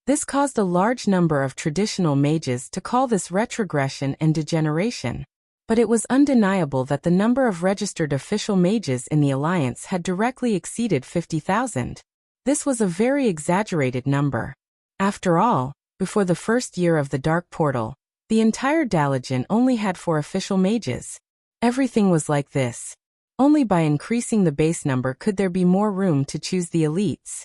This caused a large number of traditional mages to call this retrogression and degeneration. But it was undeniable that the number of registered official mages in the Alliance had directly exceeded 50,000. This was a very exaggerated number. After all, before the first year of the Dark Portal, the entire Dalagen only had 4 official mages. Everything was like this. Only by increasing the base number could there be more room to choose the elites.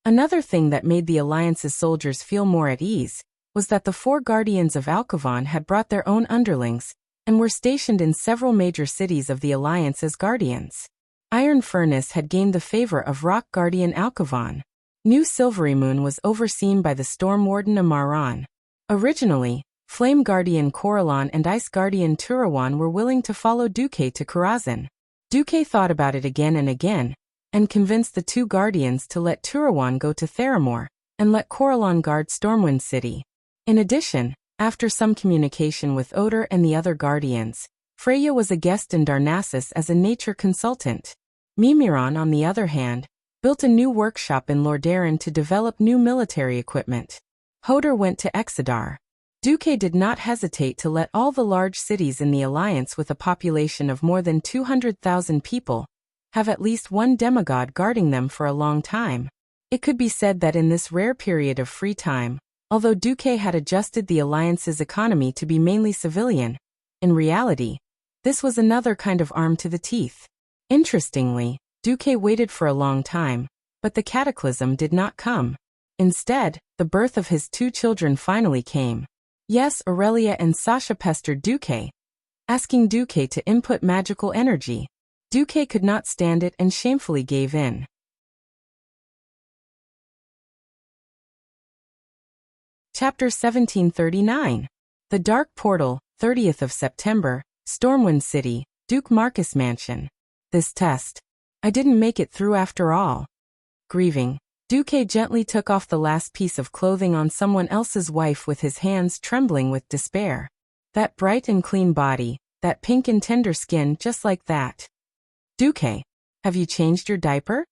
Another thing that made the Alliance's soldiers feel more at ease was that the 4 guardians of Alcavan had brought their own underlings and were stationed in several major cities of the Alliance as guardians. Iron Furnace had gained the favor of Rock Guardian Alcavan. New Silvery Moon was overseen by the Storm Warden Amaran. Originally, Flame Guardian Coralon and Ice Guardian Turawan were willing to follow Duque to Karazhan. Duque thought about it again and again, and convinced the 2 guardians to let Turawan go to Theramore, and let Coralon guard Stormwind City. In addition, after some communication with Oder and the other guardians, Freya was a guest in Darnassus as a nature consultant. Mimiron, on the other hand, built a new workshop in Lordaeron to develop new military equipment. Hodor went to Exodar. Duque did not hesitate to let all the large cities in the Alliance with a population of more than 200,000 people have at least one demigod guarding them for a long time. It could be said that in this rare period of free time, although Duque had adjusted the Alliance's economy to be mainly civilian, in reality, this was another kind of arm to the teeth. Interestingly, Duque waited for a long time, but the cataclysm did not come. Instead, the birth of his 2 children finally came. Yes, Aurelia and Sasha pestered Duque, asking Duque to input magical energy. Duque could not stand it and shamefully gave in. Chapter 1739. The Dark Portal, 30th of September, Stormwind City, Duke Marcus Mansion. This test. I didn't make it through after all. Grieving, Duque gently took off the last piece of clothing on someone else's wife with his hands trembling with despair. That bright and clean body, that pink and tender skin just like that. Duque, have you changed your diaper?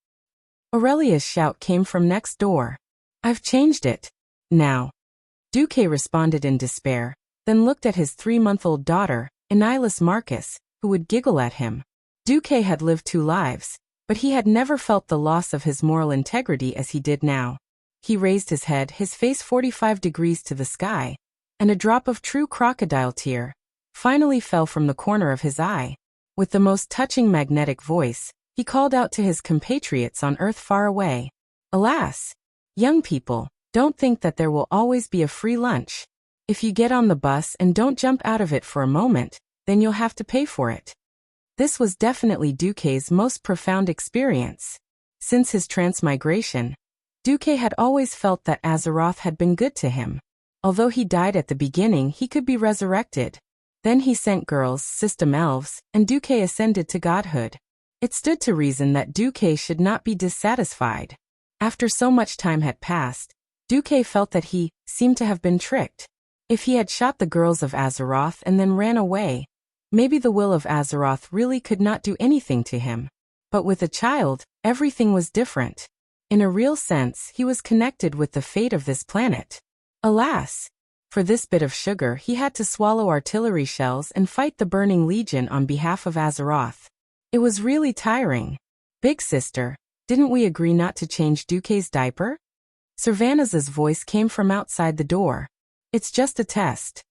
Aurelia's shout came from next door. I've changed it. Now. Duque responded in despair, then looked at his 3-month-old daughter, Enilis Marcus, who would giggle at him. Duque had lived 2 lives, but he had never felt the loss of his moral integrity as he did now. He raised his head, his face 45 degrees to the sky, and a drop of true crocodile tear finally fell from the corner of his eye. With the most touching magnetic voice, he called out to his compatriots on earth far away. Alas! Young people, don't think that there will always be a free lunch. If you get on the bus and don't jump out of it for a moment, then you'll have to pay for it. This was definitely Duque's most profound experience. Since his transmigration, Duque had always felt that Azeroth had been good to him. Although he died at the beginning, he could be resurrected. Then he sent girls, system elves, and Duque ascended to godhood. It stood to reason that Duque should not be dissatisfied. After so much time had passed, Duque felt that he seemed to have been tricked. If he had shot the girls of Azeroth and then ran away, maybe the will of Azeroth really could not do anything to him. But with a child, everything was different. In a real sense, he was connected with the fate of this planet. Alas! For this bit of sugar he had to swallow artillery shells and fight the Burning Legion on behalf of Azeroth. It was really tiring. Big sister, didn't we agree not to change Duque's diaper? Servanas' voice came from outside the door. It's just a test.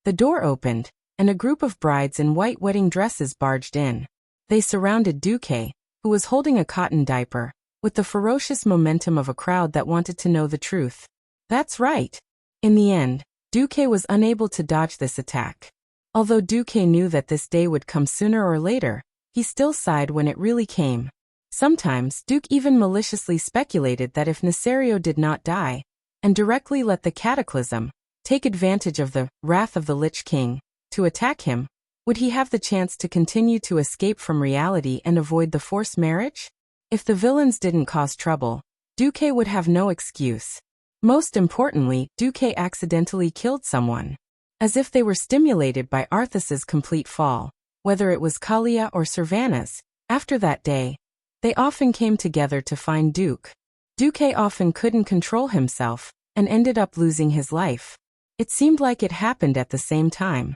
The door opened, and a group of brides in white wedding dresses barged in. They surrounded Duque, who was holding a cotton diaper, with the ferocious momentum of a crowd that wanted to know the truth. That's right. In the end, Duque was unable to dodge this attack. Although Duque knew that this day would come sooner or later, he still sighed when it really came. Sometimes Duke even maliciously speculated that if Nesario did not die, and directly let the Cataclysm take advantage of the wrath of the Lich King to attack him, would he have the chance to continue to escape from reality and avoid the forced marriage? If the villains didn't cause trouble, Duque would have no excuse. Most importantly, Duque accidentally killed someone. As if they were stimulated by Arthas's complete fall, whether it was Kalia or Servanas, after that day, they often came together to find Duke. Duque often couldn't control himself, and ended up losing his life. It seemed like it happened at the same time.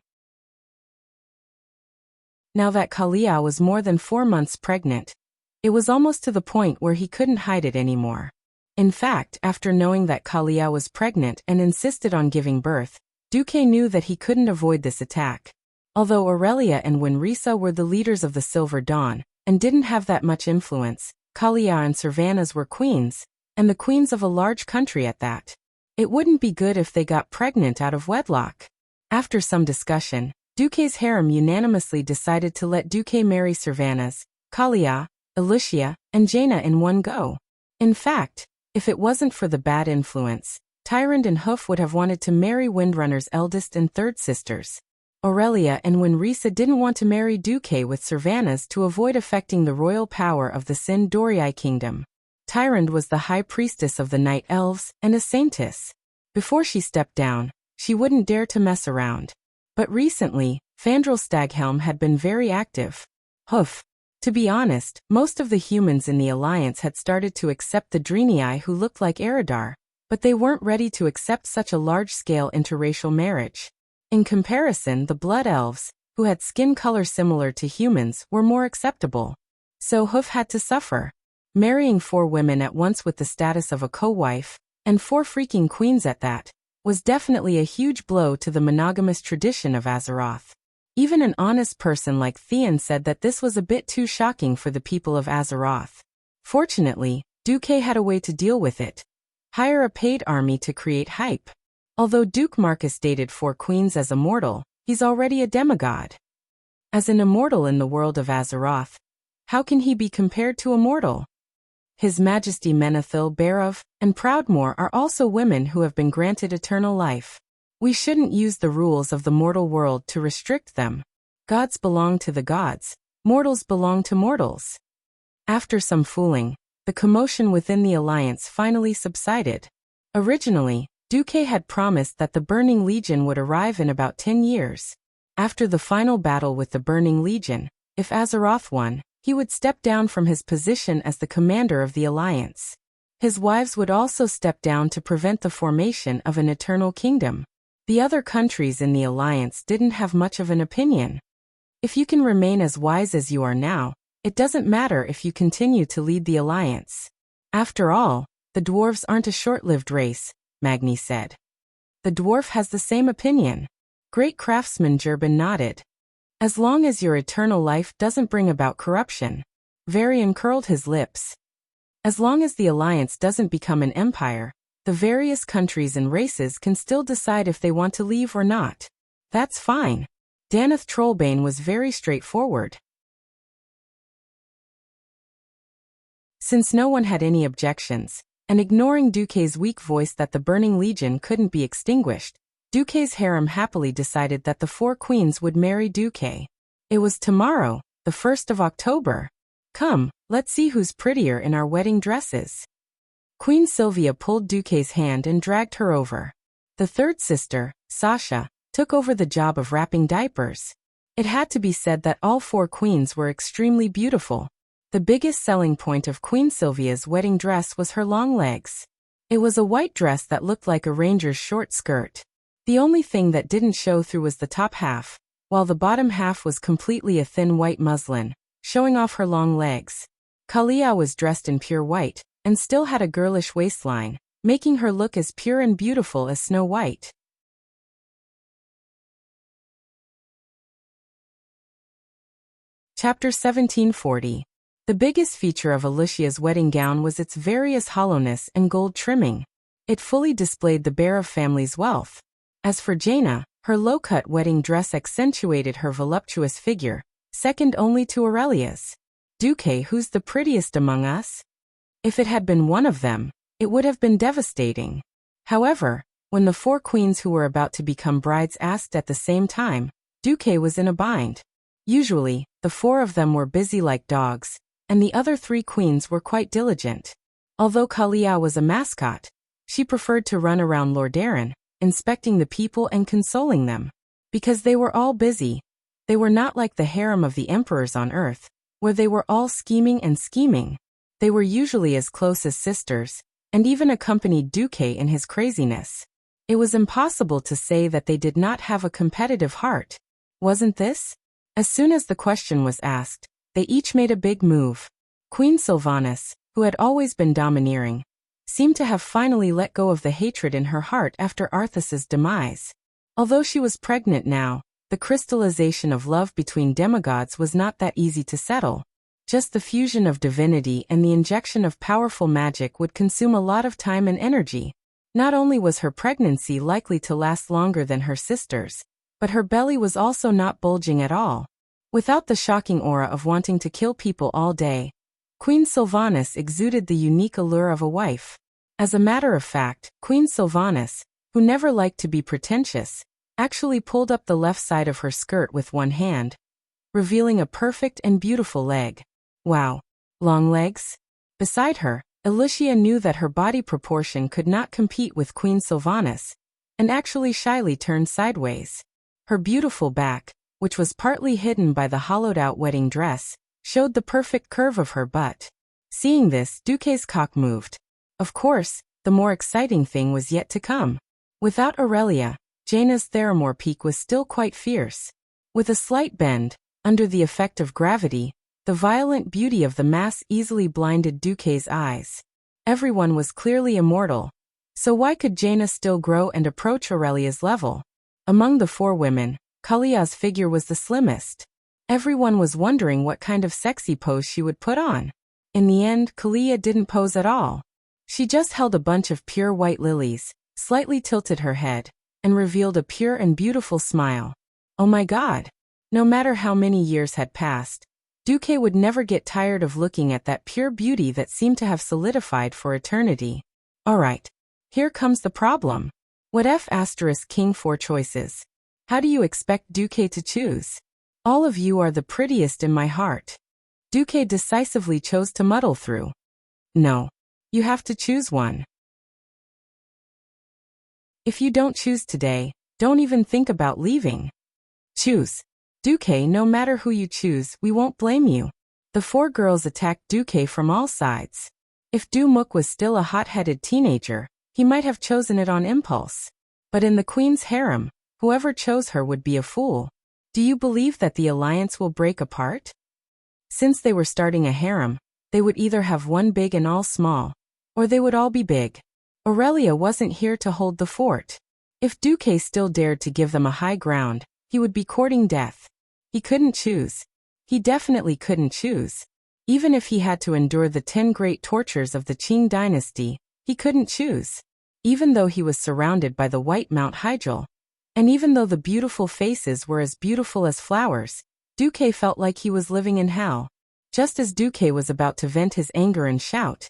Now that Kalia was more than 4 months pregnant, it was almost to the point where he couldn't hide it anymore. In fact, after knowing that Kalia was pregnant and insisted on giving birth, Duque knew that he couldn't avoid this attack. Although Aurelia and Winrisa were the leaders of the Silver Dawn, and didn't have that much influence, Kalia and Servanas were queens, and the queens of a large country at that. It wouldn't be good if they got pregnant out of wedlock. After some discussion, Duque's harem unanimously decided to let Duque marry Servanas, Kalia, Elucia, and Jaina in one go. In fact, if it wasn't for the bad influence, Tyrant and Hoof would have wanted to marry Windrunner's eldest and third sisters. Aurelia and Winrisa didn't want to marry Duque with Servanas to avoid affecting the royal power of the Sin Dorii kingdom. Tyrant was the high priestess of the Night Elves and a saintess. Before she stepped down, she wouldn't dare to mess around. But recently, Fandral Staghelm had been very active. Hoof. To be honest, most of the humans in the Alliance had started to accept the Dreenii who looked like Eridar, but they weren't ready to accept such a large-scale interracial marriage. In comparison, the Blood Elves, who had skin color similar to humans, were more acceptable. So Hoof had to suffer. Marrying 4 women at once with the status of a co-wife, and 4 freaking queens at that, was definitely a huge blow to the monogamous tradition of Azeroth. Even an honest person like Theon said that this was a bit too shocking for the people of Azeroth. Fortunately, Duque had a way to deal with it. Hire a paid army to create hype. Although Duke Marcus dated 4 queens as a mortal, he's already a demigod. As an immortal in the world of Azeroth, how can he be compared to a mortal? His Majesty Menethil, Barov, and Proudmoore are also women who have been granted eternal life. We shouldn't use the rules of the mortal world to restrict them. Gods belong to the gods, mortals belong to mortals. After some fooling, the commotion within the alliance finally subsided. Originally, Duque had promised that the Burning Legion would arrive in about 10 years. After the final battle with the Burning Legion, if Azeroth won, he would step down from his position as the commander of the alliance. His wives would also step down to prevent the formation of an eternal kingdom. The other countries in the alliance didn't have much of an opinion. If you can remain as wise as you are now, it doesn't matter if you continue to lead the alliance. After all, the dwarves aren't a short-lived race, Magni said. The dwarf has the same opinion. Great craftsman Gerben nodded. As long as your eternal life doesn't bring about corruption. Varian curled his lips. As long as the alliance doesn't become an empire, the various countries and races can still decide if they want to leave or not. That's fine. Daneth Trollbane was very straightforward. Since no one had any objections, and ignoring Duque's weak voice that the Burning Legion couldn't be extinguished, Duque's harem happily decided that the 4 queens would marry Duque. It was tomorrow, the 1st of October. Come, let's see who's prettier in our wedding dresses. Queen Sylvia pulled Duque's hand and dragged her over. The third sister, Sasha, took over the job of wrapping diapers. It had to be said that all 4 queens were extremely beautiful. The biggest selling point of Queen Sylvia's wedding dress was her long legs. It was a white dress that looked like a ranger's short skirt. The only thing that didn't show through was the top half, while the bottom half was completely a thin white muslin, showing off her long legs. Kalia was dressed in pure white, and still had a girlish waistline, making her look as pure and beautiful as Snow White. Chapter 1740. The biggest feature of Alicia's wedding gown was its various hollowness and gold trimming. It fully displayed the Bear of family's wealth. As for Jaina, her low-cut wedding dress accentuated her voluptuous figure, second only to Aurelia's. Duque, who's the prettiest among us? If it had been one of them, it would have been devastating. However, when the 4 queens who were about to become brides asked at the same time, Duque was in a bind. Usually, the 4 of them were busy like dogs, and the other 3 queens were quite diligent. Although Kalia was a mascot, she preferred to run around Lordaeron, inspecting the people and consoling them. Because they were all busy, they were not like the harem of the emperors on Earth, where they were all scheming and scheming. They were usually as close as sisters, and even accompanied Duque in his craziness. It was impossible to say that they did not have a competitive heart. Wasn't this? As soon as the question was asked, they each made a big move. Queen Sylvanas, who had always been domineering, seemed to have finally let go of the hatred in her heart after Arthas's demise. Although she was pregnant now, the crystallization of love between demigods was not that easy to settle. Just the fusion of divinity and the injection of powerful magic would consume a lot of time and energy. Not only was her pregnancy likely to last longer than her sister's, but her belly was also not bulging at all. Without the shocking aura of wanting to kill people all day, Queen Sylvanas exuded the unique allure of a wife. As a matter of fact, Queen Sylvanas, who never liked to be pretentious, actually pulled up the left side of her skirt with one hand, revealing a perfect and beautiful leg. Wow. Long legs? Beside her, Alicia knew that her body proportion could not compete with Queen Sylvanas, and actually shyly turned sideways. Her beautiful back, which was partly hidden by the hollowed-out wedding dress, showed the perfect curve of her butt. Seeing this, Duque's cock moved. Of course, the more exciting thing was yet to come. Without Aurelia, Jaina's Theramore peak was still quite fierce. With a slight bend, under the effect of gravity, the violent beauty of the mass easily blinded Duque's eyes. Everyone was clearly immortal. So why could Jaina still grow and approach Aurelia's level? Among the 4 women, Kalia's figure was the slimmest. Everyone was wondering what kind of sexy pose she would put on. In the end, Kalia didn't pose at all. She just held a bunch of pure white lilies, slightly tilted her head, and revealed a pure and beautiful smile. Oh my God! No matter how many years had passed, Duque would never get tired of looking at that pure beauty that seemed to have solidified for eternity. Alright. Here comes the problem. What F asterisk king 4 choices? How do you expect Duque to choose? All of you are the prettiest in my heart. Duque decisively chose to muddle through. No. You have to choose one. If you don't choose today, don't even think about leaving. Choose. Duque, no matter who you choose, we won't blame you. The 4 girls attacked Duque from all sides. If Dumuk was still a hot-headed teenager, he might have chosen it on impulse. But in the queen's harem, whoever chose her would be a fool. Do you believe that the alliance will break apart? Since they were starting a harem, they would either have one big and all small, or they would all be big. Aurelia wasn't here to hold the fort. If Duque still dared to give them a high ground, he would be courting death. He couldn't choose. He definitely couldn't choose. Even if he had to endure the 10 great tortures of the Qing dynasty, he couldn't choose. Even though he was surrounded by the white Mount Hyjal, and even though the beautiful faces were as beautiful as flowers, Duque felt like he was living in hell. Just as Duque was about to vent his anger and shout,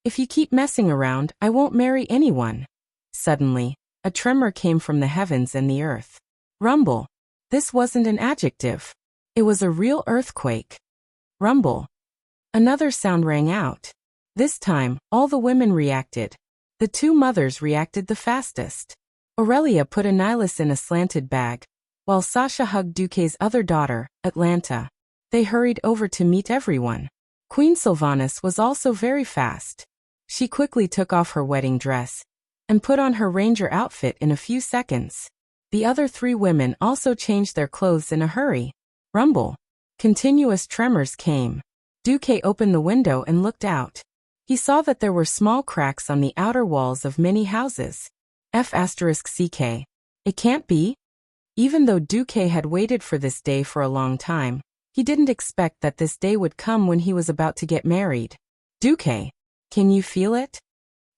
"If you keep messing around, I won't marry anyone." Suddenly, a tremor came from the heavens and the earth. Rumble. This wasn't an adjective. It was a real earthquake. Rumble. Another sound rang out. This time, all the women reacted. The 2 mothers reacted the fastest. Aurelia put a nihilus in a slanted bag, while Sasha hugged Duque's other daughter, Atlanta. They hurried over to meet everyone. Queen Sylvanas was also very fast. She quickly took off her wedding dress and put on her ranger outfit in a few seconds. The other 3 women also changed their clothes in a hurry. Rumble. Continuous tremors came. Duque opened the window and looked out. He saw that there were small cracks on the outer walls of many houses. F***CK. It can't be? Even though Duque had waited for this day for a long time, he didn't expect that this day would come when he was about to get married. Duque, can you feel it?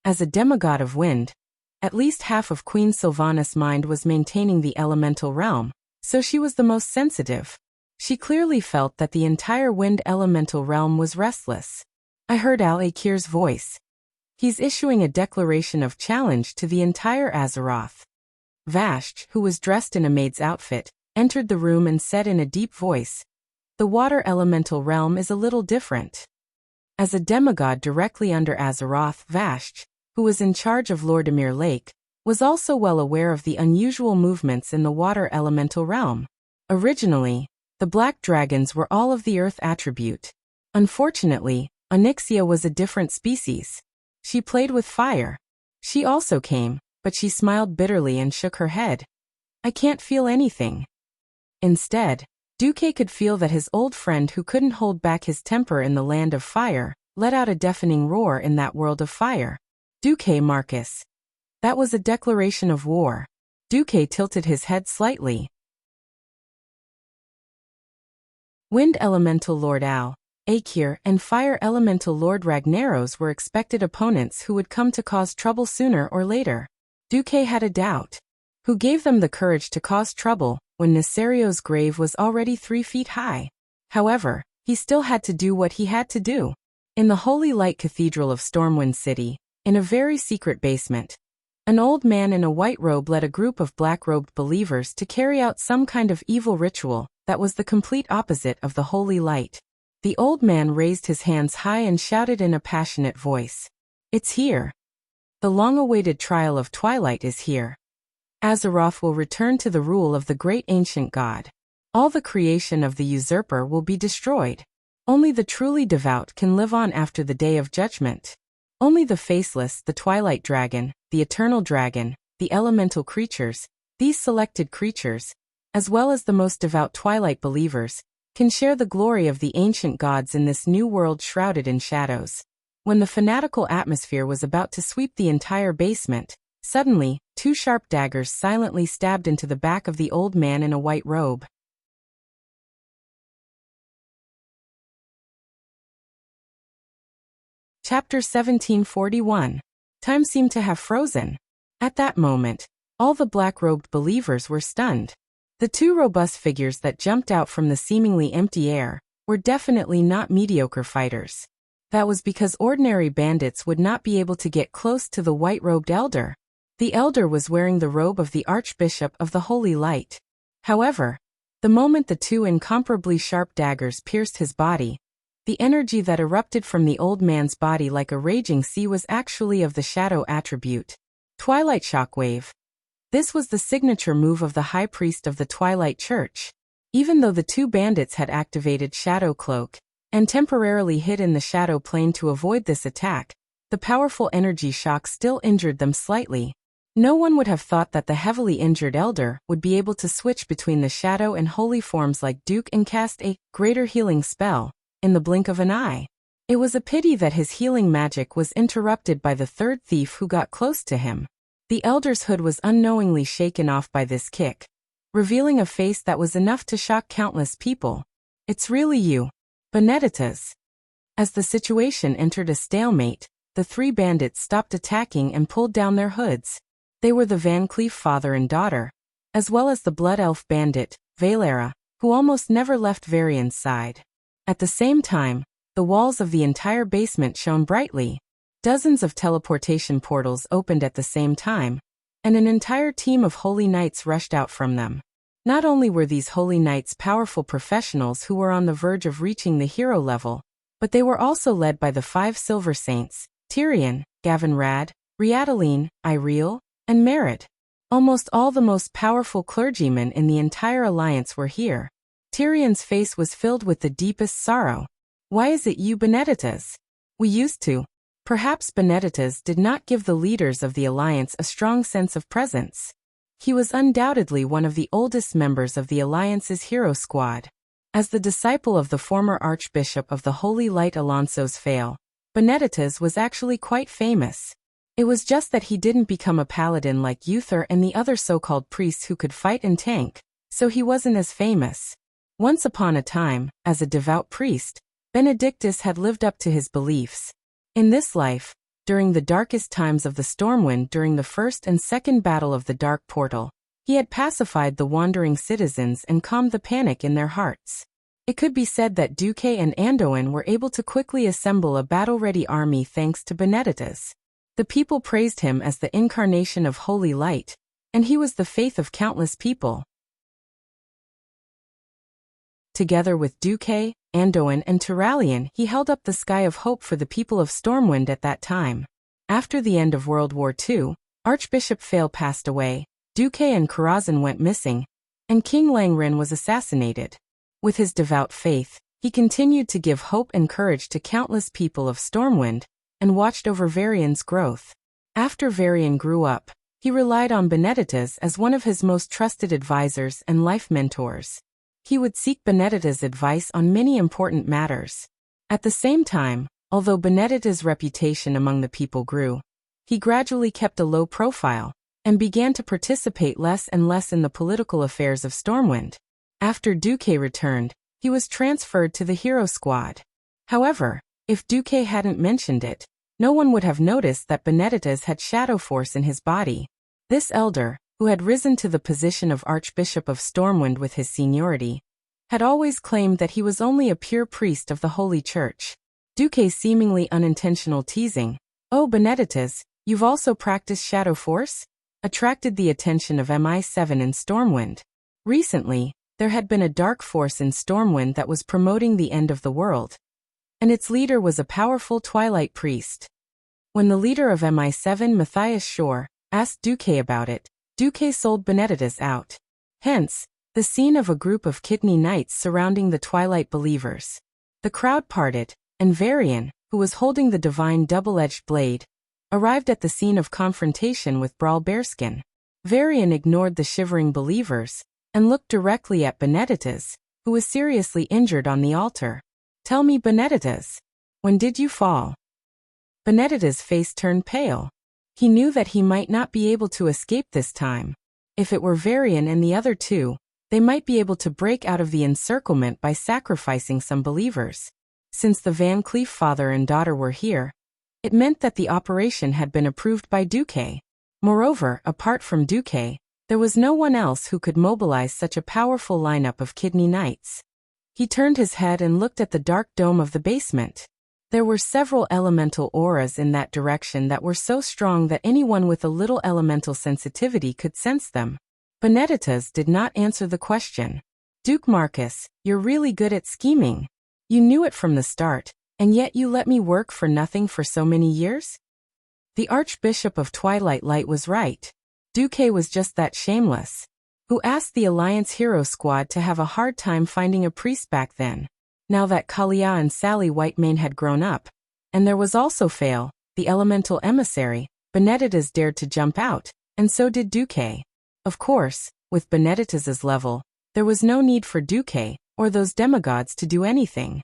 As a demigod of wind, at least half of Queen Sylvanas' mind was maintaining the elemental realm, so she was the most sensitive. She clearly felt that the entire wind elemental realm was restless. I heard Al-Akir's voice. He's issuing a declaration of challenge to the entire Azeroth. Vashj, who was dressed in a maid's outfit, entered the room and said in a deep voice, "The water elemental realm is a little different." As a demigod directly under Azeroth, Vashj, who was in charge of Lordimir Lake, was also well aware of the unusual movements in the water elemental realm. Originally, the black dragons were all of the earth attribute. Unfortunately, Onyxia was a different species. She played with fire. She also came, but she smiled bitterly and shook her head. "I can't feel anything." Instead, Duque could feel that his old friend who couldn't hold back his temper in the land of fire, let out a deafening roar in that world of fire. "Duque Marcus." That was a declaration of war. Duque tilted his head slightly. Wind Elemental Lord Al-Akir and Fire Elemental Lord Ragnaros were expected opponents who would come to cause trouble sooner or later. Duque had a doubt. Who gave them the courage to cause trouble when Nesario's grave was already 3 feet high? However, he still had to do what he had to do. In the Holy Light Cathedral of Stormwind City, in a very secret basement, an old man in a white robe led a group of black-robed believers to carry out some kind of evil ritual that was the complete opposite of the holy light. The old man raised his hands high and shouted in a passionate voice, "It's here. The long-awaited trial of twilight is here. Azeroth will return to the rule of the great ancient god. All the creation of the usurper will be destroyed. Only the truly devout can live on after the day of judgment. Only the faceless, the twilight dragon, the eternal dragon, the elemental creatures, these selected creatures, as well as the most devout twilight believers, can share the glory of the ancient gods in this new world shrouded in shadows." When the fanatical atmosphere was about to sweep the entire basement, suddenly, 2 sharp daggers silently stabbed into the back of the old man in a white robe. Chapter 1741. Time seemed to have frozen. At that moment, all the black-robed believers were stunned. The 2 robust figures that jumped out from the seemingly empty air were definitely not mediocre fighters. That was because ordinary bandits would not be able to get close to the white-robed elder. The elder was wearing the robe of the Archbishop of the Holy Light. However, the moment the two incomparably sharp daggers pierced his body, the energy that erupted from the old man's body like a raging sea was actually of the shadow attribute. Twilight Shockwave. This was the signature move of the High Priest of the Twilight Church. Even though the two bandits had activated Shadow Cloak and temporarily hid in the shadow plane to avoid this attack, the powerful energy shock still injured them slightly. No one would have thought that the heavily injured elder would be able to switch between the shadow and holy forms like Duke and cast a greater healing spell in the blink of an eye. It was a pity that his healing magic was interrupted by the third thief who got close to him. The elder's hood was unknowingly shaken off by this kick, revealing a face that was enough to shock countless people. "It's really you, Benedictus." As the situation entered a stalemate, the three bandits stopped attacking and pulled down their hoods. They were the Van Cleef father and daughter, as well as the Blood Elf bandit, Valera, who almost never left Varian's side. At the same time, the walls of the entire basement shone brightly. Dozens of teleportation portals opened at the same time, and an entire team of Holy Knights rushed out from them. Not only were these Holy Knights powerful professionals who were on the verge of reaching the hero level, but they were also led by the 5 Silver Saints, Tyrion, Gavin Rad, Riadaline, Ireel, and Merritt. Almost all the most powerful clergymen in the entire alliance were here. Tyrion's face was filled with the deepest sorrow. "Why is it you, Benedictus? We used to." Perhaps Benedictus did not give the leaders of the alliance a strong sense of presence. He was undoubtedly one of the oldest members of the alliance's hero squad. As the disciple of the former Archbishop of the Holy Light Alonso's Fail, Benedictus was actually quite famous. It was just that he didn't become a paladin like Uther and the other so-called priests who could fight and tank, so he wasn't as famous. Once upon a time, as a devout priest, Benedictus had lived up to his beliefs. In this life, during the darkest times of the Stormwind during the First and Second Battle of the Dark Portal, he had pacified the wandering citizens and calmed the panic in their hearts. It could be said that Duque and Anduin were able to quickly assemble a battle-ready army thanks to Benedictus. The people praised him as the incarnation of holy light, and he was the faith of countless people. Together with Duque, Anduin, and Turallion, he held up the sky of hope for the people of Stormwind at that time. After the end of World War II, Archbishop Fail passed away, Duque and Karazhan went missing, and King Langren was assassinated. With his devout faith, he continued to give hope and courage to countless people of Stormwind, and watched over Varian's growth. After Varian grew up, he relied on Benedictus as one of his most trusted advisors and life mentors. He would seek Benedictus' advice on many important matters. At the same time, although Benedictus' reputation among the people grew, he gradually kept a low profile, and began to participate less and less in the political affairs of Stormwind. After Duque returned, he was transferred to the hero squad. However, if Duque hadn't mentioned it, no one would have noticed that Benedictus had shadow force in his body. This elder, who had risen to the position of Archbishop of Stormwind with his seniority, had always claimed that he was only a pure priest of the Holy Church. Duque's seemingly unintentional teasing, "Oh Benedictus, you've also practiced shadow force?" attracted the attention of MI7 in Stormwind. Recently, there had been a dark force in Stormwind that was promoting the end of the world, and its leader was a powerful Twilight priest. When the leader of MI7, Matthias Shore, asked Duque about it, Duque sold Benedictus out. Hence, the scene of a group of kidney knights surrounding the Twilight believers. The crowd parted, and Varian, who was holding the divine double-edged blade, arrived at the scene of confrontation with Brawl Bearskin. Varian ignored the shivering believers, and looked directly at Benedictus, who was seriously injured on the altar. "Tell me, Benedictus, when did you fall?" Benedictus' face turned pale. He knew that he might not be able to escape this time. If it were Varian and the other two, they might be able to break out of the encirclement by sacrificing some believers. Since the Van Cleef father and daughter were here, it meant that the operation had been approved by Duque. Moreover, apart from Duque, there was no one else who could mobilize such a powerful lineup of kidney knights. He turned his head and looked at the dark dome of the basement. There were several elemental auras in that direction that were so strong that anyone with a little elemental sensitivity could sense them. Benedettas did not answer the question. Duke Marcus, you're really good at scheming. You knew it from the start, and yet you let me work for nothing for so many years? The Archbishop of Twilight Light was right. Duque was just that shameless. Who asked the Alliance Hero Squad to have a hard time finding a priest back then? Now that Kalia and Sally Whitemane had grown up, and there was also Fail, the elemental emissary, Benedettas dared to jump out, and so did Duque. Of course, with Benedettas's level, there was no need for Duque, or those demigods to do anything.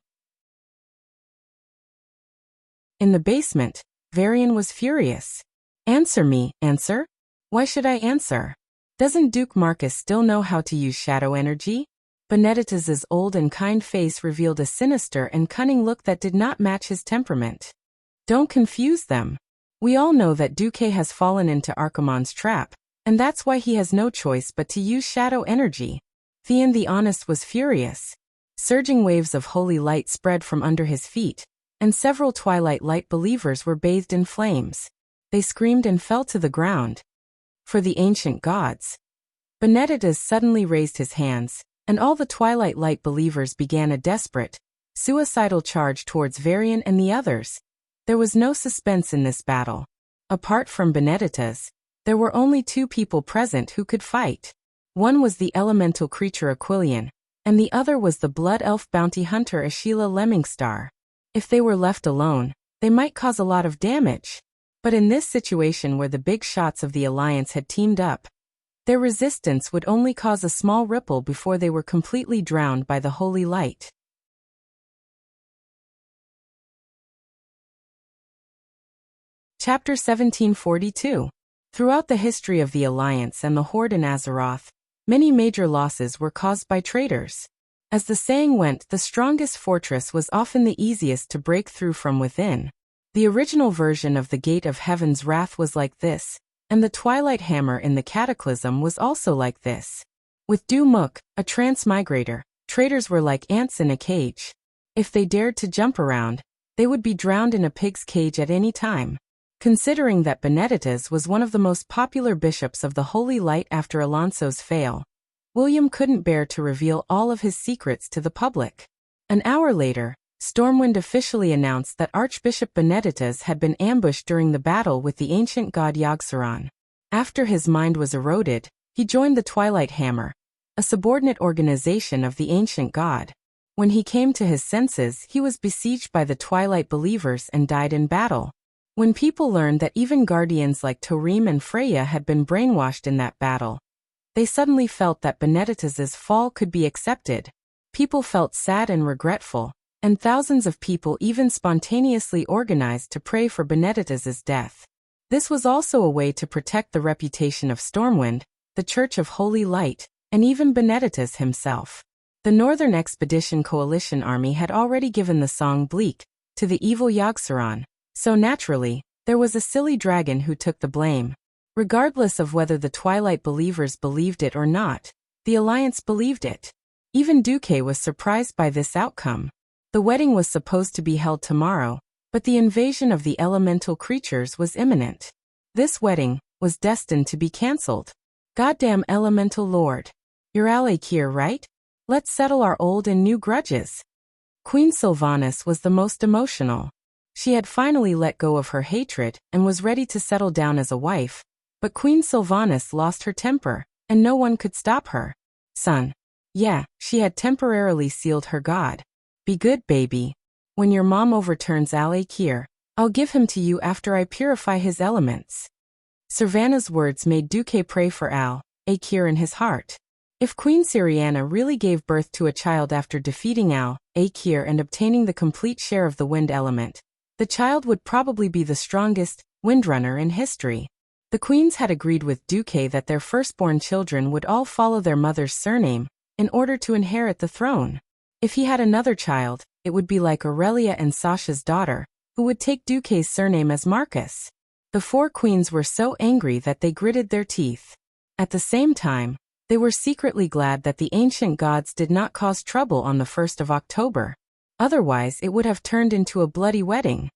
In the basement, Varian was furious. Answer me, answer? Why should I answer? Doesn't Duke Marcus still know how to use shadow energy? Benedettas's old and kind face revealed a sinister and cunning look that did not match his temperament. Don't confuse them. We all know that Duque has fallen into Archimonde's trap, and that's why he has no choice but to use shadow energy. Theon the Honest was furious. Surging waves of holy light spread from under his feet, and several Twilight Light believers were bathed in flames. They screamed and fell to the ground. For the ancient gods. Benedettas suddenly raised his hands, and all the Twilight Light believers began a desperate, suicidal charge towards Varian and the others. There was no suspense in this battle. Apart from Benedettas, there were only two people present who could fight. One was the elemental creature Aquilian, and the other was the blood elf bounty hunter Ashila Lemmingstar. If they were left alone, they might cause a lot of damage. But in this situation where the big shots of the Alliance had teamed up, their resistance would only cause a small ripple before they were completely drowned by the holy light. Chapter 1742. Throughout the history of the Alliance and the Horde in Azeroth, many major losses were caused by traitors. As the saying went, the strongest fortress was often the easiest to break through from within. The original version of the Gate of Heaven's Wrath was like this, and the Twilight Hammer in the Cataclysm was also like this. With Dumuk, a transmigrator, traitors were like ants in a cage. If they dared to jump around, they would be drowned in a pig's cage at any time. Considering that Benedettas was one of the most popular bishops of the Holy Light after Alonso's fail, William couldn't bear to reveal all of his secrets to the public. An hour later, Stormwind officially announced that Archbishop Benedettas had been ambushed during the battle with the ancient god Yogg-Saron. After his mind was eroded, he joined the Twilight Hammer, a subordinate organization of the ancient god. When he came to his senses, he was besieged by the Twilight believers and died in battle. When people learned that even guardians like Torim and Freya had been brainwashed in that battle, they suddenly felt that Benedettas's fall could be accepted. People felt sad and regretful, and thousands of people even spontaneously organized to pray for Benedettas's death. This was also a way to protect the reputation of Stormwind, the Church of Holy Light, and even Benedettas himself. The Northern Expedition Coalition Army had already given the song Bleak to the evil Yogg-Saron, so naturally, there was a silly dragon who took the blame. Regardless of whether the Twilight believers believed it or not, the Alliance believed it. Even Duque was surprised by this outcome. The wedding was supposed to be held tomorrow, but the invasion of the elemental creatures was imminent. This wedding was destined to be cancelled. Goddamn elemental lord. You're Alakir, right? Let's settle our old and new grudges. Queen Sylvanas was the most emotional. She had finally let go of her hatred and was ready to settle down as a wife, but Queen Sylvanas lost her temper, and no one could stop her. Son. Yeah, she had temporarily sealed her god. Be good, baby. When your mom overturns Alakir, I'll give him to you after I purify his elements. Servana's words made Duque pray for Al-Akir in his heart. If Queen Syriana really gave birth to a child after defeating Al-Akir and obtaining the complete share of the wind element, the child would probably be the strongest windrunner in history. The queens had agreed with Duque that their firstborn children would all follow their mother's surname in order to inherit the throne. If he had another child, it would be like Aurelia and Sasha's daughter, who would take Duque's surname as Marcus. The four queens were so angry that they gritted their teeth. At the same time, they were secretly glad that the ancient gods did not cause trouble on the 1st of October. Otherwise, it would have turned into a bloody wedding.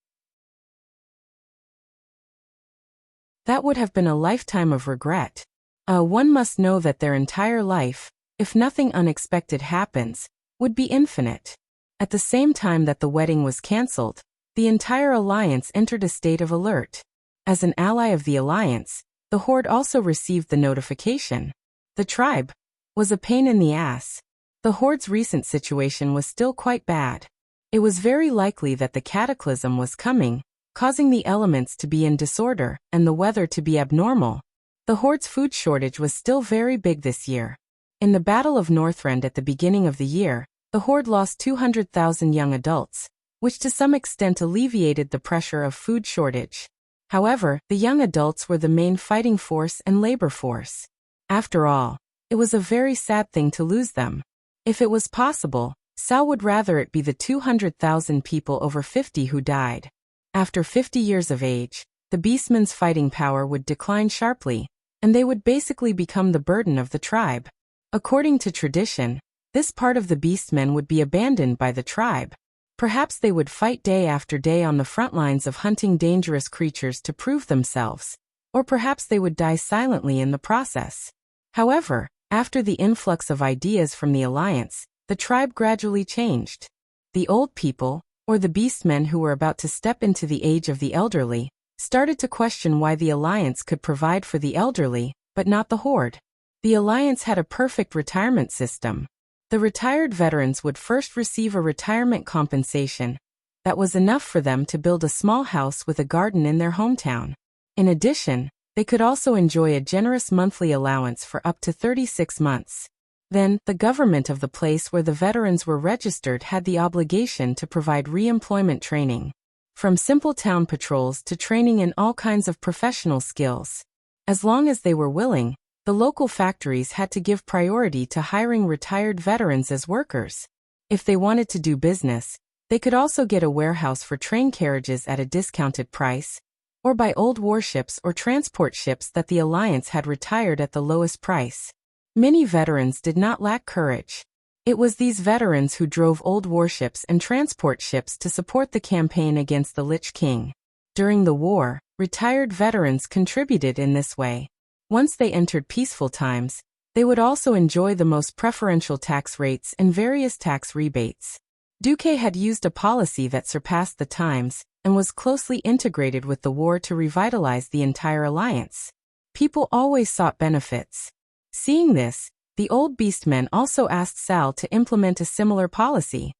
That would have been a lifetime of regret. One must know that their entire life, if nothing unexpected happens, would be infinite. At the same time that the wedding was cancelled, the entire alliance entered a state of alert. As an ally of the alliance, the Horde also received the notification. The tribe was a pain in the ass. The Horde's recent situation was still quite bad. It was very likely that the cataclysm was coming, causing the elements to be in disorder and the weather to be abnormal. The Horde's food shortage was still very big this year. In the Battle of Northrend at the beginning of the year, the Horde lost 200,000 young adults, which to some extent alleviated the pressure of food shortage. However, the young adults were the main fighting force and labor force. After all, it was a very sad thing to lose them. If it was possible, Sal would rather it be the 200,000 people over 50 who died. After 50 years of age, the beastmen's fighting power would decline sharply, and they would basically become the burden of the tribe. According to tradition, this part of the beastmen would be abandoned by the tribe. Perhaps they would fight day after day on the front lines of hunting dangerous creatures to prove themselves, or perhaps they would die silently in the process. However, after the influx of ideas from the alliance, the tribe gradually changed. The old people, or the beastmen who were about to step into the age of the elderly, started to question why the alliance could provide for the elderly, but not the Horde. The alliance had a perfect retirement system. The retired veterans would first receive a retirement compensation that was enough for them to build a small house with a garden in their hometown. In addition, they could also enjoy a generous monthly allowance for up to 36 months. Then, the government of the place where the veterans were registered had the obligation to provide re-employment training. From simple town patrols to training in all kinds of professional skills. As long as they were willing, the local factories had to give priority to hiring retired veterans as workers. If they wanted to do business, they could also get a warehouse for train carriages at a discounted price, or buy old warships or transport ships that the Alliance had retired at the lowest price. Many veterans did not lack courage. It was these veterans who drove old warships and transport ships to support the campaign against the Lich King. During the war, retired veterans contributed in this way. Once they entered peaceful times, they would also enjoy the most preferential tax rates and various tax rebates. Duque had used a policy that surpassed the times and was closely integrated with the war to revitalize the entire alliance. People always sought benefits. Seeing this, the old beastmen also asked Sal to implement a similar policy.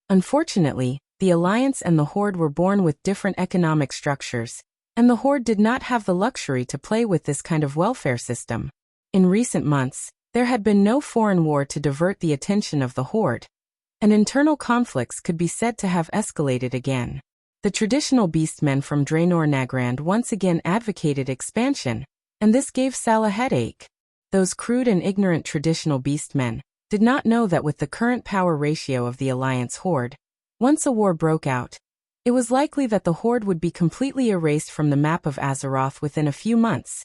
Unfortunately, the Alliance and the Horde were born with different economic structures, and the Horde did not have the luxury to play with this kind of welfare system. In recent months, there had been no foreign war to divert the attention of the Horde, and internal conflicts could be said to have escalated again. The traditional beastmen from Draenor Nagrand once again advocated expansion, and this gave Sal a headache. Those crude and ignorant traditional beastmen did not know that with the current power ratio of the Alliance Horde, once a war broke out, it was likely that the Horde would be completely erased from the map of Azeroth within a few months.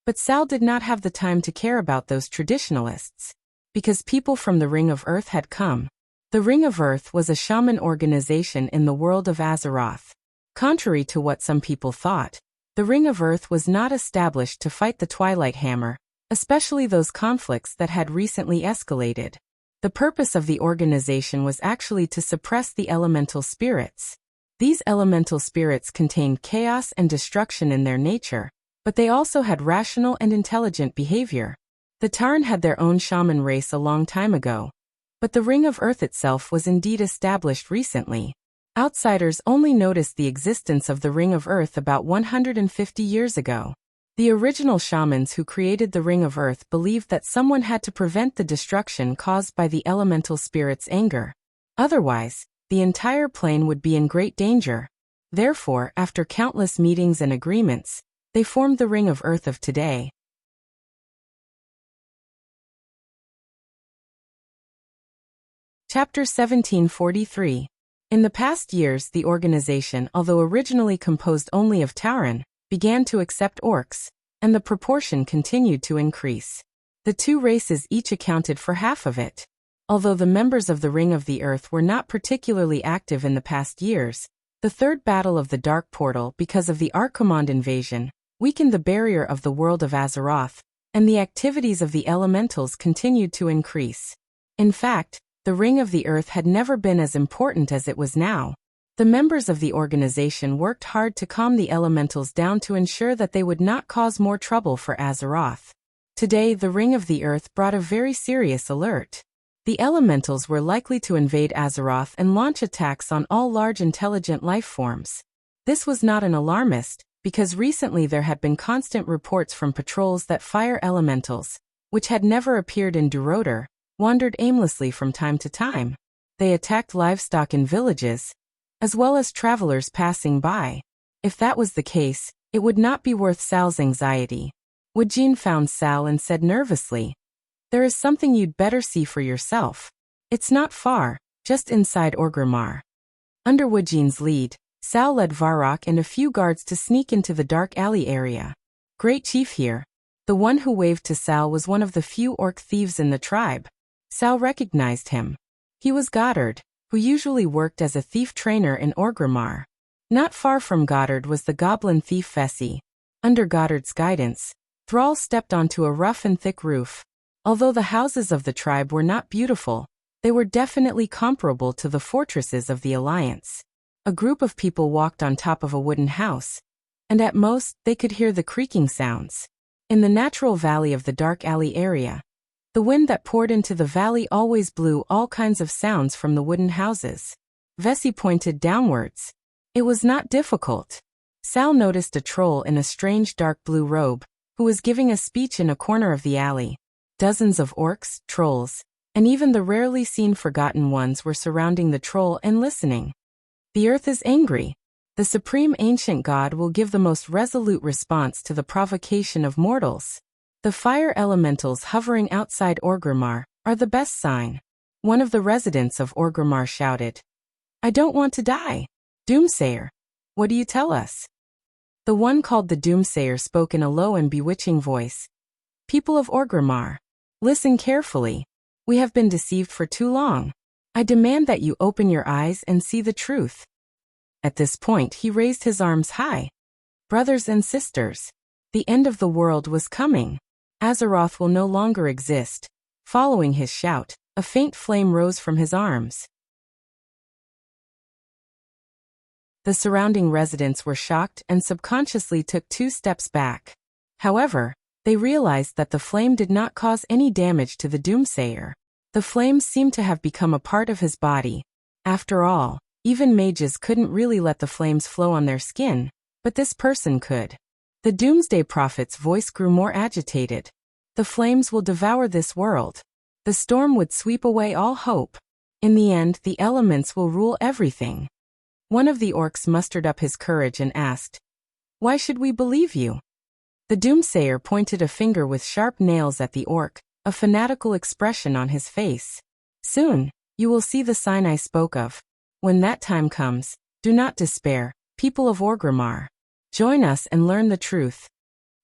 But Sal did not have the time to care about those traditionalists, because people from the Ring of Earth had come. The Ring of Earth was a shaman organization in the world of Azeroth. Contrary to what some people thought, the Ring of Earth was not established to fight the Twilight Hammer, especially those conflicts that had recently escalated. The purpose of the organization was actually to suppress the elemental spirits. These elemental spirits contained chaos and destruction in their nature, but they also had rational and intelligent behavior. The Tarn had their own shaman race a long time ago, but the Ring of Earth itself was indeed established recently. Outsiders only noticed the existence of the Ring of Earth about 150 years ago. The original shamans who created the Ring of Earth believed that someone had to prevent the destruction caused by the elemental spirit's anger. Otherwise, the entire plane would be in great danger. Therefore, after countless meetings and agreements, they formed the Ring of Earth of today. Chapter 1743. In the past years, the organization, although originally composed only of Tauren, began to accept orcs, and the proportion continued to increase. The two races each accounted for half of it. Although the members of the Ring of the Earth were not particularly active in the past years, the Third Battle of the Dark Portal, because of the Archimonde invasion, weakened the barrier of the world of Azeroth, and the activities of the elementals continued to increase. In fact, the Ring of the Earth had never been as important as it was now. The members of the organization worked hard to calm the elementals down to ensure that they would not cause more trouble for Azeroth. Today, the Ring of the Earth brought a very serious alert. The elementals were likely to invade Azeroth and launch attacks on all large intelligent life forms. This was not an alarmist, because recently there had been constant reports from patrols that fire elementals, which had never appeared in Duroder, wandered aimlessly from time to time. They attacked livestock in villages, as well as travelers passing by. If that was the case, it would not be worth Sal's anxiety. Wujin found Sal and said nervously, "There is something you'd better see for yourself. It's not far, just inside Orgrimmar." Under Wujin's lead, Sal led Varrock and a few guards to sneak into the dark alley area. "Great Chief here." The one who waved to Sal was one of the few orc thieves in the tribe. Sal recognized him. He was Goddard, who usually worked as a thief trainer in Orgrimmar. Not far from Goddard was the goblin thief Vessi. Under Goddard's guidance, Thrall stepped onto a rough and thick roof. Although the houses of the tribe were not beautiful, they were definitely comparable to the fortresses of the Alliance. A group of people walked on top of a wooden house, and at most, they could hear the creaking sounds. In the natural valley of the dark alley area, the wind that poured into the valley always blew all kinds of sounds from the wooden houses. Vessi pointed downwards. It was not difficult. Sal noticed a troll in a strange dark blue robe, who was giving a speech in a corner of the alley. Dozens of orcs, trolls, and even the rarely seen forgotten ones were surrounding the troll and listening. "The earth is angry. The supreme ancient god will give the most resolute response to the provocation of mortals. The fire elementals hovering outside Orgrimmar are the best sign." One of the residents of Orgrimmar shouted, "I don't want to die. Doomsayer, what do you tell us?" The one called the Doomsayer spoke in a low and bewitching voice. "People of Orgrimmar, listen carefully. We have been deceived for too long. I demand that you open your eyes and see the truth." At this point he raised his arms high. "Brothers and sisters, the end of the world was coming. Azeroth will no longer exist." Following his shout, a faint flame rose from his arms. The surrounding residents were shocked and subconsciously took 2 steps back. However, they realized that the flame did not cause any damage to the Doomsayer. The flames seemed to have become a part of his body. After all, even mages couldn't really let the flames flow on their skin, but this person could. The Doomsday Prophet's voice grew more agitated. "The flames will devour this world. The storm would sweep away all hope. In the end, the elements will rule everything." One of the orcs mustered up his courage and asked, "Why should we believe you?" The Doomsayer pointed a finger with sharp nails at the orc, a fanatical expression on his face. "Soon, you will see the sign I spoke of. When that time comes, do not despair, people of Orgrimmar. Join us and learn the truth."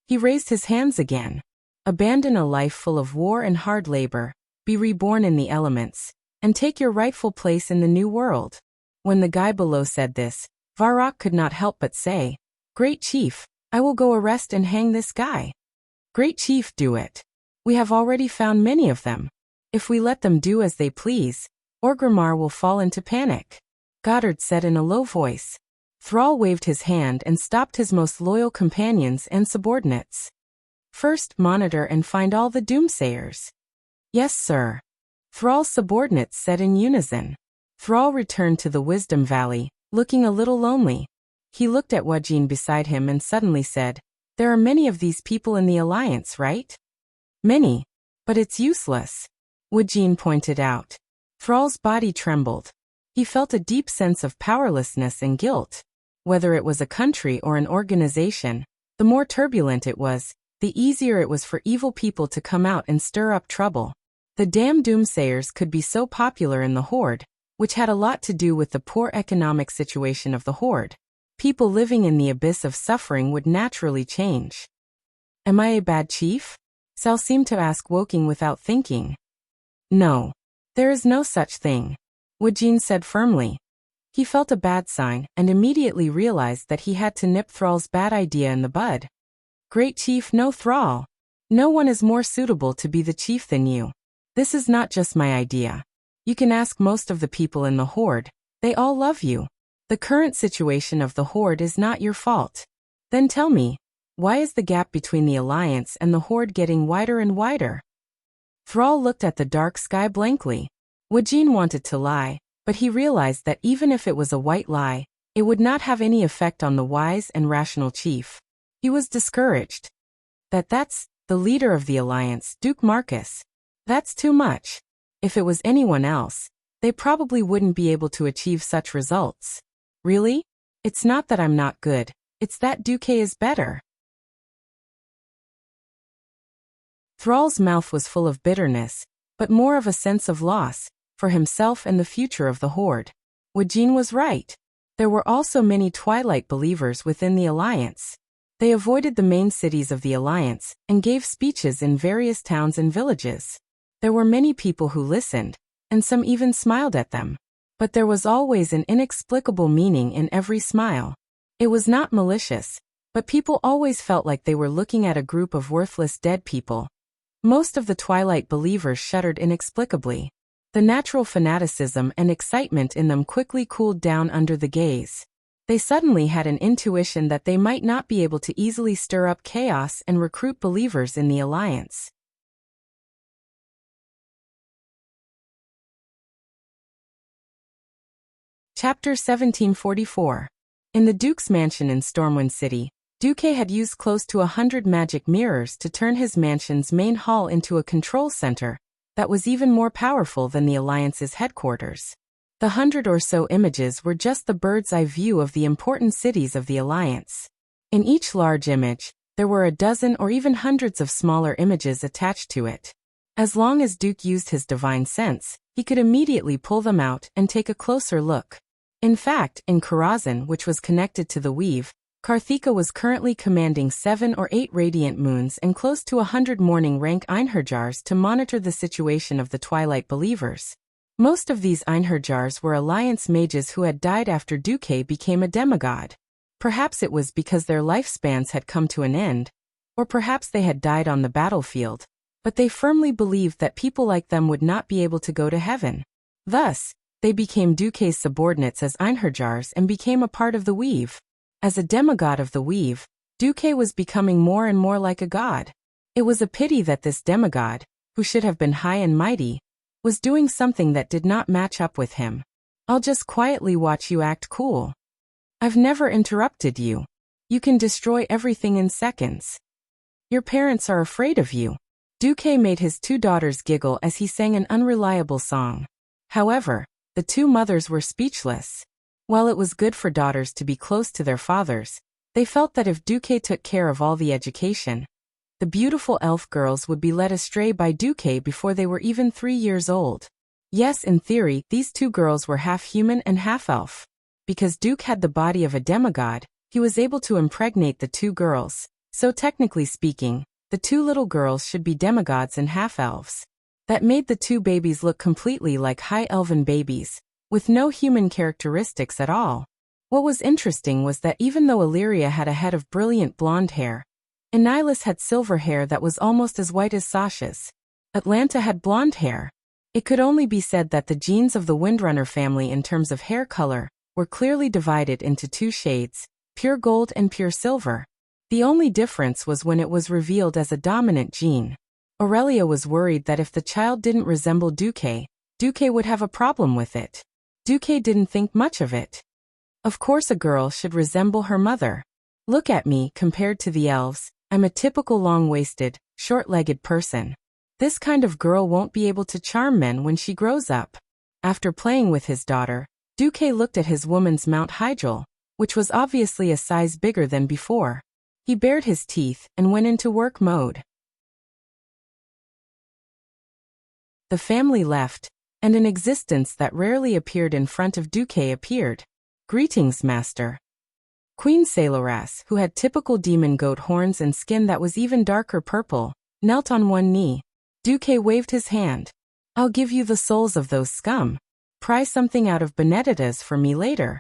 He raised his hands again. "Abandon a life full of war and hard labor, be reborn in the elements, and take your rightful place in the new world." When the guy below said this, Varrock could not help but say, "Great Chief, I will go arrest and hang this guy." "Great Chief, do it. We have already found many of them. If we let them do as they please, Orgrimmar will fall into panic," Goddard said in a low voice. Thrall waved his hand and stopped his most loyal companions and subordinates. "First, monitor and find all the Doomsayers." "Yes, sir," Thrall's subordinates said in unison. Thrall returned to the Wisdom Valley, looking a little lonely. He looked at Wujin beside him and suddenly said, "There are many of these people in the Alliance, right?" "Many. But it's useless," Wujin pointed out. Thrall's body trembled. He felt a deep sense of powerlessness and guilt. Whether it was a country or an organization, the more turbulent it was, the easier it was for evil people to come out and stir up trouble. The damn Doomsayers could be so popular in the Horde, which had a lot to do with the poor economic situation of the Horde. People living in the abyss of suffering would naturally change. "Am I a bad chief?" Sal seemed to ask Woking without thinking. "No. There is no such thing, Wuxia said firmly. He felt a bad sign and immediately realized that he had to nip Thrall's bad idea in the bud. Great Chief, no Thrall. No one is more suitable to be the chief than you. This is not just my idea. You can ask most of the people in the Horde. They all love you. The current situation of the Horde is not your fault. Then tell me, why is the gap between the Alliance and the Horde getting wider and wider? Thrall looked at the dark sky blankly. Wuxia wanted to lie, but he realized that even if it was a white lie, it would not have any effect on the wise and rational chief. He was discouraged. That's the leader of the Alliance, Duke Marcus. That's too much. If it was anyone else, they probably wouldn't be able to achieve such results. Really? It's not that I'm not good, it's that Duke is better. Thrall's mouth was full of bitterness, but more of a sense of loss, for himself and the future of the Horde. Wuxia was right. There were also many Twilight believers within the Alliance. They avoided the main cities of the Alliance and gave speeches in various towns and villages. There were many people who listened, and some even smiled at them. But there was always an inexplicable meaning in every smile. It was not malicious, but people always felt like they were looking at a group of worthless dead people. Most of the Twilight believers shuddered inexplicably. The natural fanaticism and excitement in them quickly cooled down under the gaze. They suddenly had an intuition that they might not be able to easily stir up chaos and recruit believers in the Alliance. Chapter 1744. In the Duke's mansion in Stormwind City, Duke had used close to 100 magic mirrors to turn his mansion's main hall into a control center that was even more powerful than the Alliance's headquarters. The 100 or so images were just the bird's-eye view of the important cities of the Alliance. In each large image, there were a dozen or even hundreds of smaller images attached to it. As long as Duke used his divine sense, he could immediately pull them out and take a closer look. In fact, in Karazhan, which was connected to the Weave, Karthika was currently commanding 7 or 8 radiant moons and close to 100 morning rank Einherjars to monitor the situation of the Twilight believers. Most of these Einherjars were Alliance mages who had died after Duke became a demigod. Perhaps it was because their lifespans had come to an end, or perhaps they had died on the battlefield, but they firmly believed that people like them would not be able to go to heaven. Thus, they became Duke's subordinates as Einherjars and became a part of the Weave. As a demigod of the Weave, Duke was becoming more and more like a god. It was a pity that this demigod, who should have been high and mighty, was doing something that did not match up with him. I'll just quietly watch you act cool. I've never interrupted you. You can destroy everything in seconds. Your parents are afraid of you. Duke made his 2 daughters giggle as he sang an unreliable song. However, the 2 mothers were speechless. While it was good for daughters to be close to their fathers, they felt that if Duke took care of all the education, the beautiful elf girls would be led astray by Duke before they were even 3 years old. Yes, in theory, these 2 girls were half human and half elf. Because Duke had the body of a demigod, he was able to impregnate the 2 girls, so technically speaking, the 2 little girls should be demigods and half-elves. That made the 2 babies look completely like high elven babies, with no human characteristics at all. What was interesting was that even though Illyria had a head of brilliant blonde hair, Annihilus had silver hair that was almost as white as Sasha's. Atlanta had blonde hair. It could only be said that the genes of the Windrunner family in terms of hair color were clearly divided into 2 shades, pure gold and pure silver. The only difference was when it was revealed as a dominant gene. Aurelia was worried that if the child didn't resemble Duque, Duque would have a problem with it. Duque didn't think much of it. Of course a girl should resemble her mother. Look at me, compared to the elves, I'm a typical long-waisted, short-legged person. This kind of girl won't be able to charm men when she grows up. After playing with his daughter, Duque looked at his woman's Mount Hyjal, which was obviously a size bigger than before. He bared his teeth and went into work mode. The family left, and an existence that rarely appeared in front of Duque appeared. Greetings, master. Queen Saloras, who had typical demon goat horns and skin that was even darker purple, knelt on one knee. Duque waved his hand. I'll give you the souls of those scum. Pry something out of Benedettas for me later.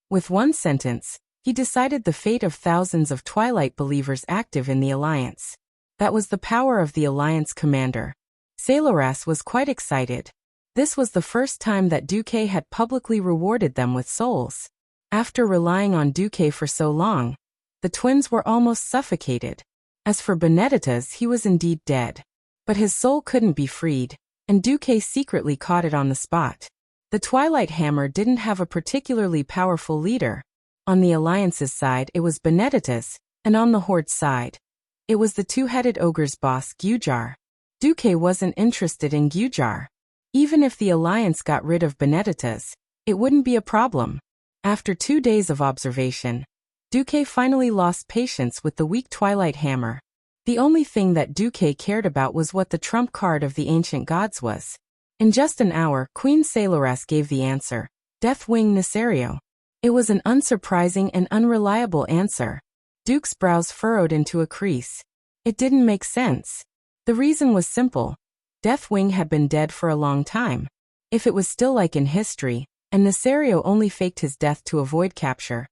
With one sentence, he decided the fate of thousands of Twilight believers active in the Alliance. That was the power of the Alliance commander. Saloras was quite excited. This was the first time that Duque had publicly rewarded them with souls. After relying on Duque for so long, the twins were almost suffocated. As for Benedettas, he was indeed dead. But his soul couldn't be freed, and Duque secretly caught it on the spot. The Twilight Hammer didn't have a particularly powerful leader. On the Alliance's side it was Benedettas, and on the Horde's side, it was the two-headed ogre's boss Gujar. Duque wasn't interested in Gujar. Even if the Alliance got rid of Benedettas, it wouldn't be a problem. After 2 days of observation, Duque finally lost patience with the weak Twilight Hammer. The only thing that Duque cared about was what the trump card of the ancient gods was. In just an hour, Queen Saloras gave the answer: Deathwing Nesario. It was an unsurprising and unreliable answer. Duke's brows furrowed into a crease. It didn't make sense. The reason was simple. Deathwing had been dead for a long time. If it was still like in history, and Nesario only faked his death to avoid capture,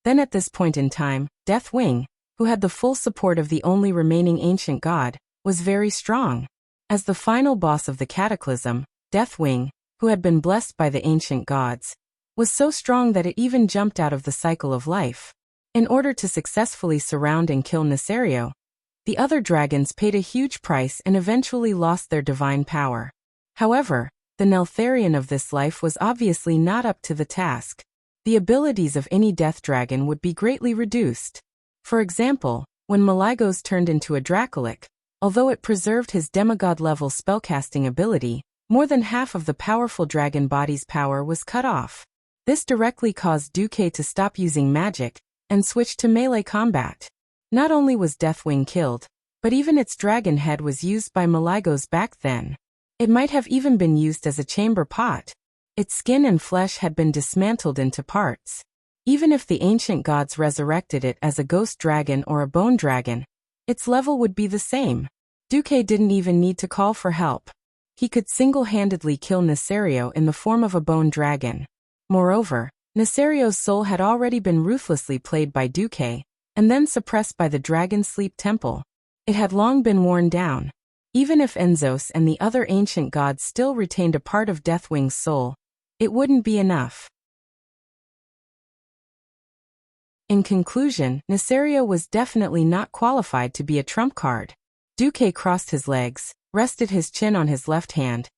then at this point in time, Deathwing, who had the full support of the only remaining ancient god, was very strong. As the final boss of the Cataclysm, Deathwing, who had been blessed by the ancient gods, was so strong that it even jumped out of the cycle of life. In order to successfully surround and kill Nesario, the other dragons paid a huge price and eventually lost their divine power. However, the Neltharion of this life was obviously not up to the task. The abilities of any death dragon would be greatly reduced. For example, when Malygos turned into a Dracolic, although it preserved his demigod-level spellcasting ability, more than half of the powerful dragon body's power was cut off. This directly caused Duque to stop using magic and switch to melee combat. Not only was Deathwing killed, but even its dragon head was used by Malygos back then. It might have even been used as a chamber pot. Its skin and flesh had been dismantled into parts. Even if the ancient gods resurrected it as a ghost dragon or a bone dragon, its level would be the same. Duque didn't even need to call for help. He could single-handedly kill Nesario in the form of a bone dragon. Moreover, Nesario's soul had already been ruthlessly played by Duque, and then suppressed by the Dragon Sleep Temple. It had long been worn down. Even if Enzos and the other ancient gods still retained a part of Deathwing's soul, it wouldn't be enough. In conclusion, Nesario was definitely not qualified to be a trump card. Duque crossed his legs, rested his chin on his left hand,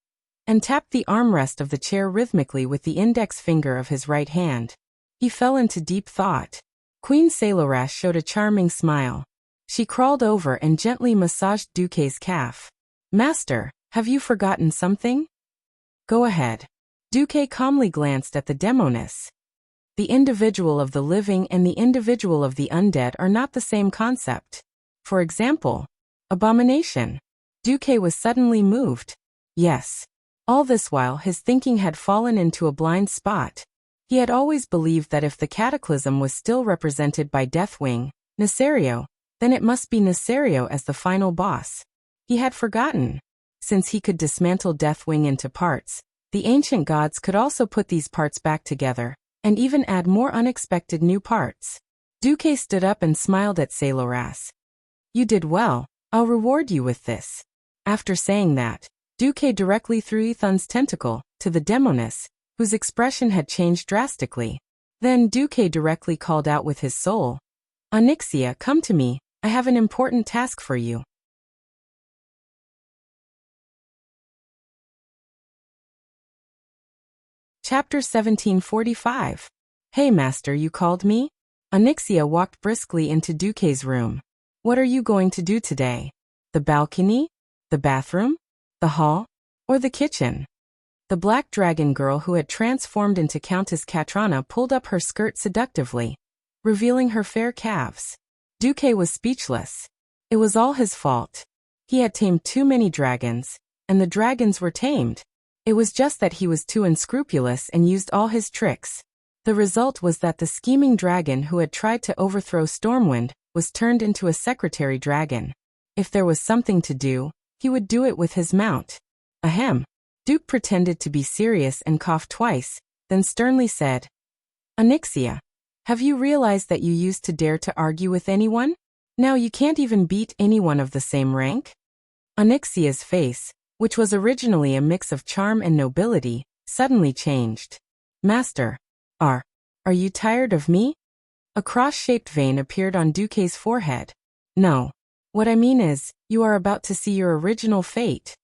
and tapped the armrest of the chair rhythmically with the index finger of his right hand. He fell into deep thought. Queen Saloras showed a charming smile. She crawled over and gently massaged Duque's calf. "Master, have you forgotten something?" "Go ahead." Duque calmly glanced at the demoness. The individual of the living and the individual of the undead are not the same concept. For example, abomination. Duque was suddenly moved. Yes. All this while his thinking had fallen into a blind spot. He had always believed that if the Cataclysm was still represented by Deathwing, Nesario, then it must be Nesario as the final boss. He had forgotten. Since he could dismantle Deathwing into parts, the ancient gods could also put these parts back together, and even add more unexpected new parts. Duque stood up and smiled at Saloras. "You did well. I'll reward you with this." After saying that, Duque directly threw Ethon's tentacle to the demoness, whose expression had changed drastically. Then Duque directly called out with his soul, "Onyxia, come to me. I have an important task for you." Chapter 1745. "Hey master, you called me?" Onyxia walked briskly into Duque's room. "What are you going to do today? The balcony? The bathroom? The hall? Or the kitchen?" The black dragon girl who had transformed into Countess Katrana pulled up her skirt seductively, revealing her fair calves. Duque was speechless. It was all his fault. He had tamed too many dragons, and the dragons were tamed. It was just that he was too unscrupulous and used all his tricks. The result was that the scheming dragon who had tried to overthrow Stormwind was turned into a secretary dragon. If there was something to do, he would do it with his mount. Ahem. Duke pretended to be serious and coughed twice, then sternly said, Onyxia, have you realized that you used to dare to argue with anyone? Now you can't even beat anyone of the same rank? Onyxia's face, which was originally a mix of charm and nobility, suddenly changed. Master, are you tired of me? A cross-shaped vein appeared on Duque's forehead. No. What I mean is, you are about to see your original fate.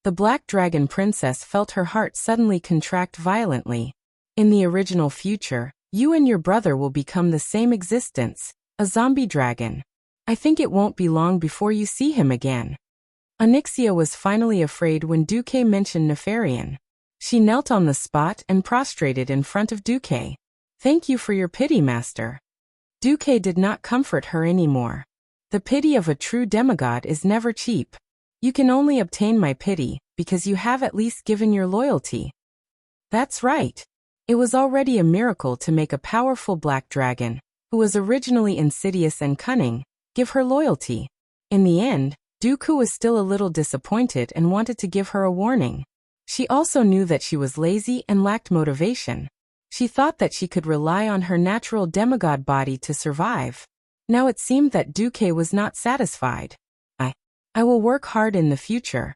The Black Dragon Princess felt her heart suddenly contract violently. In the original future, you and your brother will become the same existence, a zombie dragon. I think it won't be long before you see him again. Onyxia was finally afraid when Duque mentioned Nefarian. She knelt on the spot and prostrated in front of Duque. Thank you for your pity, master. Duque did not comfort her anymore. The pity of a true demigod is never cheap. You can only obtain my pity because you have at least given your loyalty. That's right. It was already a miracle to make a powerful black dragon, who was originally insidious and cunning, give her loyalty. In the end, Dooku was still a little disappointed and wanted to give her a warning. She also knew that she was lazy and lacked motivation. She thought that she could rely on her natural demigod body to survive. Now it seemed that Duque was not satisfied. I will work hard in the future.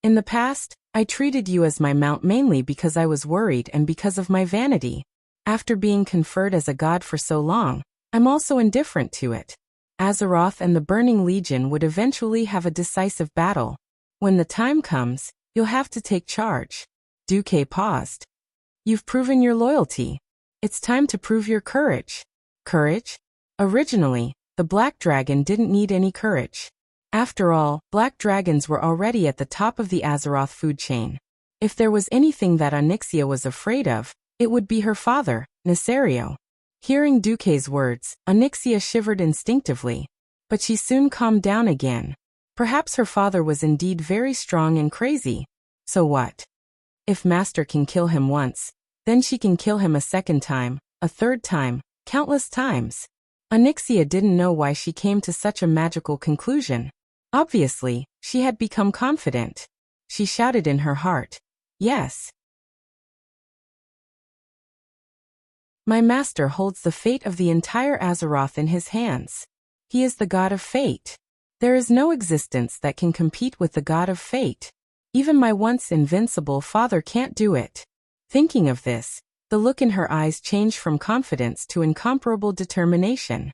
In the past, I treated you as my mount mainly because I was worried and because of my vanity. After being conferred as a god for so long, I'm also indifferent to it. Azeroth and the Burning Legion would eventually have a decisive battle. When the time comes, you'll have to take charge. Duque paused. You've proven your loyalty. It's time to prove your courage. Courage? Originally, the Black Dragon didn't need any courage. After all, black dragons were already at the top of the Azeroth food chain. If there was anything that Onyxia was afraid of, it would be her father, Nesario. Hearing Duque's words, Onyxia shivered instinctively. But she soon calmed down again. Perhaps her father was indeed very strong and crazy. So what? If Master can kill him once, then she can kill him a second time, a third time, countless times. Onyxia didn't know why she came to such a magical conclusion. Obviously, she had become confident. She shouted in her heart, yes. My master holds the fate of the entire Azeroth in his hands. He is the god of fate. There is no existence that can compete with the god of fate. Even my once invincible father can't do it. Thinking of this, the look in her eyes changed from confidence to incomparable determination.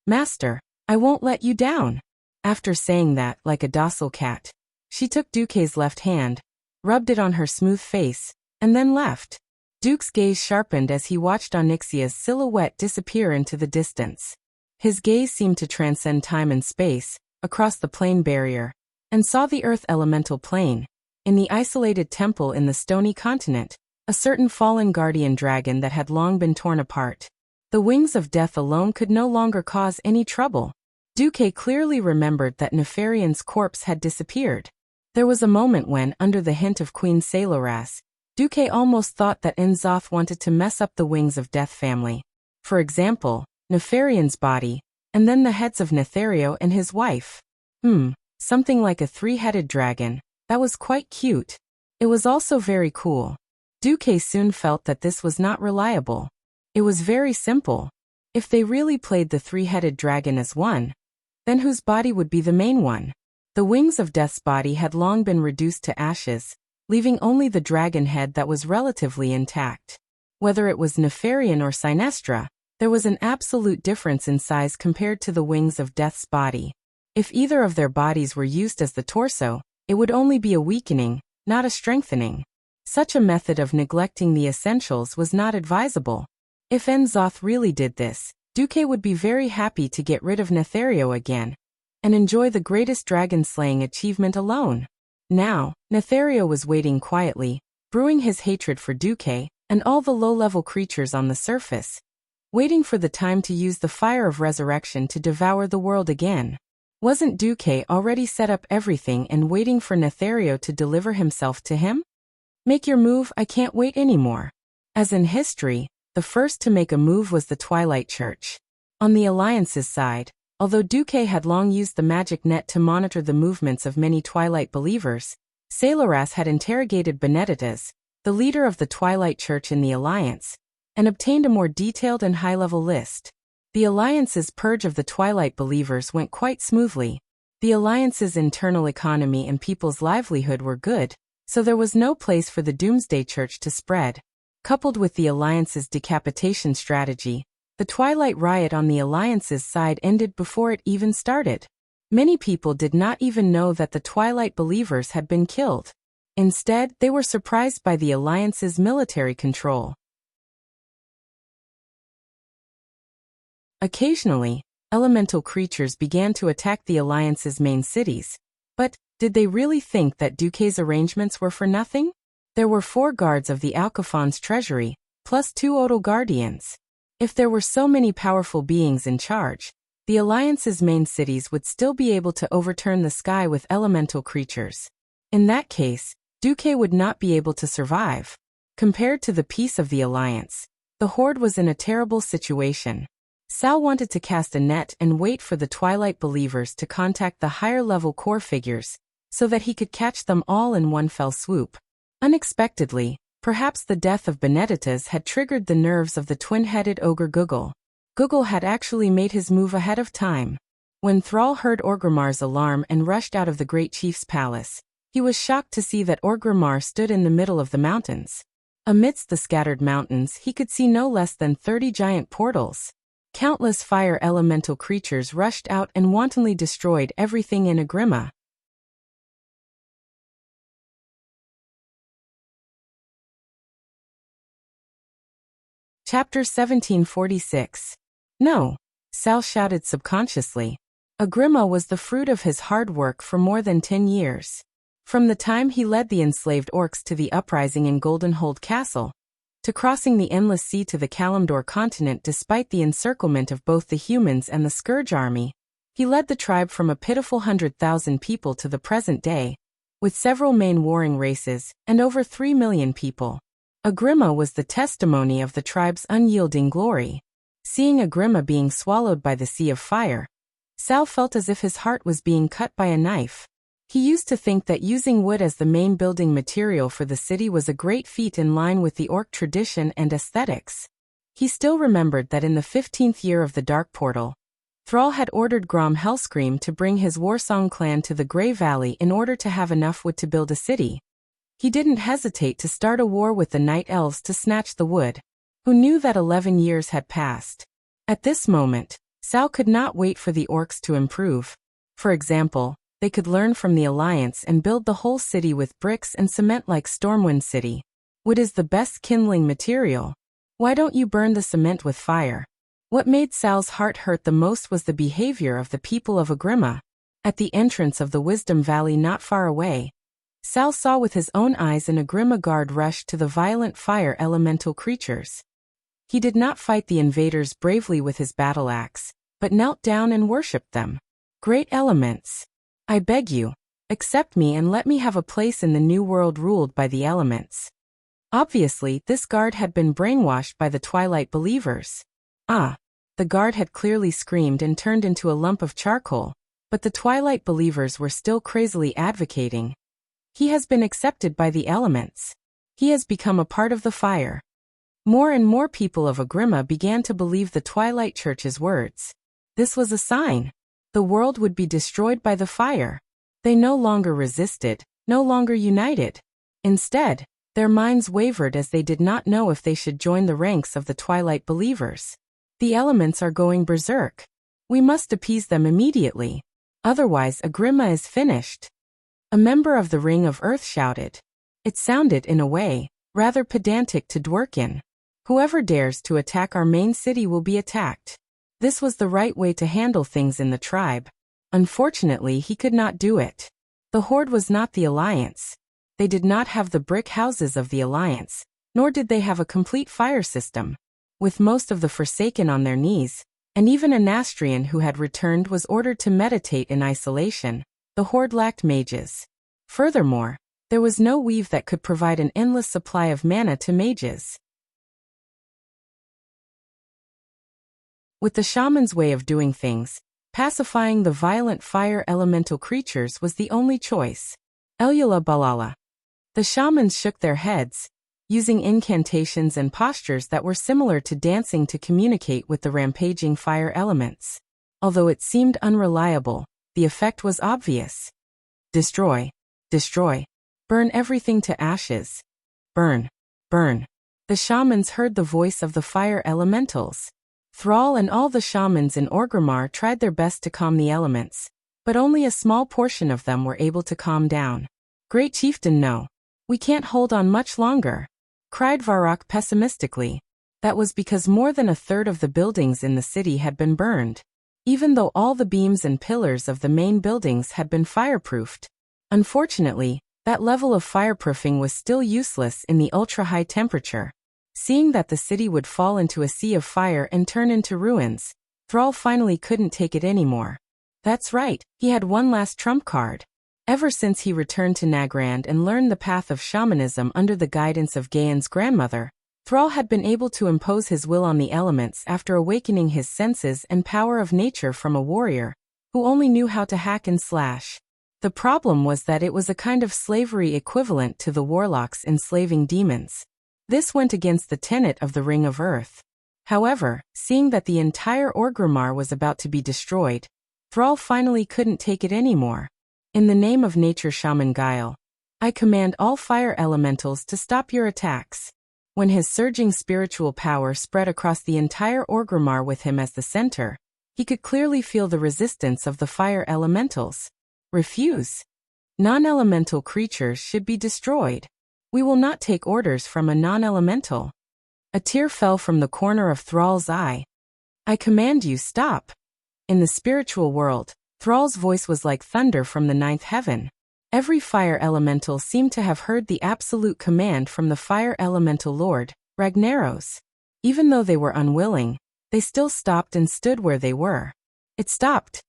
Master, I won't let you down. After saying that, like a docile cat, she took Duque's left hand, rubbed it on her smooth face, and then left. Duke's gaze sharpened as he watched Onyxia's silhouette disappear into the distance. His gaze seemed to transcend time and space, across the plane barrier, and saw the Earth elemental plane. In the isolated temple in the stony continent, a certain fallen guardian dragon that had long been torn apart. The wings of death alone could no longer cause any trouble. Duque clearly remembered that Nefarian's corpse had disappeared. There was a moment when, under the hint of Queen Saloras, Duque almost thought that N'Zoth wanted to mess up the Wings of Death family. For example, Nefarian's body, and then the heads of Nethario and his wife. Something like a three-headed dragon. That was quite cute. It was also very cool. Duque soon felt that this was not reliable. It was very simple. If they really played the three-headed dragon as one, then whose body would be the main one? The Wings of Death's body had long been reduced to ashes, leaving only the dragon head that was relatively intact. Whether it was Nefarian or Sinestra, there was an absolute difference in size compared to the Wings of Death's body. If either of their bodies were used as the torso, it would only be a weakening, not a strengthening. Such a method of neglecting the essentials was not advisable. If N'Zoth really did this, Duque would be very happy to get rid of Nethario again, and enjoy the greatest dragon-slaying achievement alone. Now, Nethario was waiting quietly, brewing his hatred for Duque and all the low-level creatures on the surface, waiting for the time to use the fire of resurrection to devour the world again. Wasn't Duque already set up everything and waiting for Nethario to deliver himself to him? Make your move, I can't wait anymore. As in history, the first to make a move was the Twilight Church. On the Alliance's side, although Duque had long used the magic net to monitor the movements of many Twilight believers, Saleras had interrogated Benedictus, the leader of the Twilight Church in the Alliance, and obtained a more detailed and high-level list. The Alliance's purge of the Twilight believers went quite smoothly. The Alliance's internal economy and people's livelihood were good, so there was no place for the Doomsday Church to spread. Coupled with the Alliance's decapitation strategy, the Twilight Riot on the Alliance's side ended before it even started. Many people did not even know that the Twilight believers had been killed. Instead, they were surprised by the Alliance's military control. Occasionally, elemental creatures began to attack the Alliance's main cities. But, did they really think that Duque's arrangements were for nothing? There were 4 guards of the Alcafon's treasury, plus 2 Odal guardians. If there were so many powerful beings in charge, the Alliance's main cities would still be able to overturn the sky with elemental creatures. In that case, Duque would not be able to survive. Compared to the peace of the Alliance, the Horde was in a terrible situation. Sal wanted to cast a net and wait for the Twilight believers to contact the higher-level core figures, so that he could catch them all in one fell swoop. Unexpectedly, perhaps the death of Benedictus had triggered the nerves of the twin-headed ogre Google. Google had actually made his move ahead of time. When Thrall heard Orgrimmar's alarm and rushed out of the Great Chief's palace, he was shocked to see that Orgrimmar stood in the middle of the mountains. Amidst the scattered mountains, he could see no less than 30 giant portals. Countless fire elemental creatures rushed out and wantonly destroyed everything in Agrima. Chapter 1746. No, Sal shouted subconsciously. Agrima was the fruit of his hard work for more than 10 years. From the time he led the enslaved orcs to the uprising in Goldenhold Castle, to crossing the endless sea to the Kalimdor continent despite the encirclement of both the humans and the Scourge army, he led the tribe from a pitiful 100,000 people to the present day, with several main warring races and over 3 million people. Agrima was the testimony of the tribe's unyielding glory. Seeing Agrima being swallowed by the sea of fire, Sal felt as if his heart was being cut by a knife. He used to think that using wood as the main building material for the city was a great feat in line with the orc tradition and aesthetics. He still remembered that in the 15th year of the Dark Portal, Thrall had ordered Grom Hellscream to bring his Warsong clan to the Grey Valley in order to have enough wood to build a city. He didn't hesitate to start a war with the Night Elves to snatch the wood, who knew that 11 years had passed. At this moment, Sal could not wait for the orcs to improve. For example, they could learn from the Alliance and build the whole city with bricks and cement like Stormwind City. Wood is the best kindling material. Why don't you burn the cement with fire? What made Sal's heart hurt the most was the behavior of the people of Agrima. At the entrance of the Wisdom Valley not far away, Sal saw with his own eyes an Agrima guard rush to the violent fire elemental creatures. He did not fight the invaders bravely with his battle axe, but knelt down and worshipped them. Great elements, I beg you, accept me and let me have a place in the new world ruled by the elements. Obviously, this guard had been brainwashed by the Twilight believers. The guard had clearly screamed and turned into a lump of charcoal, but the Twilight believers were still crazily advocating. He has been accepted by the elements. He has become a part of the fire. More and more people of Agrima began to believe the Twilight Church's words. This was a sign. The world would be destroyed by the fire. They no longer resisted, no longer united. Instead, their minds wavered as they did not know if they should join the ranks of the Twilight believers. The elements are going berserk. We must appease them immediately. Otherwise, Agrima is finished. A member of the Ring of Earth shouted. It sounded, in a way, rather pedantic to Dworkin. Whoever dares to attack our main city will be attacked. This was the right way to handle things in the tribe. Unfortunately, he could not do it. The Horde was not the Alliance. They did not have the brick houses of the Alliance, nor did they have a complete fire system. With most of the Forsaken on their knees, and even a Nastrian who had returned was ordered to meditate in isolation, the Horde lacked mages. Furthermore, there was no weave that could provide an endless supply of mana to mages. With the shaman's way of doing things, pacifying the violent fire elemental creatures was the only choice. Elula balala. The shamans shook their heads, using incantations and postures that were similar to dancing to communicate with the rampaging fire elements. Although it seemed unreliable, the effect was obvious. Destroy. Destroy. Burn everything to ashes. Burn. Burn. The shamans heard the voice of the fire elementals. Thrall and all the shamans in Orgrimmar tried their best to calm the elements, but only a small portion of them were able to calm down. Great Chieftain, no. We can't hold on much longer, cried Varrock pessimistically. That was because more than a third of the buildings in the city had been burned, even though all the beams and pillars of the main buildings had been fireproofed. Unfortunately, that level of fireproofing was still useless in the ultra-high temperature. Seeing that the city would fall into a sea of fire and turn into ruins, Thrall finally couldn't take it anymore. That's right, he had one last trump card. Ever since he returned to Nagrand and learned the path of shamanism under the guidance of Gaen's grandmother, Thrall had been able to impose his will on the elements after awakening his senses and power of nature from a warrior who only knew how to hack and slash. The problem was that it was a kind of slavery equivalent to the warlocks enslaving demons. This went against the tenet of the Ring of Earth. However, seeing that the entire Orgrimmar was about to be destroyed, Thrall finally couldn't take it anymore. In the name of nature Shaman Guile, I command all fire elementals to stop your attacks. When his surging spiritual power spread across the entire Orgrimmar with him as the center, he could clearly feel the resistance of the fire elementals. Refuse. Non-elemental creatures should be destroyed. We will not take orders from a non-elemental. A tear fell from the corner of Thrall's eye. I command you, stop. In the spiritual world, Thrall's voice was like thunder from the ninth heaven. Every fire elemental seemed to have heard the absolute command from the fire elemental lord, Ragnaros. Even though they were unwilling, they still stopped and stood where they were. It stopped.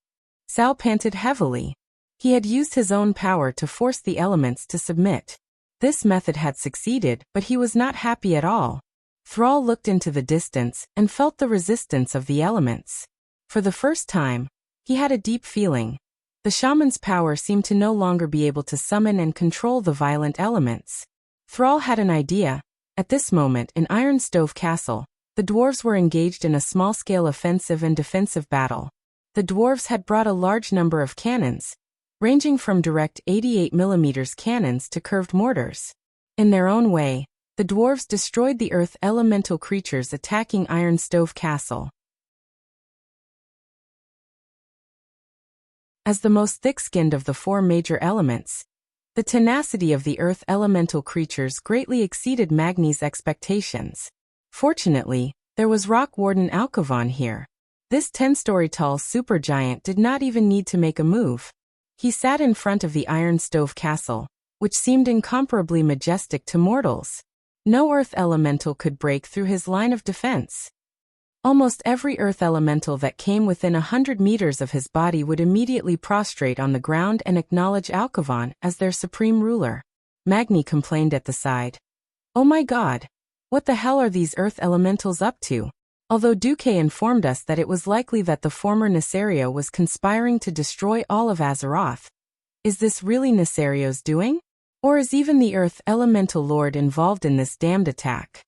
Sal panted heavily. He had used his own power to force the elements to submit. This method had succeeded, but he was not happy at all. Thrall looked into the distance and felt the resistance of the elements. For the first time, he had a deep feeling. The shaman's power seemed to no longer be able to summon and control the violent elements. Thrall had an idea. At this moment in Ironstove Castle, the dwarves were engaged in a small-scale offensive and defensive battle. The dwarves had brought a large number of cannons, ranging from direct 88mm cannons to curved mortars. In their own way, the dwarves destroyed the earth elemental creatures attacking Ironstove Castle. As the most thick-skinned of the four major elements, the tenacity of the earth elemental creatures greatly exceeded Magni's expectations. Fortunately, there was Rock Warden Alkavon here. This 10-story tall supergiant did not even need to make a move. He sat in front of the Ironstove Castle, which seemed incomparably majestic to mortals. No earth elemental could break through his line of defense. Almost every earth elemental that came within 100 meters of his body would immediately prostrate on the ground and acknowledge Alkavon as their supreme ruler. Magni complained at the side. Oh my god! What the hell are these earth elementals up to? Although Duque informed us that it was likely that the former Nesario was conspiring to destroy all of Azeroth. Is this really Nesario's doing? Or is even the Earth Elemental Lord involved in this damned attack?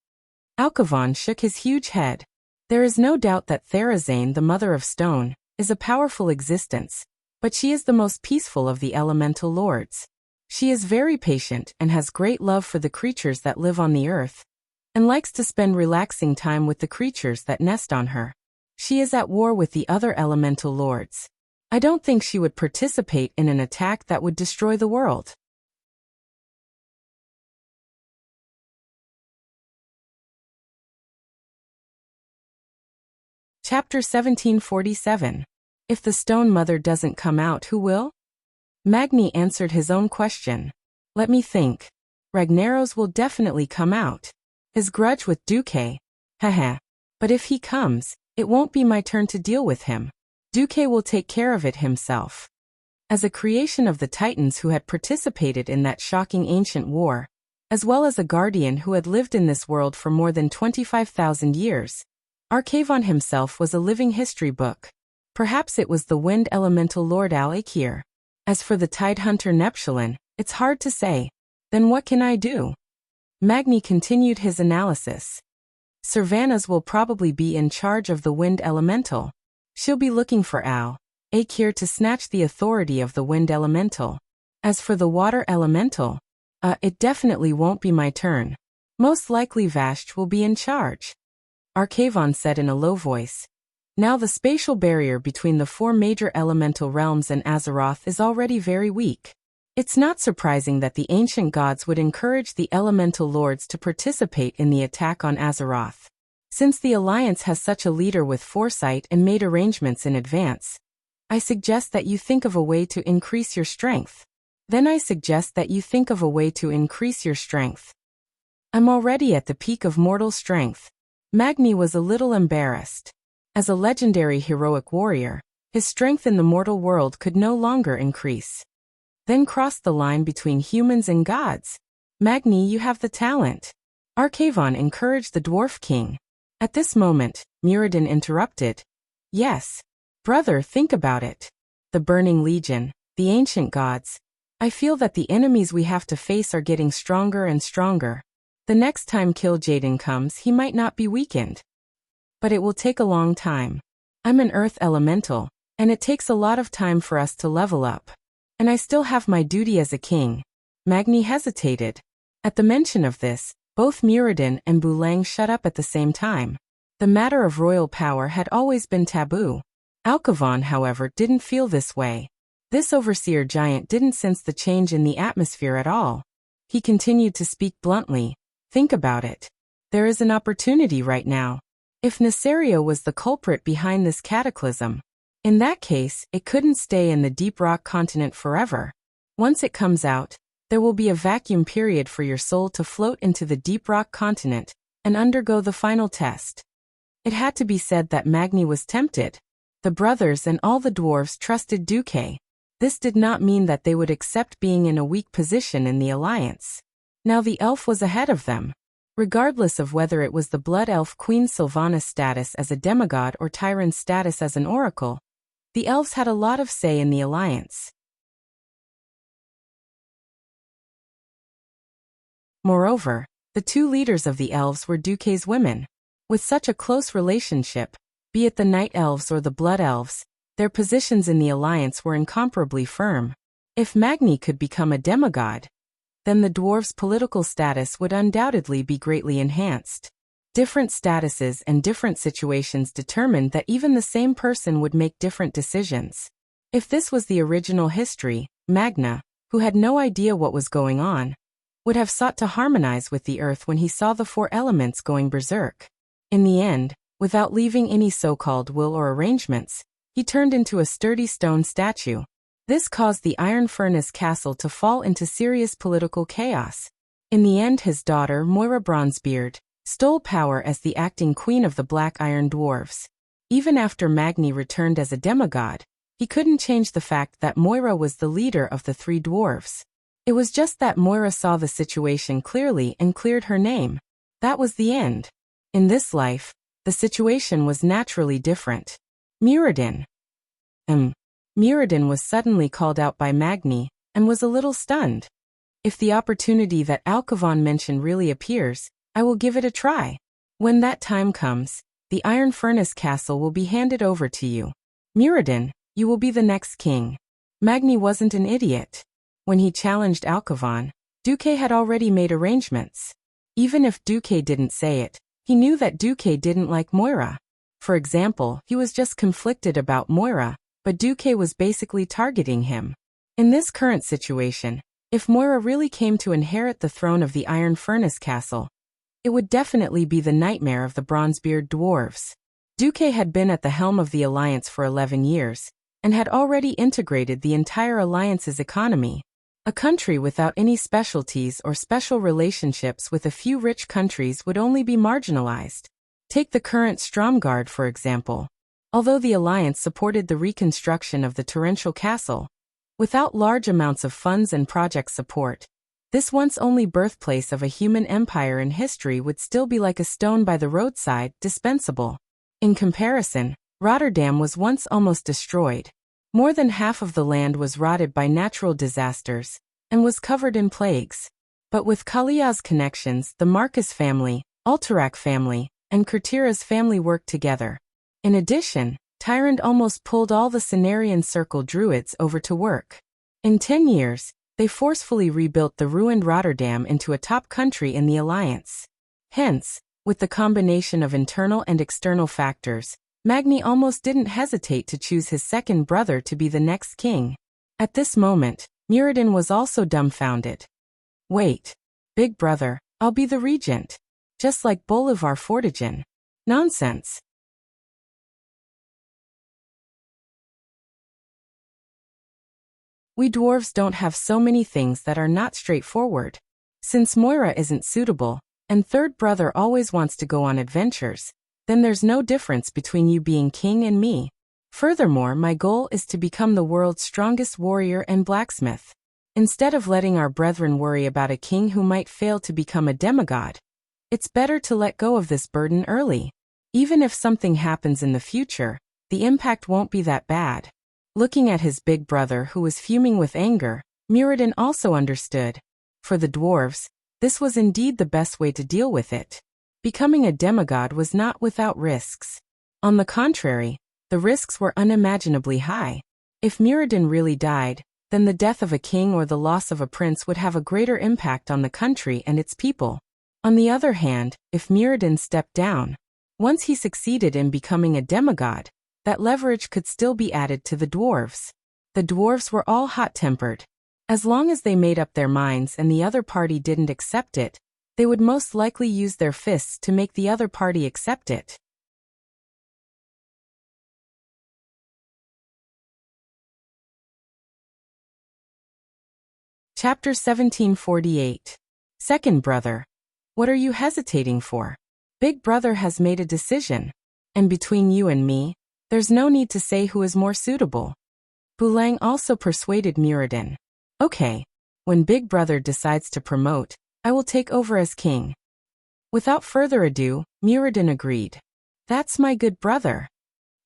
Alkavon shook his huge head. There is no doubt that Therazane, the Mother of Stone, is a powerful existence, but she is the most peaceful of the Elemental Lords. She is very patient and has great love for the creatures that live on the earth, and likes to spend relaxing time with the creatures that nest on her. She is at war with the other elemental lords. I don't think she would participate in an attack that would destroy the world. Chapter 1747. If the Stone Mother doesn't come out, who will? Magni answered his own question. Let me think. Ragnaros will definitely come out. His grudge with Duque. Haha. But if he comes, it won't be my turn to deal with him. Duque will take care of it himself. As a creation of the Titans who had participated in that shocking ancient war, as well as a guardian who had lived in this world for more than 25,000 years, Arcavon himself was a living history book. Perhaps it was the Wind Elemental Lord Al-Akir. As for the Tidehunter Neptulin, It's hard to say. Then what can I do? Magni continued his analysis. Servanas will probably be in charge of the wind elemental. She'll be looking for Akir to snatch the authority of the wind elemental. As for the water elemental, it definitely won't be my turn. Most likely Vashti will be in charge. Arcavon said in a low voice. Now the spatial barrier between the 4 major elemental realms and Azeroth is already very weak. It's not surprising that the ancient gods would encourage the elemental lords to participate in the attack on Azeroth. Since the Alliance has such a leader with foresight and made arrangements in advance, I suggest that you think of a way to increase your strength. I'm already at the peak of mortal strength. Magni was a little embarrassed. As a legendary heroic warrior, his strength in the mortal world could no longer increase. Then crossed the line between humans and gods. Magni, you have the talent. Arcavon encouraged the Dwarf King. At this moment, Muradin interrupted. Yes. Brother, think about it. The Burning Legion, the ancient gods. I feel that the enemies we have to face are getting stronger and stronger. The next time Kil'jaeden comes, he might not be weakened. But it will take a long time. I'm an earth elemental, and it takes a lot of time for us to level up. And I still have my duty as a king. Magni hesitated. At the mention of this, both Muradin and Bulang shut up at the same time. The matter of royal power had always been taboo. Alcavon, however, didn't feel this way. This overseer giant didn't sense the change in the atmosphere at all. He continued to speak bluntly. Think about it. There is an opportunity right now. If Nesario was the culprit behind this cataclysm, in that case, it couldn't stay in the Deep Rock continent forever. Once it comes out, there will be a vacuum period for your soul to float into the Deep Rock continent and undergo the final test. It had to be said that Magni was tempted. The brothers and all the dwarves trusted Duque. This did not mean that they would accept being in a weak position in the Alliance. Now the elf was ahead of them. Regardless of whether it was the Blood Elf Queen Sylvanas' status as a demigod or Tyron's status as an oracle, the elves had a lot of say in the Alliance. Moreover, the 2 leaders of the elves were Duque's women. With such a close relationship, be it the Night Elves or the Blood Elves, their positions in the Alliance were incomparably firm. If Magni could become a demigod, then the dwarves' political status would undoubtedly be greatly enhanced. Different statuses and different situations determined that even the same person would make different decisions. If this was the original history, Magna, who had no idea what was going on, would have sought to harmonize with the earth when he saw the 4 elements going berserk. In the end, without leaving any so-called will or arrangements, he turned into a sturdy stone statue. This caused the Iron Furnace Castle to fall into serious political chaos. In the end, his daughter, Moira Bronzebeard, stole power as the acting queen of the Black Iron Dwarves. Even after Magni returned as a demigod, he couldn't change the fact that Moira was the leader of the 3 dwarves. It was just that Moira saw the situation clearly and cleared her name. That was the end. In this life, the situation was naturally different. Muradin. Muradin was suddenly called out by Magni, and was a little stunned. If the opportunity that Alcavon mentioned really appears, I will give it a try. When that time comes, the Iron Furnace Castle will be handed over to you. Muradin, you will be the next king. Magni wasn't an idiot. When he challenged Alcavon, Duque had already made arrangements. Even if Duque didn't say it, he knew that Duque didn't like Moira. For example, he was just conflicted about Moira, but Duque was basically targeting him. In this current situation, if Moira really came to inherit the throne of the Iron Furnace Castle, it would definitely be the nightmare of the Bronzebeard dwarves. Duque had been at the helm of the Alliance for 11 years, and had already integrated the entire Alliance's economy. A country without any specialties or special relationships with a few rich countries would only be marginalized. Take the current Stromgarde, for example. Although the Alliance supported the reconstruction of the torrential castle, without large amounts of funds and project support, this once only birthplace of a human empire in history would still be like a stone by the roadside, dispensable. In comparison, Rotterdam was once almost destroyed. More than half of the land was rotted by natural disasters, and was covered in plagues. But with Kalia's connections, the Marcus family, Alterac family, and Kurtira's family worked together. In addition, Tyrant almost pulled all the Cenarian Circle druids over to work. In 10 years, they forcefully rebuilt the ruined Rotterdam into a top country in the Alliance. Hence, with the combination of internal and external factors, Magni almost didn't hesitate to choose his second brother to be the next king. At this moment, Muradin was also dumbfounded. Wait. Big brother, I'll be the regent. Just like Bolivar Fortigen. Nonsense. We dwarves don't have so many things that are not straightforward. Since Moira isn't suitable, and third brother always wants to go on adventures, then there's no difference between you being king and me. Furthermore, my goal is to become the world's strongest warrior and blacksmith. Instead of letting our brethren worry about a king who might fail to become a demigod, it's better to let go of this burden early. Even if something happens in the future, the impact won't be that bad. Looking at his big brother who was fuming with anger, Muradin also understood. For the dwarves, this was indeed the best way to deal with it. Becoming a demigod was not without risks. On the contrary, the risks were unimaginably high. If Muradin really died, then the death of a king or the loss of a prince would have a greater impact on the country and its people. On the other hand, if Muradin stepped down, once he succeeded in becoming a demigod, that leverage could still be added to the dwarves. The dwarves were all hot-tempered. As long as they made up their minds and the other party didn't accept it, they would most likely use their fists to make the other party accept it. Chapter 1748. Second brother. What are you hesitating for? Big brother has made a decision. And between you and me, there's no need to say who is more suitable. Bulang also persuaded Muradin. Okay, when Big Brother decides to promote, I will take over as king. Without further ado, Muradin agreed. That's my good brother.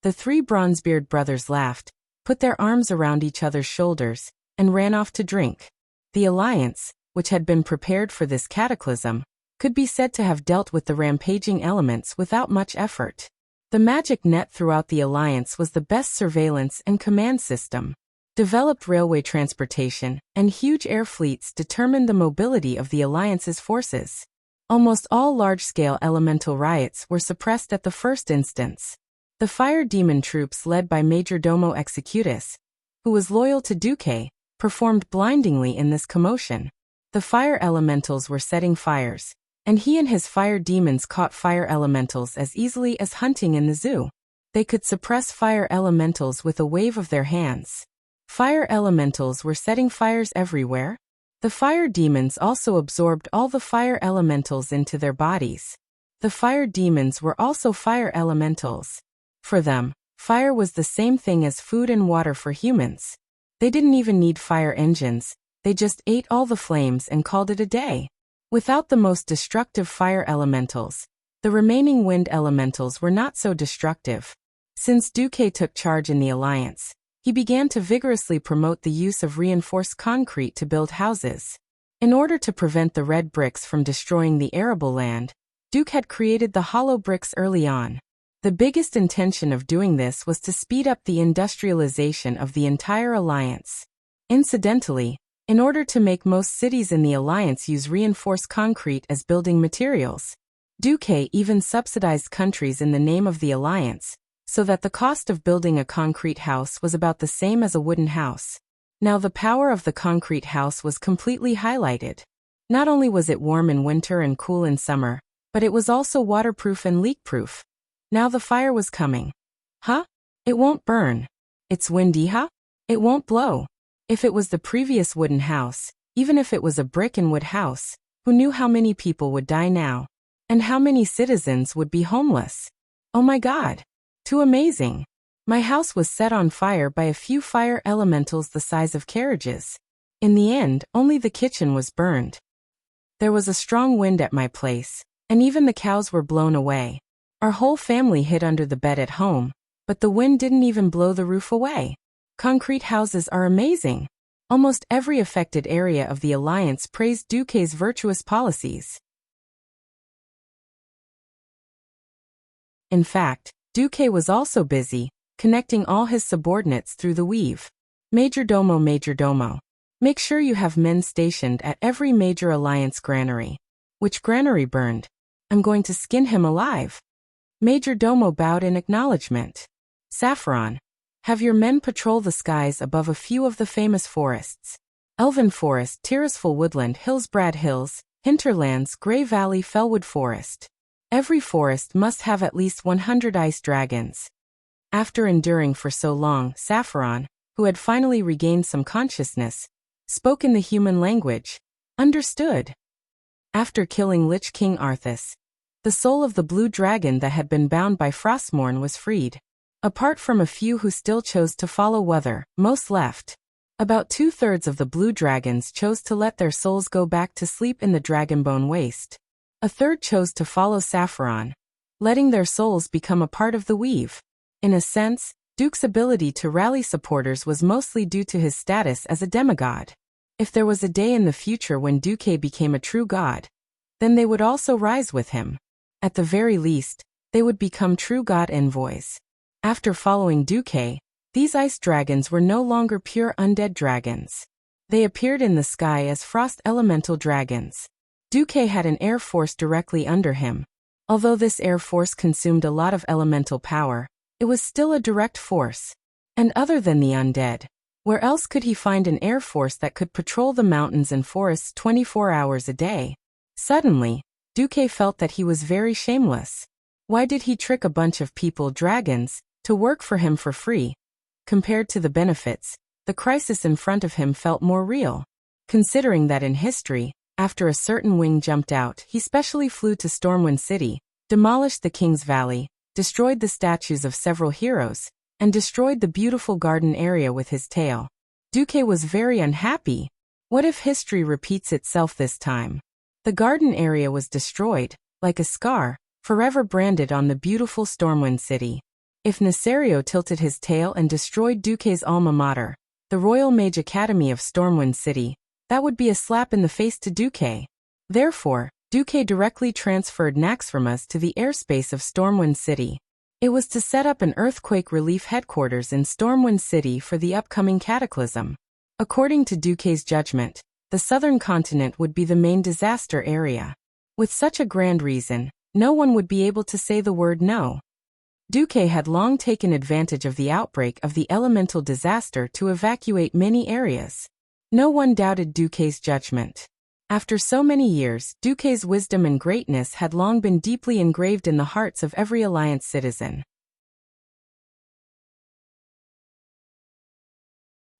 The three Bronzebeard brothers laughed, put their arms around each other's shoulders, and ran off to drink. The alliance, which had been prepared for this cataclysm, could be said to have dealt with the rampaging elements without much effort. The magic net throughout the alliance was the best surveillance and command system. Developed railway transportation and huge air fleets determined the mobility of the alliance's forces. Almost all large-scale elemental riots were suppressed at the first instance. The fire demon troops led by Majordomo Executus, who was loyal to Duque, performed blindingly in this commotion. The fire elementals were setting fires, and he and his fire demons caught fire elementals as easily as hunting in the zoo. They could suppress fire elementals with a wave of their hands. Fire elementals were setting fires everywhere. The fire demons also absorbed all the fire elementals into their bodies. The fire demons were also fire elementals. For them, fire was the same thing as food and water for humans. They didn't even need fire engines, they just ate all the flames and called it a day. Without the most destructive fire elementals, the remaining wind elementals were not so destructive. Since Duque took charge in the alliance, he began to vigorously promote the use of reinforced concrete to build houses. In order to prevent the red bricks from destroying the arable land, Duque had created the hollow bricks early on. The biggest intention of doing this was to speed up the industrialization of the entire alliance. Incidentally, in order to make most cities in the alliance use reinforced concrete as building materials, Duque even subsidized countries in the name of the alliance, so that the cost of building a concrete house was about the same as a wooden house. Now the power of the concrete house was completely highlighted. Not only was it warm in winter and cool in summer, but it was also waterproof and leak-proof. Now the fire was coming. Huh? It won't burn. It's windy, huh? It won't blow. If it was the previous wooden house, even if it was a brick and wood house, who knew how many people would die now? And how many citizens would be homeless? Oh my God! Too amazing! My house was set on fire by a few fire elementals the size of carriages. In the end, only the kitchen was burned. There was a strong wind at my place, and even the cows were blown away. Our whole family hid under the bed at home, but the wind didn't even blow the roof away. Concrete houses are amazing. Almost every affected area of the alliance praised Duque's virtuous policies. In fact, Duque was also busy, connecting all his subordinates through the weave. Majordomo, majordomo. Make sure you have men stationed at every major alliance granary. Which granary burned? I'm going to skin him alive. Majordomo bowed in acknowledgement. Saffron. Have your men patrol the skies above a few of the famous forests. Elven Forest, Tirisful Woodland, Hillsbrad Hills, Hinterlands, Grey Valley, Fellwood Forest. Every forest must have at least 100 ice dragons. After enduring for so long, Saffron, who had finally regained some consciousness, spoke in the human language. Understood. After killing Lich King Arthas, the soul of the blue dragon that had been bound by Frostmourne was freed. Apart from a few who still chose to follow Weather, most left. About 2/3 of the blue dragons chose to let their souls go back to sleep in the Dragonbone Waste. A third chose to follow Saffron, letting their souls become a part of the weave. In a sense, Duke's ability to rally supporters was mostly due to his status as a demigod. If there was a day in the future when Duque became a true god, then they would also rise with him. At the very least, they would become true god envoys. After following Duque, these ice dragons were no longer pure undead dragons. They appeared in the sky as frost elemental dragons. Duque had an air force directly under him. Although this air force consumed a lot of elemental power, it was still a direct force. And other than the undead, where else could he find an air force that could patrol the mountains and forests 24 hours a day? Suddenly, Duque felt that he was very shameless. Why did he trick a bunch of people, dragons, to work for him for free? Compared to the benefits, the crisis in front of him felt more real. Considering that in history, after a certain wing jumped out, he specially flew to Stormwind City, demolished the King's Valley, destroyed the statues of several heroes, and destroyed the beautiful garden area with his tail. Duque was very unhappy. What if history repeats itself this time? The garden area was destroyed, like a scar, forever branded on the beautiful Stormwind City. If Nesario tilted his tail and destroyed Duque's alma mater, the Royal Mage Academy of Stormwind City, that would be a slap in the face to Duque. Therefore, Duque directly transferred Naxxramas to the airspace of Stormwind City. It was to set up an earthquake relief headquarters in Stormwind City for the upcoming cataclysm. According to Duque's judgment, the southern continent would be the main disaster area. With such a grand reason, no one would be able to say the word no. Duque had long taken advantage of the outbreak of the elemental disaster to evacuate many areas. No one doubted Duque's judgment. After so many years, Duque's wisdom and greatness had long been deeply engraved in the hearts of every Alliance citizen.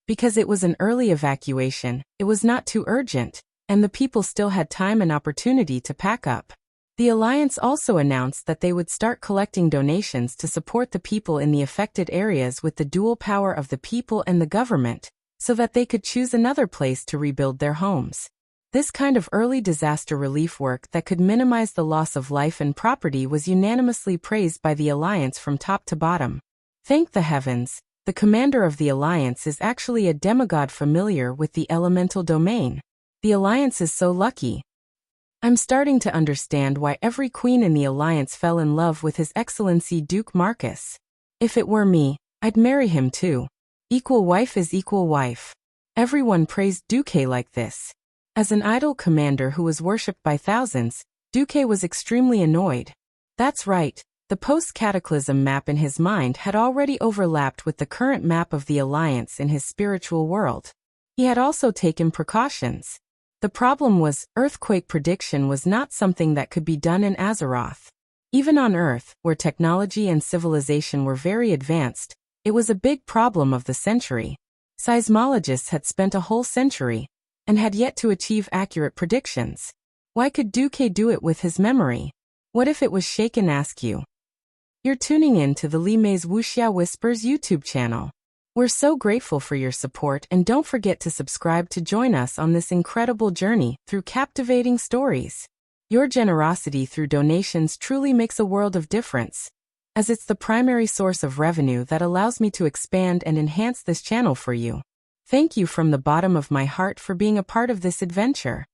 Because it was an early evacuation, it was not too urgent, and the people still had time and opportunity to pack up. The Alliance also announced that they would start collecting donations to support the people in the affected areas with the dual power of the people and the government, so that they could choose another place to rebuild their homes. This kind of early disaster relief work that could minimize the loss of life and property was unanimously praised by the Alliance from top to bottom. Thank the heavens, the commander of the Alliance is actually a demigod familiar with the elemental domain. The Alliance is so lucky. I'm starting to understand why every queen in the Alliance fell in love with His Excellency Duke Marcus. If it were me, I'd marry him too. Equal wife is equal wife. Everyone praised Duque like this. As an idol commander who was worshipped by thousands, Duque was extremely annoyed. That's right, the post-cataclysm map in his mind had already overlapped with the current map of the Alliance in his spiritual world. He had also taken precautions. The problem was, earthquake prediction was not something that could be done in Azeroth. Even on Earth, where technology and civilization were very advanced, it was a big problem of the century. Seismologists had spent a whole century, and had yet to achieve accurate predictions. Why could Duque do it with his memory? What if it was shaken? Ask you. You're tuning in to the Li Mei's Wuxia Whispers YouTube channel. We're so grateful for your support, and don't forget to subscribe to join us on this incredible journey through captivating stories. Your generosity through donations truly makes a world of difference, as it's the primary source of revenue that allows me to expand and enhance this channel for you. Thank you from the bottom of my heart for being a part of this adventure.